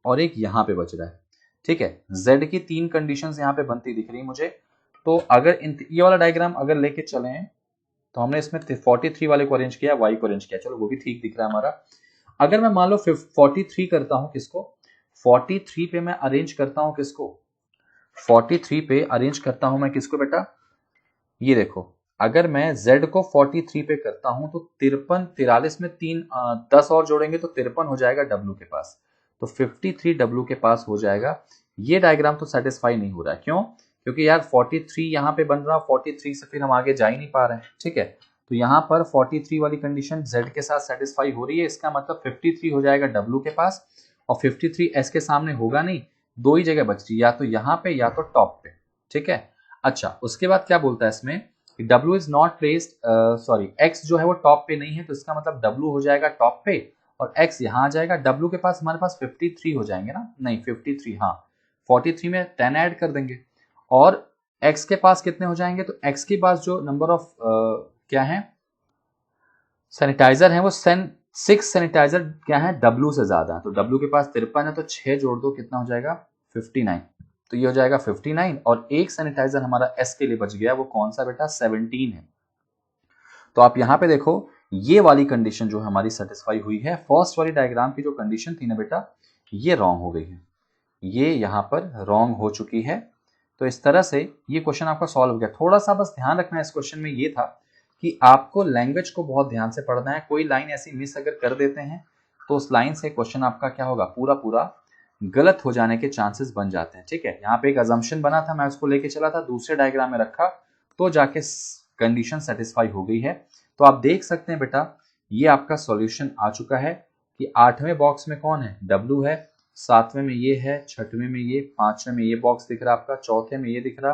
और एक यहां पे बच रहा है। ठीक है, Z की 3 कंडीशंस यहां पे बनती दिख रही है मुझे। तो अगर ये वाला डायग्राम अगर लेके चले तो हमने इसमें 43 वाले को अरेंज किया, Y को अरेंज किया, चलो वो भी ठीक दिख रहा है हमारा। अगर मैं मान लो 43 करता हूं, किसको 43 पे मैं अरेंज करता हूं, किसको 43 पे अरेंज करता हूं मैं, किसको बेटा, ये देखो, अगर मैं Z को 43 पे करता हूं तो 53 43 में 10 और जोड़ेंगे तो 53 हो जाएगा W के पास, तो 53 W के पास हो जाएगा। ये डायग्राम तो सेटिस्फाई नहीं हो रहा है, क्यों, क्योंकि यार 43 यहाँ पे बन रहा, 43 से फिर हम आगे जा ही नहीं पा रहे हैं। ठीक है, तो यहाँ पर 43 वाली कंडीशन Z के साथ सेटिस्फाई हो रही है, इसका मतलब 53 हो जाएगा W के पास, और 53 S के सामने होगा नहीं, 2 ही जगह बच रही, या तो यहाँ पे या तो टॉप पे। ठीक है, अच्छा उसके बाद क्या बोलता है इसमें, W is not placed, sorry X जो है वो टॉप पे नहीं है, तो इसका मतलब W हो जाएगा टॉप पे और X यहाँ आ जाएगा। W के पास हमारे पास 53 हो जाएंगे ना, नहीं 53, हाँ 43 में 10 ऐड कर देंगे, और X के पास कितने हो जाएंगे, तो X के पास जो नंबर ऑफ क्या है सैनिटाइजर है वो 6 सैनिटाइजर क्या है W से ज्यादा है, तो W के पास 53 है, तो 6 जोड़ दो, कितना हो जाएगा 59, तो ये हो जाएगा 59, और एक सैनिटाइजर हमारा S के लिए बच गया, वो कौन सा बेटा 17 है। तो आप यहां पे देखो, ये वाली कंडीशन जो हमारी सेटिस्फाई हुई है, फर्स्ट वाली डायग्राम की जो कंडीशन थी ना बेटा, ये रॉन्ग हो गई है, ये यहां पर रॉन्ग हो चुकी है। तो इस तरह से ये क्वेश्चन आपका सॉल्व हो गया। थोड़ा सा बस ध्यान रखना है इस क्वेश्चन में ये था कि आपको लैंग्वेज को बहुत ध्यान से पढ़ना है, कोई लाइन ऐसी मिस अगर कर देते हैं तो उस लाइन से क्वेश्चन आपका क्या होगा, पूरा पूरा गलत हो जाने के चांसेस बन जाते हैं। ठीक है, यहाँ पे एक अजम्पशन बना था, मैं उसको लेके चला था, दूसरे डायग्राम में रखा, तो जाके कंडीशन सेटिस्फाई हो गई है। तो आप देख सकते हैं बेटा, ये आपका सॉल्यूशन आ चुका है कि 8वें बॉक्स में कौन है, W है, 7वें में ये है, 6वें में ये, 5वें में ये बॉक्स दिख रहा है आपका, चौथे में ये दिख रहा,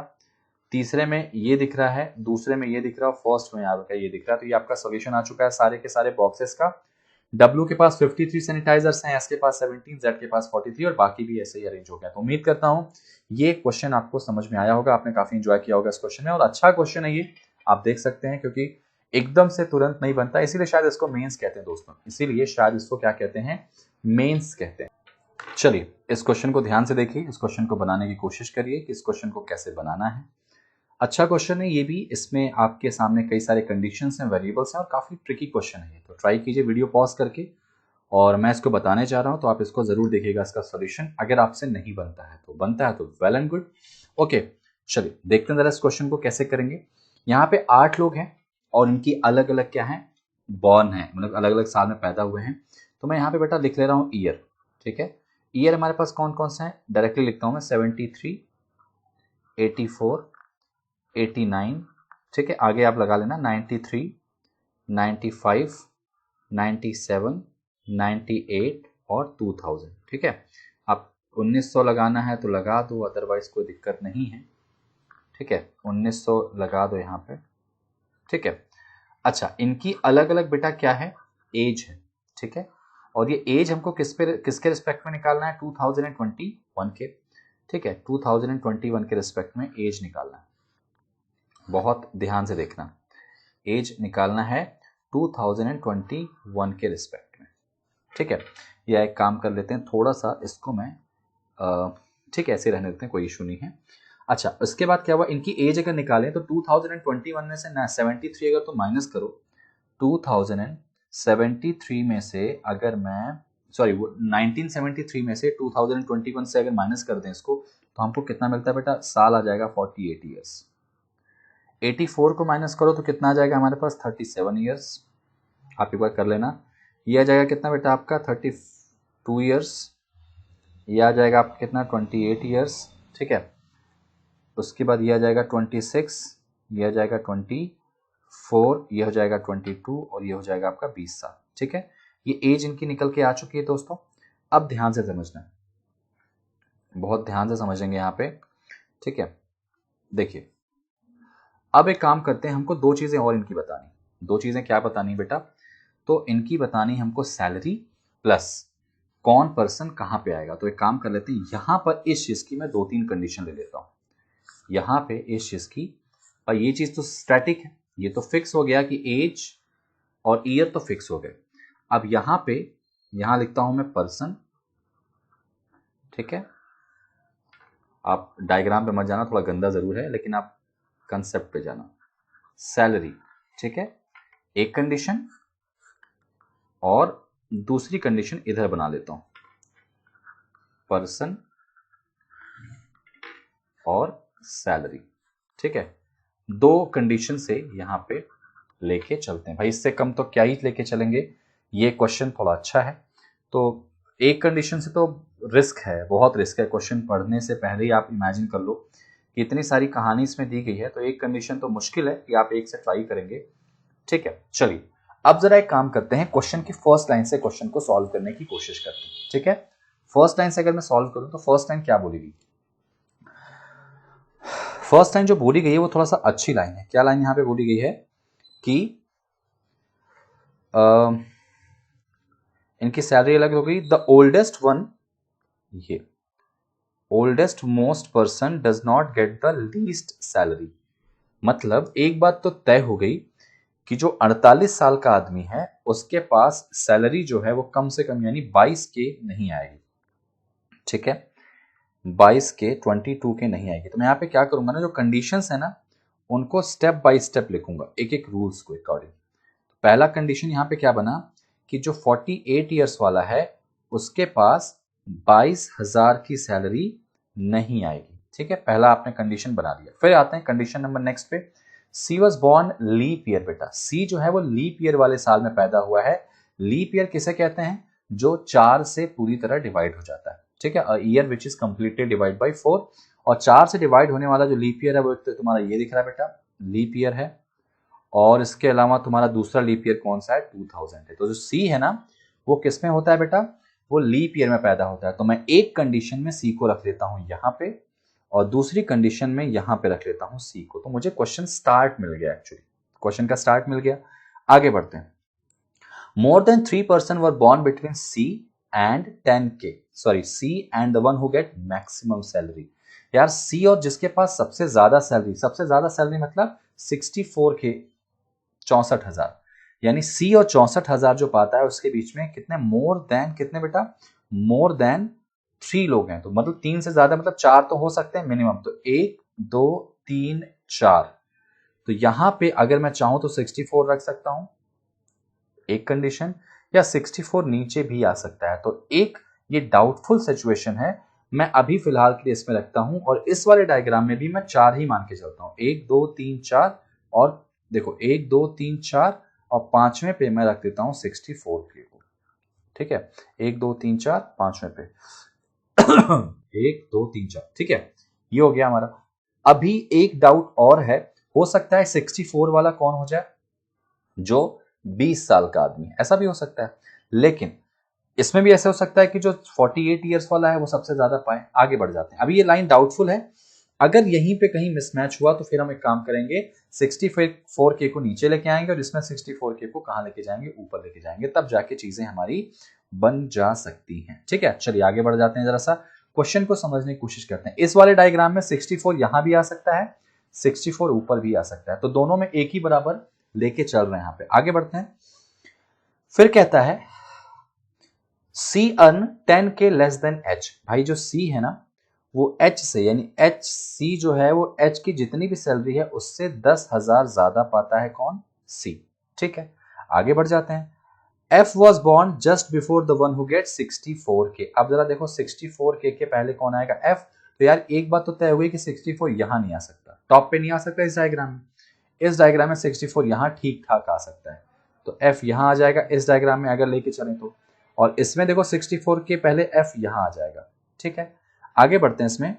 तीसरे में ये दिख रहा है, दूसरे में ये दिख रहा है, फर्स्ट में आपका ये दिख रहा है। तो ये आपका सॉल्यूशन आ चुका है सारे के सारे बॉक्सेस का। W के पास 53 सैनिटाइजर्स हैं, S के पास 17, Z के पास 43, और बाकी भी ऐसे ही अरेंज हो गया। तो उम्मीद करता हूं ये क्वेश्चन आपको समझ में आया होगा, आपने काफी एंजॉय किया होगा इस क्वेश्चन में, और अच्छा क्वेश्चन है ये, आप देख सकते हैं, क्योंकि एकदम से तुरंत नहीं बनता, इसीलिए शायद इसको मेंस कहते हैं दोस्तों, इसीलिए शायद इसको क्या कहते हैं, मेंस कहते हैं। चलिए इस क्वेश्चन को ध्यान से देखिए, इस क्वेश्चन को बनाने की कोशिश करिए कि इस क्वेश्चन को कैसे बनाना है। अच्छा क्वेश्चन है ये भी, इसमें आपके सामने कई सारे कंडीशंस हैं, वेरिएबल्स हैं, और काफी ट्रिकी क्वेश्चन है, तो ट्राई कीजिए वीडियो पॉज करके, और मैं इसको बताने जा रहा हूं, तो आप इसको जरूर देखिएगा इसका सॉल्यूशन। अगर आपसे नहीं बनता है तो वेल एंड गुड। ओके चलिए देखते हैं जरा इस क्वेश्चन को कैसे करेंगे। यहाँ पे 8 लोग हैं और इनकी अलग अलग क्या है, बॉर्न है, मतलब अलग अलग साल में पैदा हुए हैं। तो मैं यहाँ पे बेटा लिख ले रहा हूँ ईयर। ठीक है, ईयर हमारे पास कौन कौन से हैं, डायरेक्टली लिखता हूं मैं, 73, 84, 89, ठीक है, आगे आप लगा लेना 93, 95, 97, 98 और 2000। ठीक है, आप 1900 लगाना है तो लगा दो, अदरवाइज कोई दिक्कत नहीं है। ठीक है, 1900 लगा दो यहाँ पे। ठीक है, अच्छा इनकी अलग अलग बेटा क्या है, एज है। ठीक है, और ये एज हमको किसके रिस्पेक्ट में निकालना है, 2021 के। ठीक है, 2021 के रिस्पेक्ट में एज निकालना है, बहुत ध्यान से देखना, एज निकालना है 2021 के रिस्पेक्ट में। ठीक है, या एक काम कर लेते हैं, थोड़ा सा इसको मैं ठीक है ऐसे रहने देते हैं, कोई इशू नहीं है। अच्छा उसके बाद क्या हुआ, इनकी एज अगर निकालें तो 2021 में से ना 73 अगर तो माइनस करो, 2073 में से अगर मैं सॉरी 1973 में से 2021 से अगर माइनस कर दें इसको, तो हमको कितना मिलता है बेटा, साल आ जाएगा 48 ईयर्स। 84 को माइनस करो तो कितना आ जाएगा हमारे पास, 37 ईयर्स। आप एक बार कर लेना। ये आ जाएगा कितना बेटा आपका 32 ईयर्स, ये आ जाएगा आपका कितना 28 ईयर्स, ठीक है। उसके बाद ये आ जाएगा 26, ये आ जाएगा 24, ये हो जाएगा 22 और ये हो जाएगा आपका 20 साल, ठीक है। ये एज इनकी निकल के आ चुकी है दोस्तों। अब ध्यान से समझना, बहुत ध्यान से समझेंगे यहाँ पे, ठीक है। देखिए अब एक काम करते हैं, हमको दो चीजें और इनकी बतानी। दो चीजें क्या बतानी बेटा? तो इनकी बतानी हमको सैलरी प्लस कौन पर्सन कहाँ पे आएगा। तो एक काम कर लेते हैं, यहाँ पर इस चीज की मैं 2-3 कंडीशन ले लेता हूँ। यहाँ पे इस चीज की, और ये चीज तो स्टैटिक है, ये तो फिक्स हो गया कि एज और ईयर तो फिक्स हो गए। अब यहाँ पे यहाँ लिखता हूं मैं पर्सन, ठीक है। आप डायग्राम पे मत जाना, थोड़ा गंदा जरूर है, लेकिन आप कंसेप्ट पे जाना। सैलरी, ठीक है, एक कंडीशन, और दूसरी कंडीशन इधर बना लेता हूं, पर्सन और सैलरी, ठीक है। दो कंडीशन से यहां पे लेके चलते हैं भाई, इससे कम तो क्या ही लेके चलेंगे। ये क्वेश्चन थोड़ा अच्छा है, तो एक कंडीशन से तो रिस्क है, बहुत रिस्क है। क्वेश्चन पढ़ने से पहले ही आप इमेजिन कर लो कि इतनी सारी कहानी इसमें दी गई है, तो एक कंडीशन तो मुश्किल है कि आप एक से ट्राई करेंगे, ठीक है। चलिए अब जरा एक काम करते हैं, क्वेश्चन की फर्स्ट लाइन से क्वेश्चन को सॉल्व करने की कोशिश करते हैं, ठीक है। फर्स्ट लाइन से अगर मैं सॉल्व करूं तो फर्स्ट लाइन क्या बोलेगी? फर्स्ट लाइन जो बोली गई है वो थोड़ा सा अच्छी लाइन है। क्या लाइन यहां पे बोली गई है कि इनकी सैलरी अलग हो गई। द ओल्डेस्ट वन, ये oldest most person does not get the least salary. मतलब एक बात तो तय हो गई कि जो 48 साल का आदमी है उसके पास सैलरी जो है वो कम से कम यानी 22 के नहीं आएगी, ठीक है। 22 के 22 के नहीं आएगी। तो मैं यहाँ पे क्या करूंगा ना, जो कंडीशंस है ना उनको स्टेप बाय स्टेप लिखूंगा, एक एक रूल्स को अकॉर्डिंग। पहला कंडीशन यहाँ पे क्या बना कि जो 48 ईयर्स वाला है उसके पास 22,000 की सैलरी नहीं आएगी, ठीक है। पहला आपने कंडीशन बना दिया। फिर आते हैं कंडीशन नंबर नेक्स्ट पे, सी वॉज बॉर्न लीप ईयर। बेटा सी जो है वो लीप ईयर वाले साल में पैदा हुआ है। लीप ईयर किसे कहते हैं? जो 4 से पूरी तरह डिवाइड हो जाता है, ठीक है। Year which is completely divide by 4, और 4 से डिवाइड होने वाला जो लीप ईयर है वो तो तुम्हारा ये दिख रहा है बेटा, लीप ईयर है। और इसके अलावा तुम्हारा दूसरा लीप ईयर कौन सा है? 2000 है। तो जो सी है ना वो किस में होता है बेटा? वो लीप ईयर में पैदा होता है। तो मैं एक कंडीशन में सी को रख लेता हूं यहां पे, और दूसरी कंडीशन में यहां पे रख लेता हूं सी को। तो मुझे क्वेश्चन स्टार्ट मिल गया, एक्चुअली क्वेश्चन का स्टार्ट मिल गया। आगे बढ़ते हैं। More than 3 person were born between C and 10K, sorry C and the one who get maximum salary. यार सी और जिसके पास सबसे ज्यादा सैलरी मतलब 64K, 64,000, यानी सी और 64,000 जो पाता है उसके बीच में कितने मोर देन, कितने बेटा? मोर देन 3 लोग हैं। तो मतलब 3 से ज्यादा मतलब 4 तो हो सकते हैं मिनिमम। तो 1 2 3 4, तो यहां पे अगर मैं चाहूं तो 64 रख सकता हूं, एक कंडीशन, या 64 नीचे भी आ सकता है। तो एक ये डाउटफुल सिचुएशन है, मैं अभी फिलहाल के लिए इसमें रखता हूं। और इस वाले डायग्राम में भी मैं 4 ही मान के चलता हूं, 1 2 3 4, और देखो 1 2 3 4, और पांचवें पे मैं रख देता हूं 64K को, ठीक है। 1 2 3 4 पांचवें पे 1 2 3 4, ठीक है। ये हो गया हमारा। अभी एक डाउट और है, हो सकता है 64 वाला कौन हो जाए? जो 20 साल का आदमी है, ऐसा भी हो सकता है। लेकिन इसमें भी ऐसा हो सकता है कि जो 48 ईयर्स वाला है वो सबसे ज्यादा पाए। आगे बढ़ जाते हैं। अभी ये लाइन डाउटफुल है, अगर यहीं पे कहीं मिसमैच हुआ तो फिर हम एक काम करेंगे, 64K को नीचे लेके आएंगे और इसमें 64K को कहां लेके जाएंगे? ऊपर लेके जाएंगे, तब जाके चीजें हमारी बन जा सकती हैं, ठीक है। चलिए आगे बढ़ जाते हैं, जरा सा क्वेश्चन को समझने की कोशिश करते हैं। इस वाले डायग्राम में 64 यहां भी आ सकता है, 64 ऊपर भी आ सकता है, तो दोनों में एक ही बराबर लेके चल रहे हैं। यहां पे आगे बढ़ते हैं। फिर कहता है C earn 10K less than H. भाई जो सी है ना वो एच से, यानी एच सी जो है वो एच की जितनी भी सैलरी है उससे 10,000 ज्यादा पाता है। कौन? सी, ठीक है। आगे बढ़ जाते हैं। F was born just before the one who gate 64K। अब जरा देखो 64K के पहले कौन आएगा? एफ। तो यार एक बात तो तय हुई कि 64 यहां नहीं आ सकता, टॉप पे नहीं आ सकता इस डायग्राम में। इस डायग्राम में 64 यहां ठीक ठाक आ सकता है। तो f यहां आ जाएगा इस डायग्राम में अगर लेके चलें तो, और इसमें देखो 64 के पहले f यहां आ जाएगा। ठीक है, आगे बढ़ते हैं इसमें।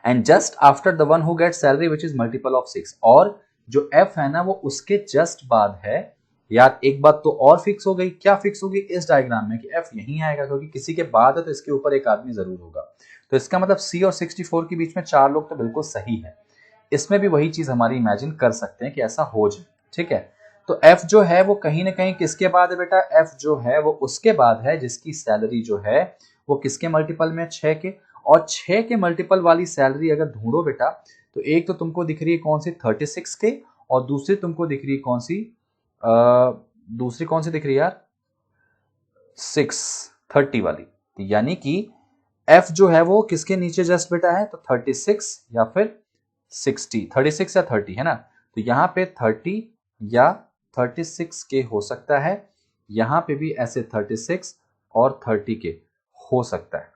And just after the one who get salary which is multiple of 6, और जो f है ना वो उसके जस्ट बाद है। यार एक बात तो और फिक्स हो गई, क्या फिक्स होगी इस डायग्राम में कि f यहीं आएगा, क्योंकि किसी के बाद है तो इसके ऊपर एक आदमी जरूर होगा। तो इसका मतलब c और 64 के बीच में 4 लोग तो बिल्कुल सही है। इसमें भी वही चीज हमारी इमेजिन कर सकते हैं कि ऐसा हो जाए। ठीक है, तो f जो है वो कहीं ना कहीं किसके बाद है बेटा, f जो है वो उसके बाद है जिसकी सैलरी जो है वो किसके मल्टीपल में, 6 के। और 6 के मल्टीपल वाली सैलरी अगर ढूंढो बेटा तो एक तो तुमको दिख रही है कौन सी, 36 के, और दूसरी तुमको दिख रही है कौन सी, दूसरी कौन सी दिख रही है यार, 630 वाली। यानी कि f जो है वो किसके नीचे जस्ट बेटा है, तो 36 या फिर 60, 36 या 30 है ना। तो यहाँ पे 30 या 36 के हो सकता है, यहाँ पे भी ऐसे 36 और 30 के हो सकता है।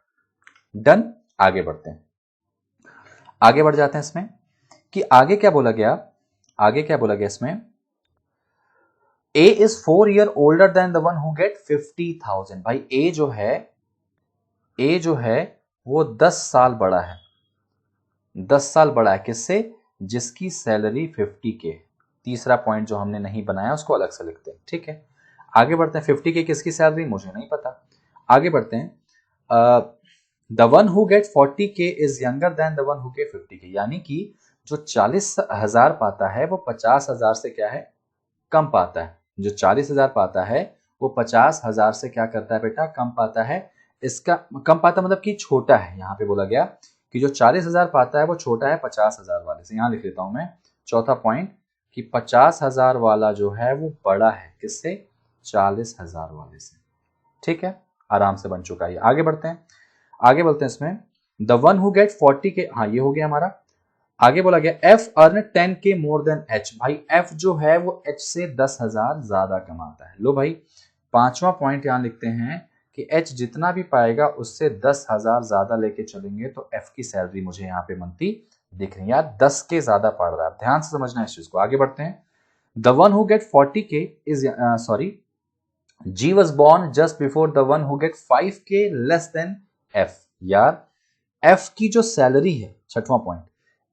डन, आगे बढ़ते हैं, आगे बढ़ जाते हैं इसमें कि आगे क्या बोला गया, आगे क्या बोला गया इसमें, A is 4 year older than the one who get 50,000। भाई A जो है वो 10 साल बड़ा है, 10 साल बड़ा है किससे, जिसकी सैलरी 50 के। तीसरा पॉइंट जो हमने नहीं बनाया उसको अलग से लिखते हैं। ठीक है, आगे बढ़ते हैं। 50 के किसकी सैलरी मुझे नहीं पता, आगे बढ़ते हैं। The one who get 40 K is younger than the one who gate 50 के, यानी कि जो 40,000 पाता है वो 50,000 से क्या है, कम पाता है। जो 40,000 पाता है वो 50,000 से क्या करता है बेटा, कम पाता है। इसका कम पाता मतलब कि छोटा है। यहाँ पे बोला गया कि जो 40,000 पाता है वो छोटा है 50,000 वाले से। यहाँ लिख लेता हूं मैं चौथा पॉइंट कि 50,000 वाला जो है वो बड़ा है किससे, 40,000 वाले से। ठीक है, आराम से बन चुका है। आगे बढ़ते हैं, आगे बोलते हैं इसमें द वन हु गेट 40 के, हाँ ये हो गया हमारा। आगे बोला गया एफ अर्न 10 के मोर देन एच। भाई एफ जो है वो एच से 10,000 ज्यादा कमाता है। लो भाई पांचवा पॉइंट यहां लिखते हैं कि एच जितना भी पाएगा उससे 10,000 ज्यादा लेके चलेंगे तो एफ की सैलरी मुझे यहाँ पे बनती दिख रही है। यार 10 के ज्यादा पड़ रहा है, ध्यान से समझना है इस चीज को। आगे बढ़ते हैं। The one who get 40 K is sorry G was born just before the one who get 5 K less than F. यार एफ की जो सैलरी है, छठवां पॉइंट,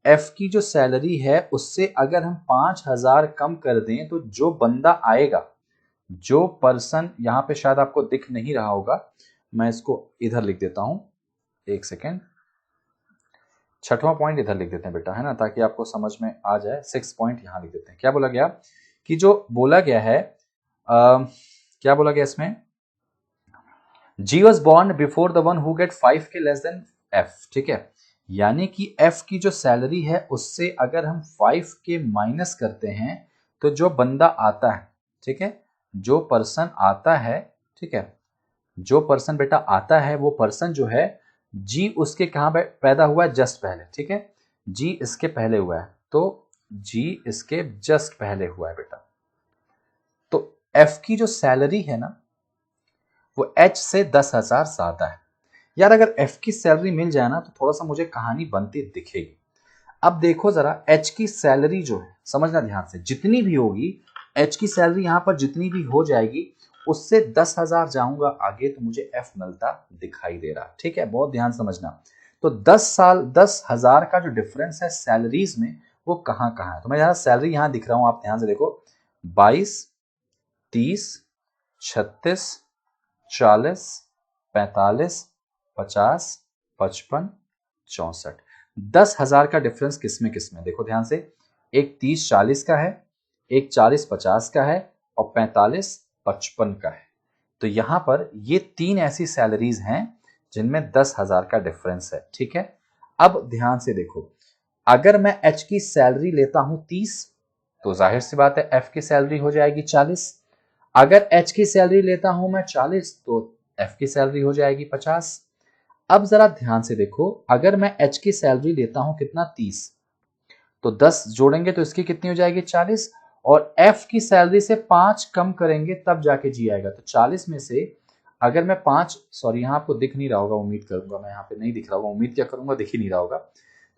एफ की जो सैलरी है उससे अगर हम 5,000 कम कर दें तो जो बंदा आएगा, जो पर्सन, यहां पे शायद आपको दिख नहीं रहा होगा, मैं इसको इधर लिख देता हूं, एक सेकेंड, छठवां पॉइंट इधर लिख देते हैं बेटा, है ना, ताकि आपको समझ में आ जाए। 6 पॉइंट यहां लिख देते हैं। क्या बोला गया कि जो बोला गया है, क्या बोला गया इसमें, G was born before the one who get 5 K less than F. ठीक है, यानी कि एफ की जो सैलरी है उससे अगर हम 5 के माइनस करते हैं तो जो बंदा आता है, ठीक है, जो पर्सन आता है, ठीक है, जो पर्सन बेटा आता है वो पर्सन जो है जी उसके कहां पैदा हुआ है, जस्ट पहले। ठीक है, जी इसके पहले हुआ है, तो जी इसके जस्ट पहले हुआ है बेटा। तो एफ की जो सैलरी है ना वो एच से 10,000 ज्यादा है। यार अगर एफ की सैलरी मिल जाए ना तो थोड़ा सा मुझे कहानी बनती दिखेगी। अब देखो जरा एच की सैलरी जो है, समझना ध्यान से, जितनी भी होगी एच की सैलरी यहां पर जितनी भी हो जाएगी उससे 10,000 जाऊंगा आगे तो मुझे एफ मिलता दिखाई दे रहा। ठीक है, बहुत ध्यान समझना। तो 10,000 का जो डिफरेंस है सैलरीज में वो कहां कहां है, तो मैं यहां सैलरी यहां दिख रहा हूं, आप ध्यान से देखो, 22, 30, 36, 40, 45, 50, 55, 64। 10,000 का डिफरेंस किसमें किसमें, देखो ध्यान से, एक 30-40 का है, एक 40-50 का है और 45-55 का है। तो यहां पर ये 3 ऐसी सैलरीज हैं जिनमें 10,000 का डिफरेंस है। ठीक है, अब ध्यान से देखो, अगर मैं एच की सैलरी लेता हूं 30 तो जाहिर सी बात है एफ की सैलरी हो जाएगी 40। अगर एच की सैलरी लेता हूं मैं 40 तो एफ की सैलरी हो जाएगी 50। अब जरा ध्यान से देखो, अगर मैं एच की सैलरी लेता हूं कितना, 30, तो 10 जोड़ेंगे तो इसकी कितनी हो जाएगी, 40, और एफ की सैलरी से 5 कम करेंगे तब जाके जी आएगा। तो 40 में से अगर मैं 5, सॉरी यहां आपको दिख नहीं रहा होगा, उम्मीद करूंगा, मैं यहाँ पे नहीं दिख रहा होगा, उम्मीद क्या करूंगा दिख ही नहीं रहा होगा।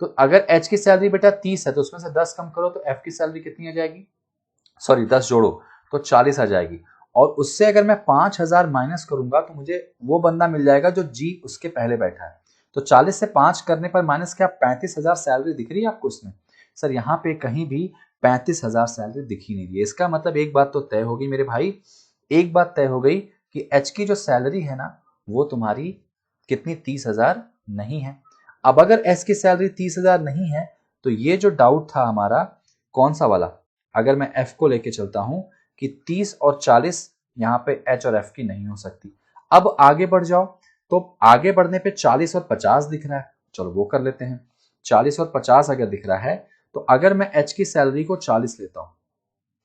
तो अगर एच की सैलरी बेटा 30 है तो उसमें से 10 कम करो तो एफ की सैलरी कितनी आ जाएगी, सॉरी 10 जोड़ो तो 40 आ जाएगी। और उससे अगर मैं 5,000 माइनस करूंगा तो मुझे वो बंदा मिल जाएगा जो जी उसके पहले बैठा है। तो 40 से 5 करने पर माइनस क्या 35,000 सैलरी दिख रही है आपको इसमें? सर यहाँ पे कहीं भी 35,000 सैलरी दिख ही नहीं रही है। इसका मतलब एक बात तो तय होगी मेरे भाई, एक बात तय हो गई कि एच की जो सैलरी है ना वो तुम्हारी कितनी 30,000 नहीं है। अब अगर एस की सैलरी 30,000 नहीं है तो ये जो डाउट था हमारा कौन सा वाला, अगर मैं एफ को लेके चलता हूं कि 30 और 40 यहाँ पे एच और एफ की नहीं हो सकती। अब आगे बढ़ जाओ तो आगे बढ़ने पे 40 और 50 दिख रहा है, चलो वो कर लेते हैं। 40 और 50 अगर दिख रहा है तो अगर मैं एच की सैलरी को 40 लेता हूं,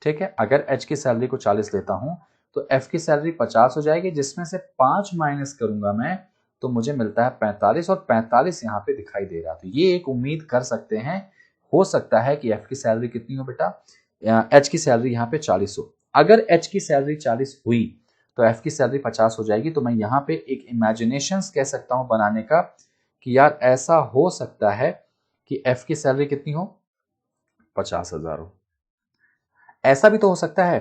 ठीक है, अगर एच की सैलरी को 40 लेता हूं तो एफ की सैलरी 50 हो जाएगी, जिसमें से 5 माइनस करूंगा मैं तो मुझे मिलता है 45, और 45 यहाँ पे दिखाई दे रहा। तो ये एक उम्मीद कर सकते हैं, हो सकता है कि एफ की सैलरी कितनी हो बेटा, एच की सैलरी यहाँ पे 40 हो। अगर एच की सैलरी 40 हुई तो एफ की सैलरी 50 हो जाएगी। तो मैं यहाँ पे एक इमेजिनेशन कह सकता हूँ बनाने का कि यार ऐसा हो सकता है कि एफ की सैलरी कितनी हो, 50,000 हो। ऐसा भी तो हो सकता है,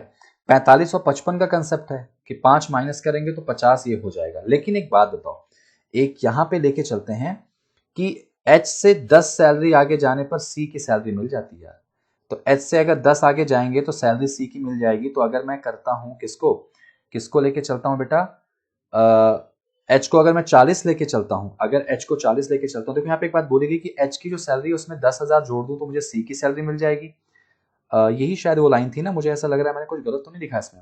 45 और 55 का कंसेप्ट है कि 5 माइनस करेंगे तो 50 ये हो जाएगा। लेकिन एक बात बताओ, एक यहां पे लेके चलते हैं कि एच से 10 सैलरी आगे जाने पर सी की सैलरी मिल जाती है। तो एच से अगर 10 आगे जाएंगे तो सैलरी सी की मिल जाएगी। तो अगर मैं करता हूं किसको किसको लेके चलता हूं बेटा, एच को अगर मैं 40 लेके चलता हूं, अगर एच को 40 लेके चलता हूं तो यहाँ पे एक बात बोलेगी कि एच की जो सैलरी है उसमें 10,000 जोड़ दूं तो मुझे सी की सैलरी मिल जाएगी। यही शायद वो लाइन थी ना, मुझे ऐसा लग रहा है मैंने कुछ गलत तो नहीं लिखा इसमें।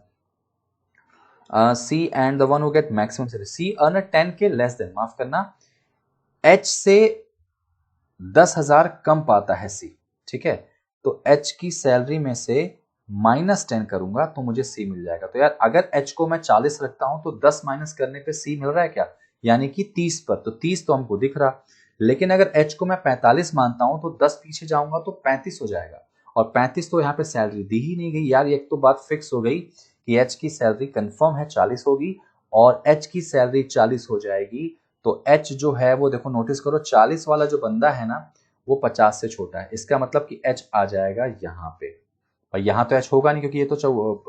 C and the one who get maximum salary, C earn 10K less than, माफ करना, एच से 10,000 कम पाता है सी, ठीक है। तो एच की सैलरी में से -10 करूंगा तो मुझे सी मिल जाएगा। तो यार अगर एच को मैं 40 रखता हूं तो 10 माइनस करने पे सी मिल रहा है क्या, यानी कि 30 पर। तो 30 तो हमको दिख रहा, लेकिन अगर एच को मैं 45 मानता हूं तो 10 पीछे जाऊंगा तो 35 हो जाएगा। और 35 तो यहाँ पे सैलरी दी ही नहीं गई यार, एक तो बात फिक्स हो गई कि एच की सैलरी कंफर्म है 40 होगी, और एच की सैलरी 40 हो जाएगी। तो एच जो है वो देखो नोटिस करो 40 वाला जो बंदा है ना वो 50 से छोटा है, इसका मतलब कि एच आ जाएगा यहाँ पे। और यहाँ तो एच होगा नहीं क्योंकि ये तो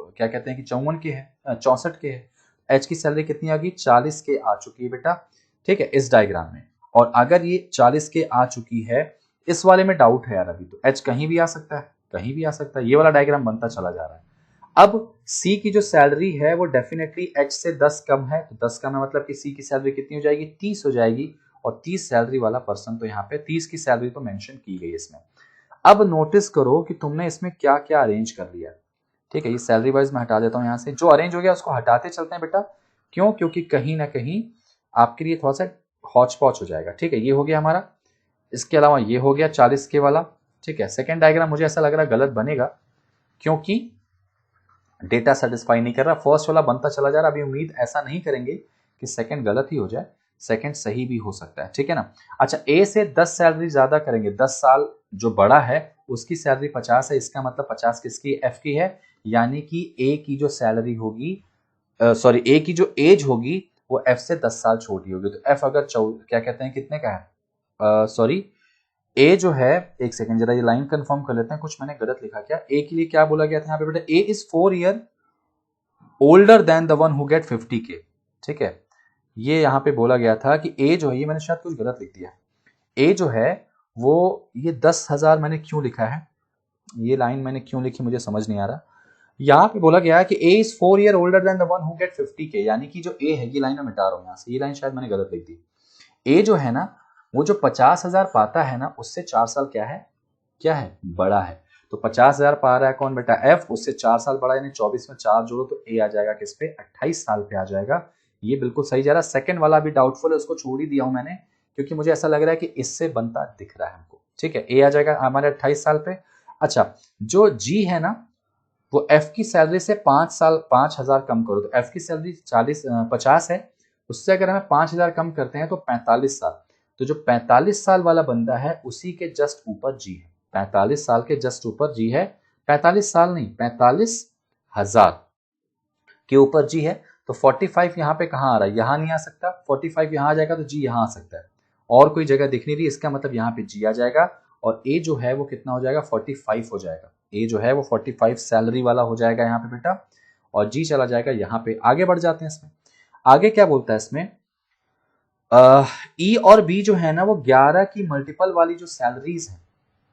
क्या कहते हैं कि 54 के है, 64 के है। एच की सैलरी कितनी आ गई, 40 के आ चुकी है बेटा, ठीक है, इस डायग्राम में। और अगर ये 40 के आ चुकी है, इस वाले में डाउट है यार अभी, तो एच कहीं भी आ सकता है, कहीं भी आ सकता है, ये वाला डायग्राम बनता चला जा रहा है। अब सी की जो सैलरी है वो डेफिनेटली एच से 10 कम है, तो 10 कम है मतलब कि सी की सैलरी कितनी हो जाएगी, 30 हो जाएगी। और 30 सैलरी वाला पर्सन तो यहाँ पे 30 की सैलरी तो मेंशन की गई इसमें। अब नोटिस करो कि तुमने इसमें क्या क्या अरेंज कर लिया, ठीक है। ये सैलरी वाइज मैं हटा देता हूँ यहाँ से, जो अरेंज हो गया उसको हटाते चलते हैं बेटा। क्यों, क्योंकि कहीं ना कहीं आपके लिए थोड़ा सा हौच पौच हो जाएगा, ठीक है। ये हो गया हमारा, इसके अलावा ये हो गया 40 के वाला, ठीक है। सेकेंड डायग्राम मुझे ऐसा लग रहा है गलत बनेगा क्योंकि डेटा सेटिस्फाई नहीं कर रहा, फर्स्ट वाला बनता चला जा रहा। अभी उम्मीद ऐसा नहीं करेंगे कि सेकंड गलत ही हो जाए, सेकंड सही भी हो सकता है, ठीक है ना। अच्छा, ए से 10 सैलरी ज्यादा करेंगे, 10 साल जो बड़ा है उसकी सैलरी 50 है, इसका मतलब 50 किसकी, एफ की है। यानी कि ए की जो सैलरी होगी, सॉरी ए की जो एज होगी वो एफ से 10 साल छोटी होगी। तो एफ अगर क्या कहते हैं कितने का है, सॉरी ए जो है, एक सेकंड जरा ये लाइन कंफर्म कर लेते हैं, कुछ मैंने गलत लिखा क्या। ए के लिए क्या बोला गया था यहाँ पे बेटा, A is 4 year older than the one who get 50K, ठीक है। ये यहाँ पे बोला गया था कि ए जो है, ये मैंने शायद कुछ गलत लिख दिया, ए जो है वो, ये 10,000 मैंने क्यों लिखा है, ये लाइन मैंने क्यों लिखी मुझे समझ नहीं आ रहा। यहाँ पे बोला गया है कि A is 4 year older than the one who get 50K, यानी कि जो ए है, ये लाइन मैं मिटा रहा हूँ यहाँ से, ये लाइन शायद मैंने गलत लिख दी। ए जो है ना वो जो 50,000 पाता है ना उससे 4 साल क्या है बड़ा है। तो 50,000 पा रहा है कौन बेटा, एफ, उससे 4 साल बड़ा, यानी 24 में 4 जोड़ो तो ए आ जाएगा किस पे, 28 साल पे आ जाएगा। ये बिल्कुल सही जा रहा है। सेकंड वाला भी डाउटफुल है, उसको छोड़ ही दिया हूं मैंने क्योंकि मुझे ऐसा लग रहा है कि इससे बनता दिख रहा है हमको, ठीक है। ए आ जाएगा हमारे 28 साल पे। अच्छा, जो जी है ना वो एफ की सैलरी से 5,000 कम करो, तो एफ की सैलरी 50 है, उससे अगर हमें 5,000 कम करते हैं तो 45 साल। तो जो 45 साल वाला बंदा है उसी के जस्ट ऊपर जी है, 45 साल के जस्ट ऊपर जी है, 45 साल नहीं 45,000 के ऊपर जी है। तो 45 यहाँ पे कहाँ आ रहा है, यहाँ नहीं आ सकता, 45 यहाँ आ जाएगा तो जी यहाँ आ सकता है, और कोई जगह दिख नहीं रही, इसका मतलब यहाँ पे जी आ जाएगा। और ए जो है वो कितना हो जाएगा, 45 हो जाएगा। ए जो है वो 45 सैलरी वाला हो जाएगा यहाँ पे बेटा। और जी चला जाएगा यहाँ पे। आगे बढ़ जाते हैं इसमें, आगे क्या बोलता है इसमें, ई और बी जो है ना वो 11 की मल्टीपल वाली जो सैलरीज हैं,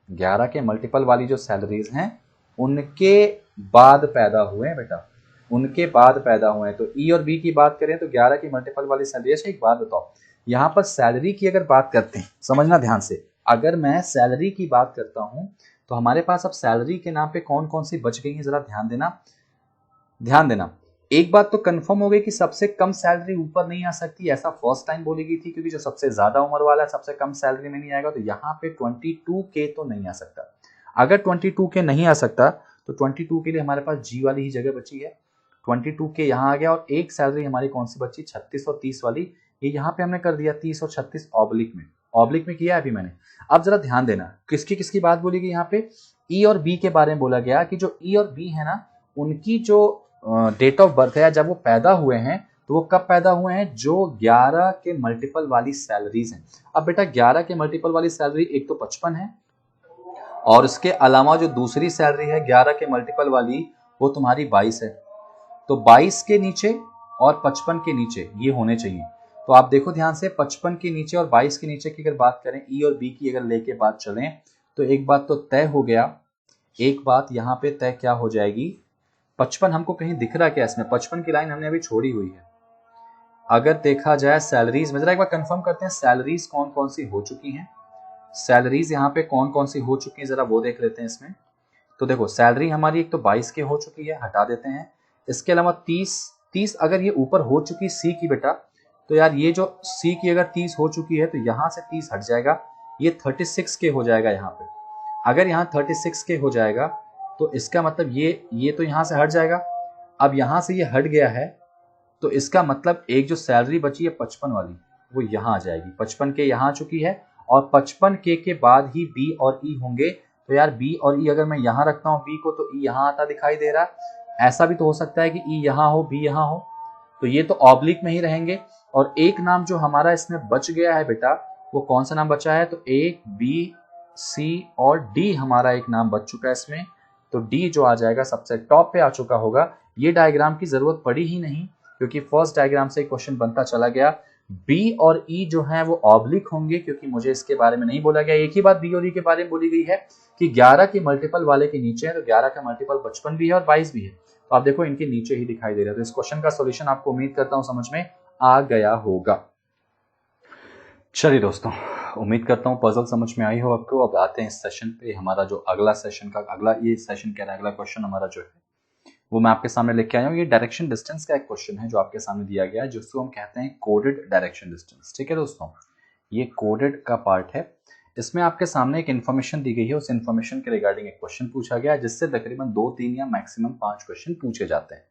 11 के मल्टीपल वाली जो सैलरीज हैं उनके बाद पैदा हुए हैं बेटा, उनके बाद पैदा हुए हैं। तो ई और बी की बात करें तो 11 की मल्टीपल वाली सैलरी। अच्छा एक बात बताओ, यहाँ पर सैलरी की अगर बात करते हैं, समझना ध्यान से, अगर मैं सैलरी की बात करता हूं तो हमारे पास अब सैलरी के नाम पे कौन कौन सी बच गई है, जरा ध्यान देना, ध्यान देना। एक बात तो कंफर्म हो गई कि सबसे कम सैलरी ऊपर नहीं आ सकती, ऐसा फर्स्ट टाइम बोली गई थी, क्योंकि जो सबसे ज्यादा उम्र वाला है सबसे कम सैलरी में नहीं आएगा। तो यहाँ पे 22K तो नहीं आ सकता। अगर 22K नहीं आ सकता तो 22 के लिए हमारे पास जी वाली ही जगह बची है। 22K यहाँ आ गया और एक सैलरी हमारी कौन सी बची, 36 और 30 वाली, ये यहाँ पे हमने कर दिया 30 और 36 ऑब्लिक में किया है अभी मैंने। अब जरा ध्यान देना किसकी किसकी बात बोली गई यहाँ पे, ई और बी के बारे में बोला गया कि जो ई और बी है ना उनकी जो डेट ऑफ बर्थ है, जब वो पैदा हुए हैं तो वो कब पैदा हुए हैं, जो 11 के मल्टीपल वाली सैलरीज हैं। अब बेटा 11 के मल्टीपल वाली सैलरी एक तो 55 है और इसके अलावा जो दूसरी सैलरी है 11 के मल्टीपल वाली वो तुम्हारी 22 है। तो 22 के नीचे और 55 के नीचे ये होने चाहिए। तो आप देखो ध्यान से, 55 के नीचे और 22 के नीचे की अगर बात करें, ई और बी की अगर लेके बात चलें तो एक बात तो तय हो गया, एक बात यहाँ पे तय क्या हो जाएगी, 55 हमको कहीं दिख रहा है क्या इसमें, 55 की लाइन हमने अभी छोड़ी हुई है। अगर देखा जाए सैलरीज में, जरा एक बार कंफर्म करते हैं सैलरीज कौन कौन सी हो चुकी हैं, सैलरीज यहाँ पे कौन कौन सी हो चुकी है जरा वो देख लेते हैं इसमें। तो देखो सैलरी हमारी एक तो 22 के हो चुकी है, हटा देते हैं। इसके अलावा 30 अगर ये ऊपर हो चुकी सी की बेटा, तो यार ये जो सी की अगर 30 हो चुकी है तो यहाँ से 30 हट जाएगा, ये 36 के हो जाएगा यहाँ पे। अगर यहाँ 36 के हो जाएगा तो इसका मतलब ये तो यहाँ से हट जाएगा। अब यहाँ से ये हट गया है तो इसका मतलब एक जो सैलरी बची है 55 वाली वो यहाँ आ जाएगी। 55 के यहाँ आ चुकी है और 55K के बाद ही बी और ई होंगे। तो यार बी और ई अगर मैं यहाँ रखता हूँ बी को तो ई यहाँ आता दिखाई दे रहा है। ऐसा भी तो हो सकता है कि ई यहाँ हो बी यहाँ हो, तो ये तो ऑब्लिक में ही रहेंगे। और एक नाम जो हमारा इसमें बच गया है बेटा वो कौन सा नाम बचा है, तो ए बी सी और डी हमारा एक नाम बच चुका है इसमें। तो डी जो आ जाएगा सबसे टॉप पे आ चुका होगा। ये डायग्राम की जरूरत पड़ी ही नहीं क्योंकि फर्स्ट डायग्राम से क्वेश्चन बनता चला गया। बी और ई जो है वो ऑब्लिक होंगे क्योंकि मुझे इसके बारे में नहीं बोला गया। एक ही बात बी और ई के बारे में बोली गई है कि 11 के मल्टीपल वाले के नीचे है, तो 11 का मल्टीपल 55 भी है और 22 भी है। तो आप देखो इनके नीचे ही दिखाई दे रहा है। तो इस क्वेश्चन का सॉल्यूशन आपको उम्मीद करता हूं समझ में आ गया होगा। चलिए दोस्तों, उम्मीद करता हूँ पजल समझ में आई हो आपको। अब आते हैं इस सेशन पे। हमारा जो अगला सेशन का ये सेशन कह रहा है, अगला क्वेश्चन हमारा जो है वो मैं आपके सामने लेके आया हूँ। ये डायरेक्शन डिस्टेंस का एक क्वेश्चन है जो आपके सामने दिया गया है, जिसको हम कहते हैं कोडेड डायरेक्शन डिस्टेंस। ठीक है दोस्तों, ये कोडेड का पार्ट है। इसमें आपके सामने एक इन्फॉर्मेशन दी गई है, उस इन्फॉर्मेशन के रिगार्डिंग एक क्वेश्चन पूछा गया है, जिससे तकरीबन 2, 3 या मैक्सिमम 5 क्वेश्चन पूछे जाते हैं।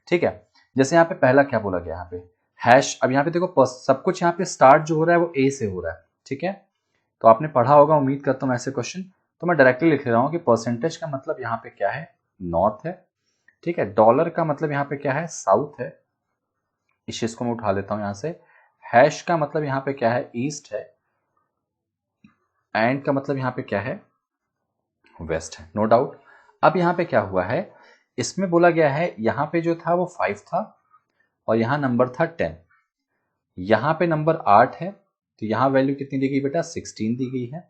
ठीक है, जैसे यहाँ पे पहला क्या बोला गया, यहाँ पे हैश। अब यहाँ पे देखो सब कुछ यहाँ पे स्टार्ट जो हो रहा है वो ए से हो रहा है। ठीक है, तो आपने पढ़ा होगा उम्मीद करता हूँ ऐसे क्वेश्चन। तो मैं डायरेक्टली लिख रहा हूँ कि परसेंटेज का मतलब यहाँ पे क्या है, नॉर्थ है। ठीक है, डॉलर का मतलब यहाँ पे क्या है, साउथ है। इस चीज को मैं उठा लेता हूँ यहाँ से। हैश का मतलब यहाँ पे क्या है, ईस्ट है। एंड का मतलब यहाँ पे क्या है, वेस्ट है, नो डाउट। अब यहाँ पे क्या हुआ है, इसमें बोला गया है यहाँ पे जो था वो 5 था और यहाँ नंबर था 10। यहाँ पे नंबर 8 है तो यहाँ वैल्यू कितनी दी गई बेटा, 16 दी गई है।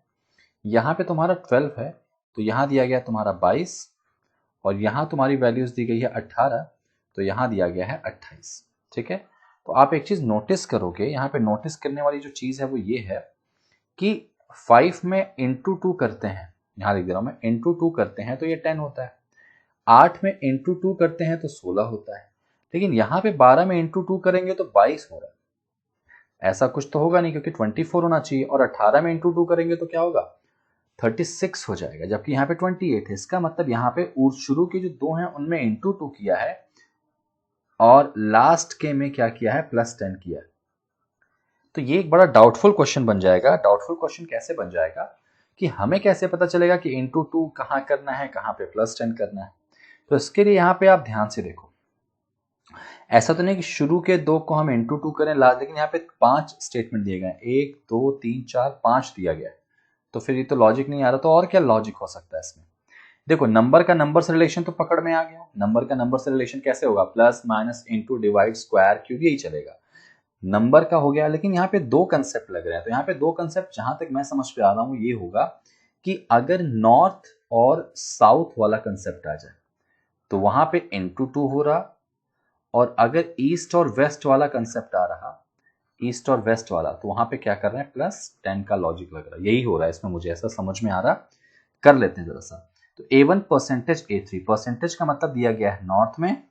यहाँ पे तुम्हारा 12 है तो यहाँ दिया गया तुम्हारा 22 और यहाँ तुम्हारी वैल्यूज दी गई है 18 तो यहाँ दिया गया है 28। ठीक है, तो आप एक चीज नोटिस करोगे, यहाँ पे नोटिस करने वाली जो चीज है वो ये है कि 5 में इंटू 2 करते हैं, यहाँ लिख दे रहा हूं मैं, इंटू 2 करते हैं तो ये 10 होता है। 8 में इंटू 2 करते हैं तो 16 होता है। लेकिन यहाँ पे 12 में इंटू 2 करेंगे तो 22 हो रहा है। ऐसा कुछ तो होगा नहीं क्योंकि 24 होना चाहिए। और 18 में इंटू 2 करेंगे तो क्या होगा, 36 हो जाएगा, जबकि यहाँ पे 28 है। इसका मतलब यहाँ पे शुरू के जो 2 हैं उनमें इंटू 2 किया है और लास्ट के में क्या किया है, +10 किया है। तो ये एक बड़ा डाउटफुल क्वेश्चन बन जाएगा। डाउटफुल क्वेश्चन कैसे बन जाएगा कि हमें कैसे पता चलेगा कि इंटू 2 कहाँ करना है, कहाँ पे +10 करना है। तो इसके लिए यहाँ पे आप ध्यान से देखो, ऐसा तो नहीं कि शुरू के 2 को हम इंटू 2 करें लास्ट, लेकिन यहाँ पे 5 स्टेटमेंट दिए गए, 1 2 3 4 5 दिया गया है। तो फिर ये तो लॉजिक नहीं आ रहा। तो और क्या लॉजिक हो सकता है इसमें, देखो नंबर का नंबर से रिलेशन तो पकड़ में आ गया, नंबर का नंबर से रिलेशन कैसे होगा, plus minus into divide square cube, यही चलेगा। नंबर का हो गया, लेकिन यहाँ पे दो कंसेप्ट लग रहे हैं, तो यहाँ पे दो कंसेप्ट जहां तक मैं समझ पे आ रहा हूं ये होगा कि अगर नॉर्थ और साउथ वाला कंसेप्ट आ जाए तो वहां पे इंटू टू हो रहा, और अगर ईस्ट और वेस्ट वाला कंसेप्ट आ रहा, ईस्ट और वेस्ट वाला, तो वहां पे क्या कर रहे हैं, प्लस 10 का लॉजिक लग रहा है, यही हो रहा है इसमें, मुझे ऐसा समझ में आ रहा। कर लेते हैं जरा सा। तो A1 परसेंटेज A3, परसेंटेज का मतलब दिया गया है नॉर्थ में,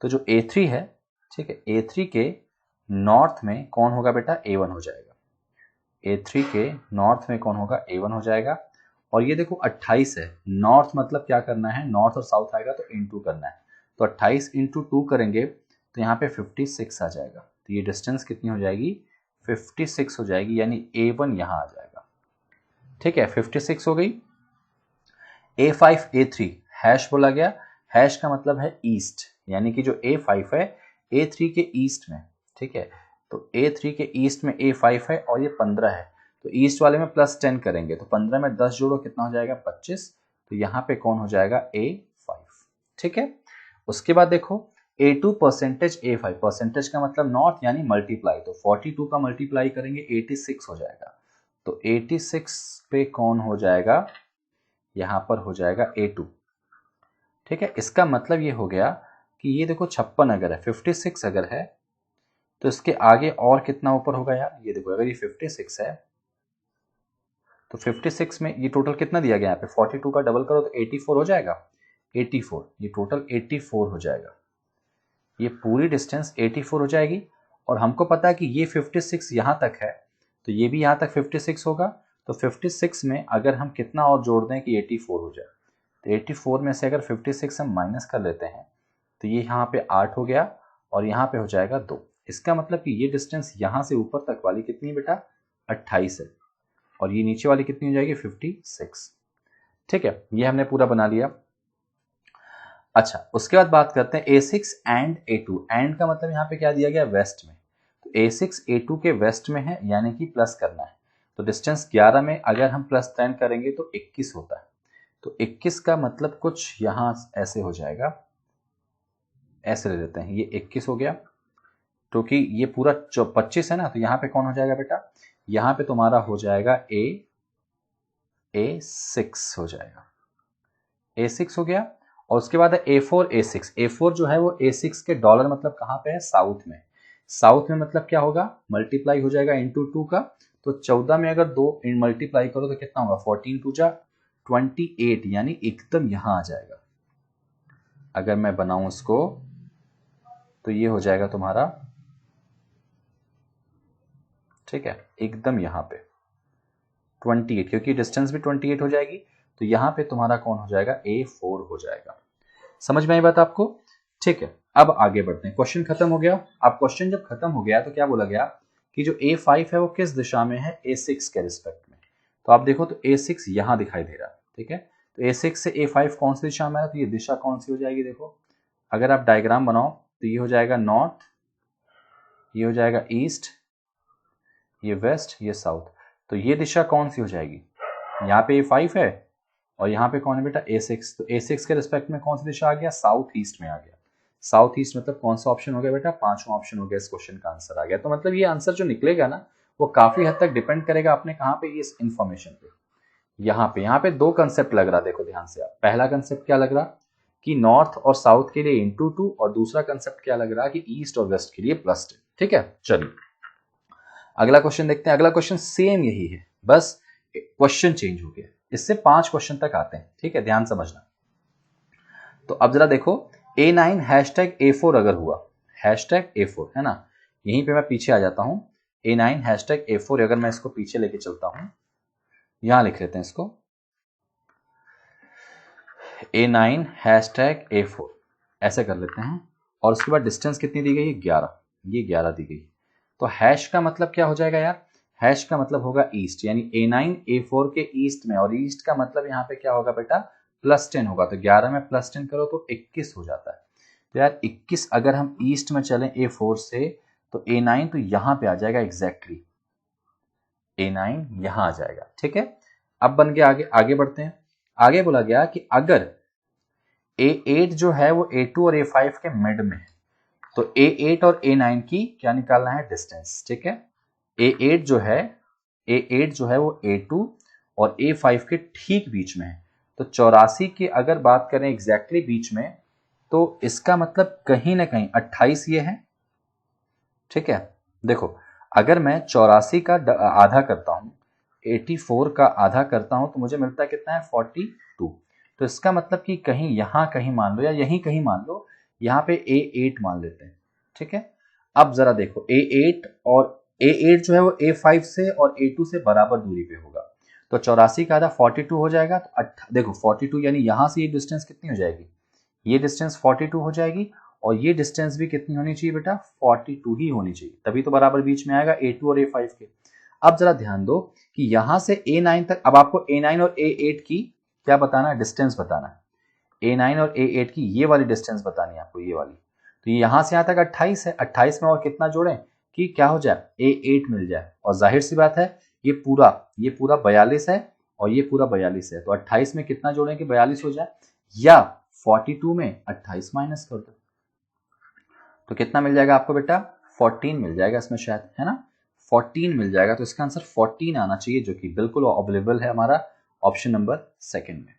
तो जो A3 है, ठीक है, A3 के नॉर्थ में कौन होगा बेटा, A1 हो जाएगा। A3 के नॉर्थ में कौन होगा, A1 हो जाएगा। और ये देखो 28 है, नॉर्थ मतलब क्या करना है, नॉर्थ और साउथ आएगा तो इंटू करना है, तो 28 इंटू 2 करेंगे तो यहाँ पे 56 आ जाएगा, तो ये डिस्टेंस कितनी हो जाएगी, 56 हो जाएगी, यानी A1 यहाँ आ जाएगा। ठीक है, 56 हो गई। A5 A3 हैश बोला गया, हैश का मतलब है ईस्ट, यानी कि जो A5 है A3 के ईस्ट में, ठीक है, तो A3 के ईस्ट में A5 है और ये 15 है, तो ईस्ट वाले में प्लस 10 करेंगे, तो 15 में 10 जोड़ो कितना हो जाएगा, 25, तो यहाँ पे कौन हो जाएगा, A5। ठीक है, उसके बाद देखो A2 परसेंटेज A5, परसेंटेज का मतलब नॉर्थ यानी मल्टीप्लाई, तो 42 का मल्टीप्लाई करेंगे 86 हो जाएगा, तो 86 पे कौन हो जाएगा, यहां पर हो जाएगा A2। ठीक है, इसका मतलब ये हो गया कि ये देखो 56 अगर है, 56 अगर है, तो इसके आगे और कितना ऊपर होगा यार, ये देखो अगर ये 56 है तो 56 में ये टोटल कितना दिया गया यहाँ पे, 42 का डबल करो तो 84 हो जाएगा, 84, ये टोटल 84 हो जाएगा, ये पूरी डिस्टेंस 84 हो जाएगी। और हमको पता है कि ये 56 यहाँ तक है, तो ये भी यहाँ तक 56 होगा, तो 56 में अगर हम कितना और जोड़ दें कि 84 हो जाए, तो 84 में से अगर 56 हम माइनस कर लेते हैं तो ये यहाँ पे 8 हो गया, और यहाँ पे हो जाएगा 2। इसका मतलब कि ये डिस्टेंस यहाँ से ऊपर तक वाली कितनी है बेटा, 28 है, और ये नीचे वाली कितनी हो जाएगी, 56। ठीक है, ये हमने पूरा बना लिया। अच्छा, उसके बाद बात करते हैं A6 एंड A2, एंड का मतलब यहाँ पे क्या दिया गया, वेस्ट में, तो A6 A2 के वेस्ट में है, यानी कि प्लस करना है, तो डिस्टेंस 11 में अगर हम प्लस 10 करेंगे तो 21 होता है, तो 21 का मतलब कुछ यहाँ ऐसे हो जाएगा, ऐसे ले लेते हैं, ये 21 हो गया, क्योंकि ये पूरा 25 है ना, तो यहाँ पे कौन हो जाएगा बेटा, यहाँ पे तुम्हारा हो जाएगा A6 हो जाएगा, A6 हो गया। और उसके बाद है A4 A6, A4 जो है वो A6 के डॉलर मतलब कहाँ पे है, साउथ में, साउथ में मतलब क्या होगा, मल्टीप्लाई हो जाएगा इंटू 2 का, तो 14 में अगर 2 मल्टीप्लाई करो तो कितना होगा, 14 2 जा 28, यानी एकदम यहां आ जाएगा। अगर मैं बनाऊं इसको तो ये हो जाएगा तुम्हारा, ठीक है, एकदम यहां पे 28, क्योंकि डिस्टेंस भी 28 हो जाएगी, तो यहां पे तुम्हारा कौन हो जाएगा, A4 हो जाएगा। समझ में आई बात आपको? ठीक है, अब आगे बढ़ते हैं, क्वेश्चन खत्म हो गया। अब क्वेश्चन जब खत्म हो गया तो क्या बोला गया कि जो A5 है वो किस दिशा में है, A6 के रिस्पेक्ट में, तो आप देखो तो A6 यहां दिखाई दे रहा है, ठीक है, तो A6 से A5 कौन सी दिशा में है, तो ये दिशा कौन सी हो जाएगी, देखो अगर आप डायग्राम बनाओ तो ये हो जाएगा नॉर्थ, ये हो जाएगा ईस्ट, ये वेस्ट, ये साउथ, तो ये दिशा कौन सी हो जाएगी, यहाँ पे A5 है और यहाँ पे कौन है बेटा, A6, तो A6 के रिस्पेक्ट में कौन सी दिशा आ गया, साउथ ईस्ट में आ गया। साउथ ईस्ट मतलब कौन सा ऑप्शन हो गया बेटा, पांचवा ऑप्शन हो गया, इस क्वेश्चन का आंसर आ गया। तो मतलब ये आंसर जो निकलेगा ना वो काफी हद तक डिपेंड करेगा अपने कहाँ पे, ये इस इंफॉर्मेशन पे। यहाँ पे दो कंसेप्ट लग रहा, देखो ध्यान से आप, पहला कंसेप्ट क्या लग रहा कि नॉर्थ और साउथ के लिए इंटू 2, और दूसरा कंसेप्ट क्या लग रहा कि ईस्ट और वेस्ट के लिए प्लस 10। ठीक है, चलिए अगला क्वेश्चन देखते हैं। अगला क्वेश्चन सेम यही है, बस क्वेश्चन चेंज हो गया, इससे 5 क्वेश्चन तक आते हैं। ठीक है, ध्यान समझना। तो अब जरा देखो A9 हैशटैग A4 अगर हुआ, हैशटैग A4 है ना, यहीं पे मैं पीछे आ जाता हूं, A9 हैशटैग A4 अगर मैं इसको पीछे लेके चलता हूं, यहां लिख लेते हैं इसको A9 हैशटैग A4, ऐसे कर लेते हैं, और उसके बाद डिस्टेंस कितनी दी गई है, 11, ये 11 दी गई। तो हैश का मतलब क्या हो जाएगा यार, हैश का मतलब होगा ईस्ट, यानी A9 A4 के ईस्ट में, और ईस्ट का मतलब यहाँ पे क्या होगा बेटा, प्लस 10 होगा, तो 11 में प्लस 10 करो तो 21 हो जाता है। तो यार 21 अगर हम ईस्ट में चलें A4 से, तो A9 तो यहाँ पे आ जाएगा एग्जैक्टली, A9 यहाँ आ जाएगा। ठीक है, अब बन गया, आगे बढ़ते हैं। आगे बोला गया कि अगर A8 जो है वो A2 और A5 के मिड में है तो A8 और A9 की क्या निकालना है, डिस्टेंस। ठीक है, A8 जो है वो A2 और A5 के ठीक बीच में है। तो 84 की अगर बात करें एग्जैक्टली बीच में, तो इसका मतलब कहीं ना कहीं 28 ये है। ठीक है, देखो अगर मैं 84 का आधा करता हूं, 84 का आधा करता हूं, तो मुझे मिलता है कितना है, 42। तो इसका मतलब कि कहीं यहां कहीं मान लो या यहीं कहीं मान लो, यहां पे A8 मान लेते हैं। ठीक है, अब जरा देखो A8 जो है वो A5 से और A2 से बराबर दूरी पे होगा, तो 84 का आधा 42 हो जाएगा। तो देखो 42 यानी यहां से ये डिस्टेंस कितनी हो जाएगी, ये डिस्टेंस 42 हो जाएगी, और ये डिस्टेंस भी कितनी होनी चाहिए बेटा, 42 ही होनी चाहिए, तभी तो बराबर बीच में आएगा A2 और A5 के। अब जरा ध्यान दो कि यहां से A9 तक, अब आपको A9 और A8 की क्या बताना है, डिस्टेंस बताना है। A9 और A8 की ये वाली डिस्टेंस बतानी है आपको, ये वाली। तो यहां से यहां तक 28 है, 28 में और कितना जोड़ें कि क्या हो जाए, A8 मिल जाए। और जाहिर सी बात है ये पूरा 42 है और ये पूरा 42 है, तो 28 में कितना जोड़ें कि 42 हो जाए, या 42 में 28 माइनस कर दो, तो कितना मिल जाएगा आपको बेटा, 14 मिल जाएगा इसमें शायद, है ना, 14 मिल जाएगा। तो इसका आंसर 14 आना चाहिए, जो कि बिल्कुल अवेलेबल है हमारा ऑप्शन नंबर सेकंड में।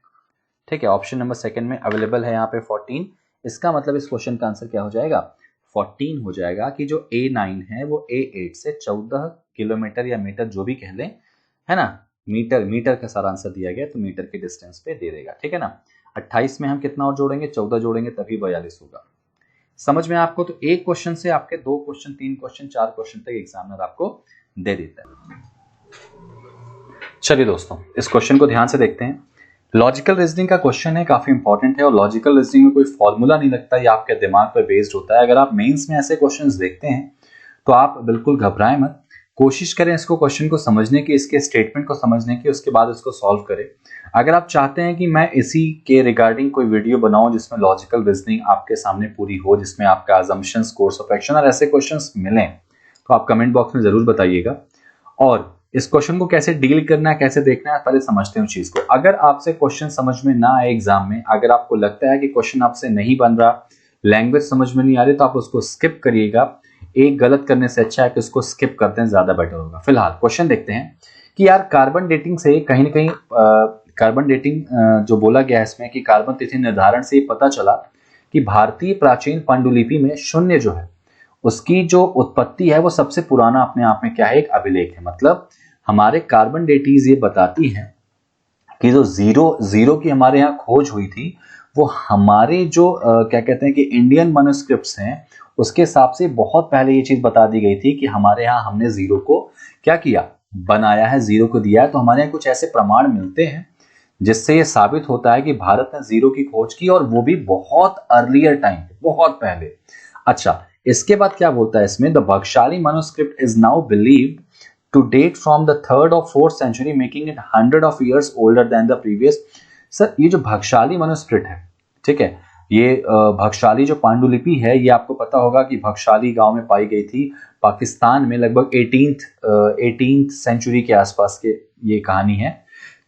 ठीक है, ऑप्शन नंबर सेकंड में अवेलेबल है यहाँ पे 14। इसका मतलब इस क्वेश्चन का आंसर क्या हो जाएगा, 14 हो जाएगा कि जो A9 है वो A8 से 14 किलोमीटर या मीटर जो भी कह लें, है ना, मीटर का सारा आंसर दिया गया, तो मीटर के डिस्टेंस पे दे देगा। ठीक है ना, 28 में हम कितना और जोड़ेंगे, 14 जोड़ेंगे, तभी 42 होगा। समझ में आपको, तो एक क्वेश्चन से आपके 2 क्वेश्चन, 3 क्वेश्चन, 4 क्वेश्चन तक एग्जामिनर आपको दे देता है। चलिए दोस्तों, इस क्वेश्चन को ध्यान से देखते हैं। लॉजिकल रीजनिंग का क्वेश्चन है, काफी इंपॉर्टेंट है, और लॉजिकल रीजनिंग में कोई फॉर्मूला नहीं लगता, ये आपके दिमाग पर बेस्ड होता है। अगर आप मेंस में ऐसे क्वेश्चंस देखते हैं तो आप बिल्कुल घबराएं मत, कोशिश करें इसको क्वेश्चन को समझने की, इसके स्टेटमेंट को समझने की, उसके बाद इसको सॉल्व करें। अगर आप चाहते हैं कि मैं इसी के रिगार्डिंग कोई वीडियो बनाऊं जिसमें लॉजिकल रीजनिंग आपके सामने पूरी हो, जिसमें आपका अजम्पशंस, कोर्स ऑफ एक्शन और ऐसे क्वेश्चंस मिलें, तो आप कमेंट बॉक्स में जरूर बताइएगा। और इस क्वेश्चन को कैसे डील करना है, कैसे देखना है, पहले समझते हैं उस चीज को। अगर आपसे क्वेश्चन समझ में ना आए एग्जाम में, अगर आपको लगता है कि क्वेश्चन आपसे नहीं बन रहा, लैंग्वेज समझ में नहीं आ रही, तो आप उसको स्किप करिएगा। एक गलत करने से अच्छा है कि उसको स्किप करते हैं, ज्यादा बेटर होगा। फिलहाल क्वेश्चन देखते हैं कि यार कार्बन डेटिंग से कहीं ना कहीं कार्बन डेटिंग जो बोला गया है इसमें कि कार्बन तिथि निर्धारण से ये पता चला कि भारतीय प्राचीन पांडुलिपि में शून्य जो है उसकी जो उत्पत्ति है वो सबसे पुराना अपने आप में क्या है, एक अभिलेख है। मतलब हमारे कार्बन डेटिंग ये बताती है कि जो जीरो की हमारे यहाँ खोज हुई थी, वो हमारे जो क्या कहते हैं कि इंडियन मनुस्क्रिप्ट्स हैं उसके हिसाब से बहुत पहले ये चीज बता दी गई थी कि हमारे यहाँ हमने जीरो को क्या किया, बनाया है, जीरो को दिया है। तो हमारे यहाँ कुछ ऐसे प्रमाण मिलते हैं जिससे ये साबित होता है कि भारत ने जीरो की खोज की, और वो भी बहुत अर्लियर टाइम, बहुत पहले। अच्छा, इसके बाद क्या बोलता है इसमें, the Bakhshali manuscript is now believed to date from the 3rd or 4th century, making it 100 of years older than the previous। Sir ये जो भक्षाली मनुस्क्रिप्ट है, ठीक है, ये भक्षाली जो पांडुलिपि है, ये आपको पता होगा कि भक्षाली गांव में पाई गई थी पाकिस्तान में, लगभग 18th सेंचुरी के आसपास के ये कहानी है।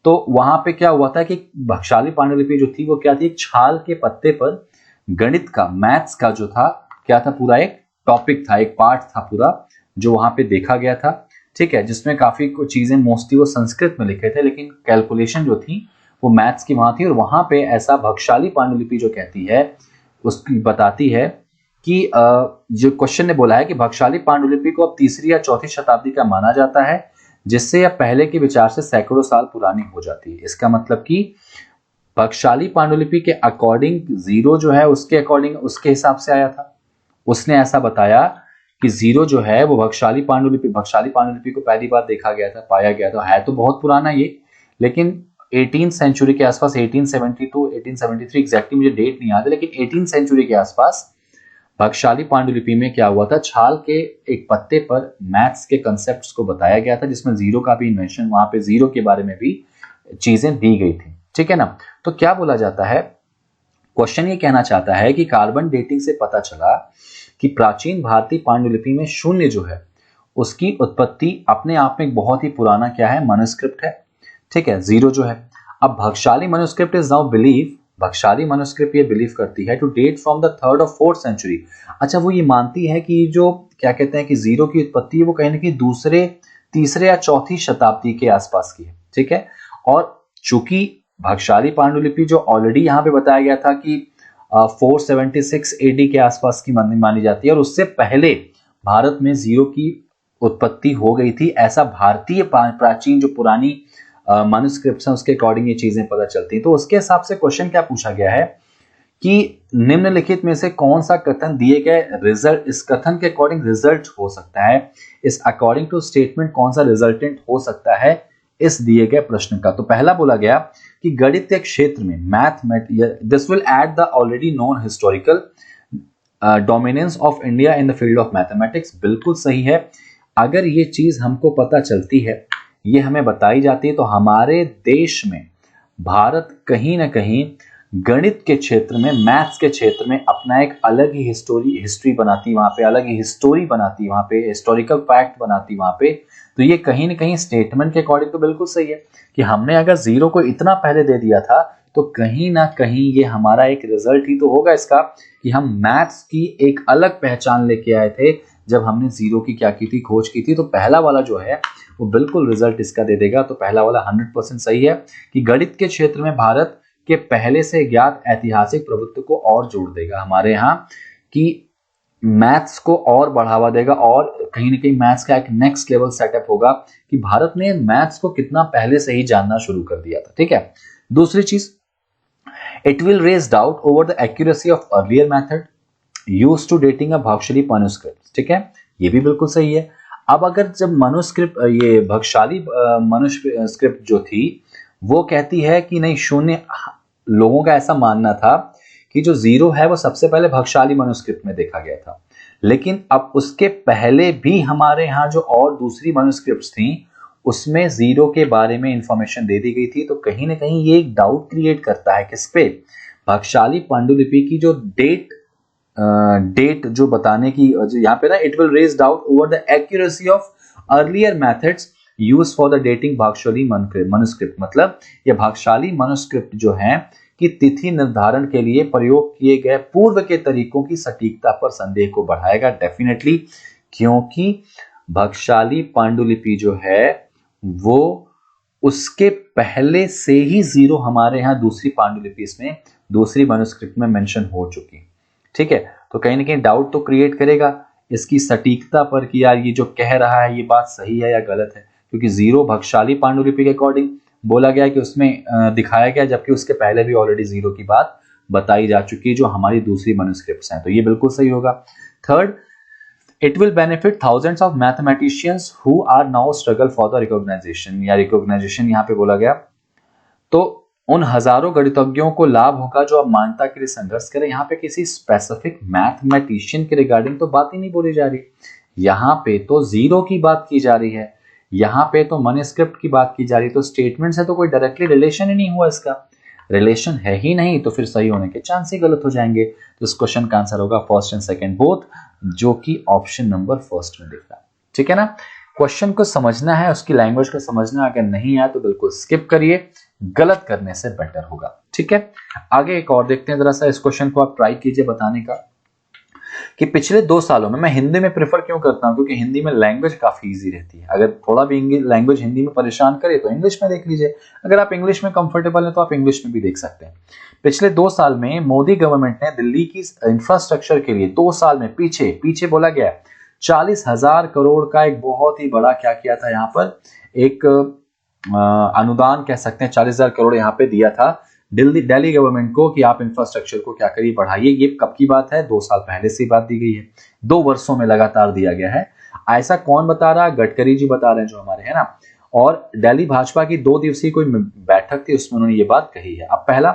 तो वहां पे क्या हुआ था कि भक्षाली पांडुलिपि जो थी वो क्या थी, एक छाल के पत्ते पर गणित का, मैथ्स का जो था क्या था, पूरा एक टॉपिक था, एक पार्ट था पूरा, जो वहां पे देखा गया था। ठीक है, जिसमें काफी कुछ चीजें मोस्टली वो संस्कृत में लिखे थे, लेकिन कैलकुलेशन जो थी वो मैथ्स की वहां थी। और वहां पे ऐसा भक्षाली पांडुलिपि जो कहती है, उसकी बताती है कि जो क्वेश्चन ने बोला है कि भक्षाली पांडुलिपि को अब 3री या 4थी शताब्दी का माना जाता है, जिससे यह पहले के विचार से सैकड़ों साल पुरानी हो जाती है। इसका मतलब कि भक्षाली पांडुलिपि के अकॉर्डिंग जीरो जो है उसके अकॉर्डिंग, उसके हिसाब से आया था। उसने ऐसा बताया कि जीरो जो है वो भक्षाली पांडुलिपि को पहली बार देखा गया था, पाया गया था। है तो बहुत पुराना ये, लेकिन 18th सेंचुरी के आसपास, 1872 1873 एग्जैक्टली मुझे डेट नहीं याद है, लेकिन 18th सेंचुरी के आसपास भक्षाली पांडुलिपि में क्या हुआ था, छाल के एक पत्ते पर मैथ्स के कंसेप्ट्स को बताया गया था, जिसमें जीरो का भी इन्वेंशन, वहां पे जीरो के बारे में भी चीजें दी गई थी। ठीक है ना, तो क्या बोला जाता है, क्वेश्चन ये कहना चाहता है कि कार्बन डेटिंग से पता चला कि प्राचीन भारतीय पांडुलिपि में शून्य जो है उसकी उत्पत्ति अपने आप में एक बहुत ही पुराना क्या है, मनुस्क्रिप्ट है। ठीक है, जीरो जो है। अब Bakhshali manuscript is now believe, Bakhshali manuscript ये बिलीव करती है to date from the 3rd और 4th सेंचुरी। अच्छा, वो ये मानती है कि जो क्या कहते हैं कि जीरो की उत्पत्ति है वो कहीं ना कहीं दूसरे, तीसरे या चौथी शताब्दी के आसपास की है, ठीक है। और चूंकि भगशाली पांडुलिपि जो ऑलरेडी यहाँ पे बताया गया था कि 476 एडी के आसपास की मानी जाती है, और उससे पहले भारत में जीरो की उत्पत्ति हो गई थी, ऐसा भारतीय प्राचीन जो पुरानी मैन्युस्क्रिप्ट्स हैं उसके अकॉर्डिंग ये चीजें पता चलती हैं। तो उसके हिसाब से क्वेश्चन क्या पूछा गया है कि निम्नलिखित में से कौन सा कथन दिए गए रिजल्ट, इस कथन के अकॉर्डिंग रिजल्ट हो सकता है, इस अकॉर्डिंग टू स्टेटमेंट कौन सा रिजल्टेंट हो सकता है इस दिए गए प्रश्न का। तो पहला बोला गया कि गणित के क्षेत्र में this will add the already known historical dominance of India in the field of mathematics. बिल्कुल सही है। अगर ये चीज हमको पता चलती है, ये हमें बताई जाती है, तो हमारे देश में भारत कहीं ना कहीं गणित के क्षेत्र में, मैथ्स के क्षेत्र में अपना एक अलग ही हिस्ट्री बनाती, वहां पे अलग ही हिस्टोरी बनाती, वहां पे हिस्टोरिकल फैक्ट बनाती वहां पे। तो ये कहीं ना कहीं स्टेटमेंट के अकॉर्डिंग तो बिल्कुल सही है कि हमने अगर जीरो को इतना पहले दे दिया था तो कहीं ना कहीं ये हमारा एक रिजल्ट ही तो होगा इसका कि हम मैथ्स की एक अलग पहचान लेके आए थे जब हमने जीरो की क्या की थी, खोज की थी। तो पहला वाला जो है वो बिल्कुल रिजल्ट इसका दे देगा। तो पहला वाला 100% सही है कि गणित के क्षेत्र में भारत के पहले से ज्ञात ऐतिहासिक प्रभुत्व को और जोड़ देगा हमारे यहाँ, कि मैथ्स को और बढ़ावा देगा, और कहीं ना कहीं मैथ्स का एक नेक्स्ट लेवल सेटअप होगा कि भारत ने मैथ्स को कितना पहले से ही जानना शुरू कर दिया था, ठीक है। दूसरी चीज, it will raise doubt over the accuracy of earlier method used to dating a Bakhshali manuscript, ठीक है, ये भी बिल्कुल सही है। अब अगर जब मैन्युस्क्रिप्ट, ये भगशाली मैन्युस्क्रिप्ट जो थी वो कहती है कि नहीं, शून्य, लोगों का ऐसा मानना था कि जो जीरो है वो सबसे पहले भगशाली मैन्युस्क्रिप्ट में देखा गया था, लेकिन अब उसके पहले भी हमारे यहाँ जो और दूसरी मैन्युस्क्रिप्ट्स थी उसमें जीरो के बारे में इंफॉर्मेशन दे दी गई थी। तो कहीं ना कहीं ये एक डाउट क्रिएट करता है किस पे, भगशाली पांडुलिपि की जो डेट जो बताने की, यहाँ पे ना, it will raise doubt over the accuracy of earlier methods use for the dating Bakhshali manuscript. मतलब ये भागशाली मैन्युस्क्रिप्ट जो है कि तिथि निर्धारण के लिए प्रयोग किए गए पूर्व के तरीकों की सटीकता पर संदेह को बढ़ाएगा डेफिनेटली, क्योंकि भगशाली पांडुलिपि जो है वो उसके पहले से ही जीरो हमारे यहाँ दूसरी पांडुलिपि में, दूसरी मैन्युस्क्रिप्ट में मेंशन हो चुकी, ठीक है। तो कहीं ना कहीं डाउट तो क्रिएट करेगा इसकी सटीकता पर कि यार ये जो कह रहा है ये बात सही है या गलत है, क्योंकि जीरो भगशाली पांडुलिपि के अकॉर्डिंग बोला गया कि उसमें दिखाया गया, जबकि उसके पहले भी ऑलरेडी जीरो की बात बताई जा चुकी है जो हमारी दूसरी मैन्युस्क्रिप्ट्स हैं। तो ये बिल्कुल सही होगा। Third, it will benefit thousands of mathematicians who are now struggle for the recognization, या रिकॉग्नाइजेशन यहाँ पे बोला गया, तो उन हजारों गणितज्ञों को लाभ होगा जो अब मान्यता के लिए संघर्ष करें। यहाँ पे किसी स्पेसिफिक मैथमेटिशियन के रिगार्डिंग तो बात ही नहीं बोली जा रही, यहाँ पे तो जीरो की बात की जा रही है, यहाँ पे तो मैन्युस्क्रिप्ट की बात की जा रही है। तो स्टेटमेंट से तो कोई डायरेक्टली रिलेशन ही नहीं हुआ, इसका रिलेशन है ही नहीं, तो फिर सही होने के चांस ही गलत हो जाएंगे। तो इस क्वेश्चन का आंसर होगा फर्स्ट एंड सेकंड बोथ, जो कि ऑप्शन नंबर फर्स्ट में दिख रहा है, ठीक है ना। क्वेश्चन को समझना है, उसकी लैंग्वेज को समझना, अगर नहीं है तो बिल्कुल स्किप करिए, गलत करने से बेटर होगा, ठीक है। आगे एक और देखते हैं जरा सा, इस क्वेश्चन को आप ट्राई कीजिए बताने का कि पिछले 2 सालों में, मैं हिंदी में प्रेफर क्यों करता हूं, क्योंकि हिंदी में लैंग्वेज काफी इजी रहती है। अगर थोड़ा भी लैंग्वेज हिंदी में परेशान करे तो इंग्लिश में देख लीजिए, अगर आप इंग्लिश में कंफर्टेबल हैं तो आप इंग्लिश में भी देख सकते हैं। पिछले 2 साल में मोदी गवर्नमेंट ने दिल्ली की इंफ्रास्ट्रक्चर के लिए 2 साल में पीछे बोला गया 40,000 करोड़ का एक बहुत ही बड़ा क्या किया था, यहाँ पर एक अनुदान कह सकते हैं, 40,000 करोड़ यहाँ पे दिया था दिल्ली गवर्नमेंट को कि आप इंफ्रास्ट्रक्चर को क्या करिए, बढ़ाइए। ये कब की बात है, 2 साल पहले से बात दी गई है, 2 वर्षों में लगातार दिया गया है। ऐसा कौन बता रहा, गडकरी जी बता रहे हैं जो हमारे, है ना। और दिल्ली भाजपा की 2 दिवसीय कोई बैठक थी, उसमें उन्होंने ये बात कही है। अब पहला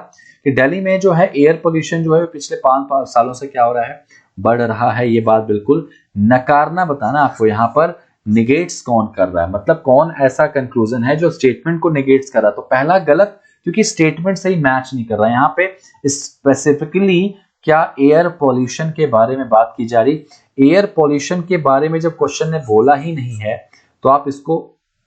कि दिल्ली में जो है एयर पोल्यूशन जो है पिछले 5 सालों से क्या हो रहा है, बढ़ रहा है। ये बात बिल्कुल नकारना बताना आपको, यहाँ पर निगेट्स कौन कर रहा है, मतलब कौन ऐसा कंक्लूजन है जो स्टेटमेंट को निगेट्स कर रहा है। तो पहला गलत, क्योंकि स्टेटमेंट सही मैच नहीं कर रहा है। यहाँ पे स्पेसिफिकली क्या एयर पॉल्यूशन के बारे में बात की जा रही, एयर पॉल्यूशन के बारे में जब क्वेश्चन ने बोला ही नहीं है तो आप इसको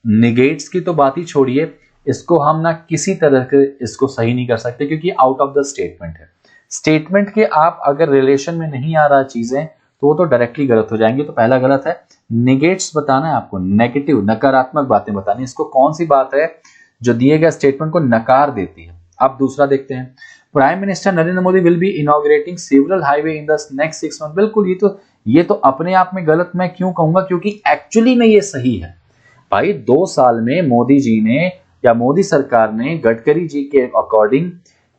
निगेट्स की तो बात ही छोड़िए, इसको हम ना किसी तरह के इसको सही नहीं कर सकते, क्योंकि आउट ऑफ द स्टेटमेंट है। स्टेटमेंट के आप अगर रिलेशन में नहीं आ रहा चीजें तो वो तो डायरेक्टली गलत हो जाएंगे। तो पहला गलत है। नेगेट्स बताना है आपको, नेगेटिव नकारात्मक बातें बतानी। इसको कौन सी बात है जो दिए गए स्टेटमेंट को नकार देती है। अब दूसरा देखते हैं, prime minister Narendra Modi will be inaugurating several highway in the next 6 month. बिल्कुल, ये तो अपने आप में गलत मैं क्यों कहूंगा, क्योंकि एक्चुअली में ये सही है भाई। 2 साल में मोदी जी ने या मोदी सरकार ने गडकरी जी के अकॉर्डिंग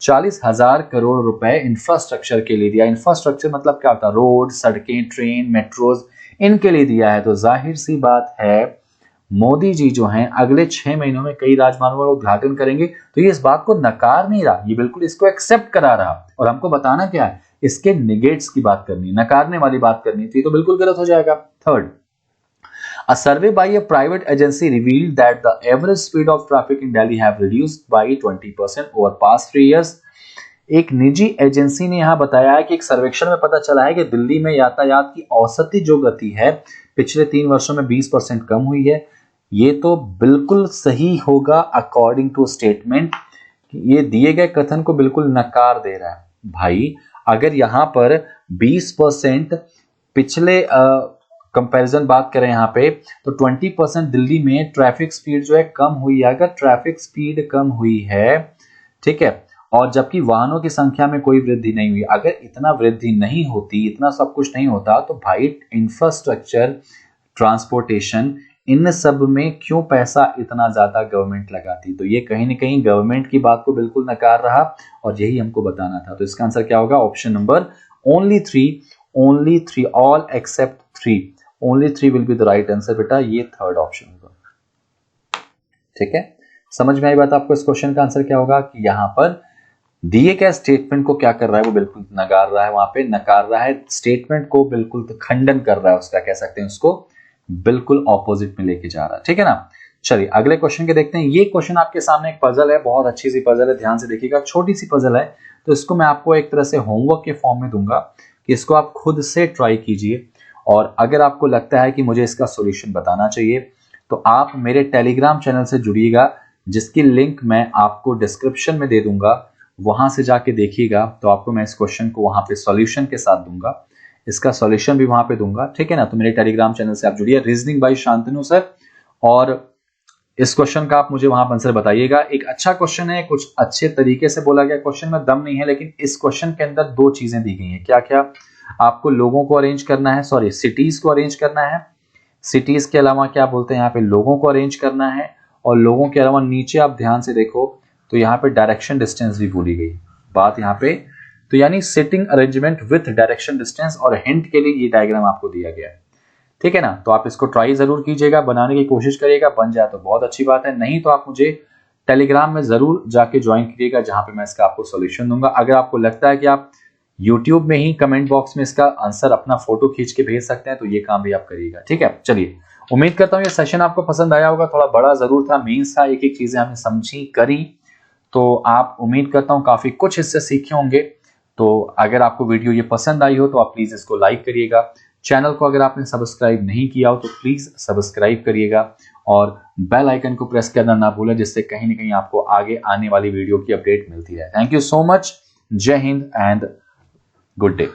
40,000 करोड़ रुपए इंफ्रास्ट्रक्चर के लिए दिया। इंफ्रास्ट्रक्चर मतलब क्या होता है, रोड, सड़कें, ट्रेन, मेट्रोज, इनके लिए दिया है। तो जाहिर सी बात है मोदी जी जो हैं अगले 6 महीनों में कई राजमार्गों का उद्घाटन करेंगे। तो ये इस बात को नकार नहीं रहा, ये बिल्कुल इसको एक्सेप्ट करा रहा। और हमको बताना क्या है, इसके निगेट्स की बात करनी, नकारने वाली बात करनी थी, तो बिल्कुल गलत हो जाएगा। Third, a survey by a private agency revealed that the average speed of traffic in Delhi have reduced by 20% over past 3 years। एक निजी एजेंसी ने यहां बताया है कि एक सर्वेक्षण में पता चला है कि दिल्ली में यातायात की औसती जो गति है पिछले 3 वर्षों में 20% कम हुई है। ये तो बिल्कुल सही होगा अकॉर्डिंग टू स्टेटमेंट। ये दिए गए कथन को बिल्कुल नकार दे रहा है भाई। अगर यहां पर 20% पिछले कंपैरिजन बात करें यहाँ पे, तो 20% दिल्ली में ट्रैफिक स्पीड जो है कम हुई है। अगर ट्रैफिक स्पीड कम हुई है, ठीक है, और जबकि वाहनों की संख्या में कोई वृद्धि नहीं हुई, अगर इतना वृद्धि नहीं होती, इतना सब कुछ नहीं होता, तो भाई इंफ्रास्ट्रक्चर, ट्रांसपोर्टेशन, इन सब में क्यों पैसा इतना ज्यादा गवर्नमेंट लगाती। तो ये कहीं ना कहीं गवर्नमेंट की बात को बिल्कुल नकार रहा, और यही हमको बताना था। तो इसका आंसर क्या होगा, option number only three, all except 3, only 3 will be the right answer बेटा। ये थर्ड ऑप्शन होगा। ठीक है, समझ में आई बात आपको। इस क्वेश्चन का आंसर क्या होगा कि यहां पर दिए गए स्टेटमेंट को क्या कर रहा है, वो बिल्कुल नकार रहा है, वहां पे नकार रहा है स्टेटमेंट को, बिल्कुल तो खंडन कर रहा है उसका, कह सकते हैं उसको बिल्कुल ऑपोजिट में लेके जा रहा है। ठीक है ना। चलिए अगले क्वेश्चन के देखते हैं। ये क्वेश्चन आपके सामने एक पजल है, बहुत अच्छी सी पजल है, ध्यान से देखिएगा। छोटी सी पजल है, तो इसको मैं आपको एक तरह से होमवर्क के फॉर्म में दूंगा कि इसको आप खुद से ट्राई कीजिए। और अगर आपको लगता है कि मुझे इसका सॉल्यूशन बताना चाहिए, तो आप मेरे टेलीग्राम चैनल से जुड़िएगा, जिसकी लिंक मैं आपको डिस्क्रिप्शन में दे दूंगा। वहां से जाके देखिएगा, तो आपको मैं इस क्वेश्चन को वहां पे सॉल्यूशन के साथ दूंगा, इसका सॉल्यूशन भी वहां पे दूंगा। ठीक है ना। तो मेरे टेलीग्राम चैनल से आप जुड़िए, रीजनिंग बाय शांतनु सर, और इस क्वेश्चन का आप मुझे वहां पर आंसर बताइएगा। एक अच्छा क्वेश्चन है, कुछ अच्छे तरीके से बोला गया क्वेश्चन में दम नहीं है, लेकिन इस क्वेश्चन के अंदर 2 चीजें दी गई हैं। क्या क्या, आपको लोगों को अरेंज करना है, सॉरी सिटीज को अरेंज करना है, सिटीज के अलावा क्या बोलते हैं यहाँ पे, लोगों को अरेंज करना है, और लोगों के अलावा नीचे आप ध्यान से देखो तो यहाँ पे डायरेक्शन डिस्टेंस भी भूली गई बात यहाँ पे। तो यानी sitting arrangement with direction distance, और हिंट के लिए ये डायग्राम आपको दिया गया है। ठीक है ना। तो आप इसको ट्राई जरूर कीजिएगा, बनाने की कोशिश करिएगा, बन जाए तो बहुत अच्छी बात है, नहीं तो आप मुझे टेलीग्राम में जरूर जाके ज्वाइन कीजिएगा, जहां पे मैं इसका आपको सॉल्यूशन दूंगा। अगर आपको लगता है कि आप यूट्यूब में ही कमेंट बॉक्स में इसका आंसर अपना फोटो खींच के भेज सकते हैं, तो ये काम भी आप करिएगा। ठीक है, चलिए उम्मीद करता हूँ ये सेशन आपको पसंद आया होगा। थोड़ा बड़ा जरूर था, मेंस था, एक एक चीजें हमने समझी करी, तो आप उम्मीद करता हूँ काफी कुछ इससे सीखे होंगे। तो अगर आपको वीडियो ये पसंद आई हो तो आप प्लीज इसको लाइक करिएगा। चैनल को अगर आपने सब्सक्राइब नहीं किया हो तो प्लीज सब्सक्राइब करिएगा, और बेल आइकन को प्रेस करना ना भूलें, जिससे कहीं ना कहीं आपको आगे आने वाली वीडियो की अपडेट मिलती है। थैंक यू सो मच, जय हिंद एंड गुड डे।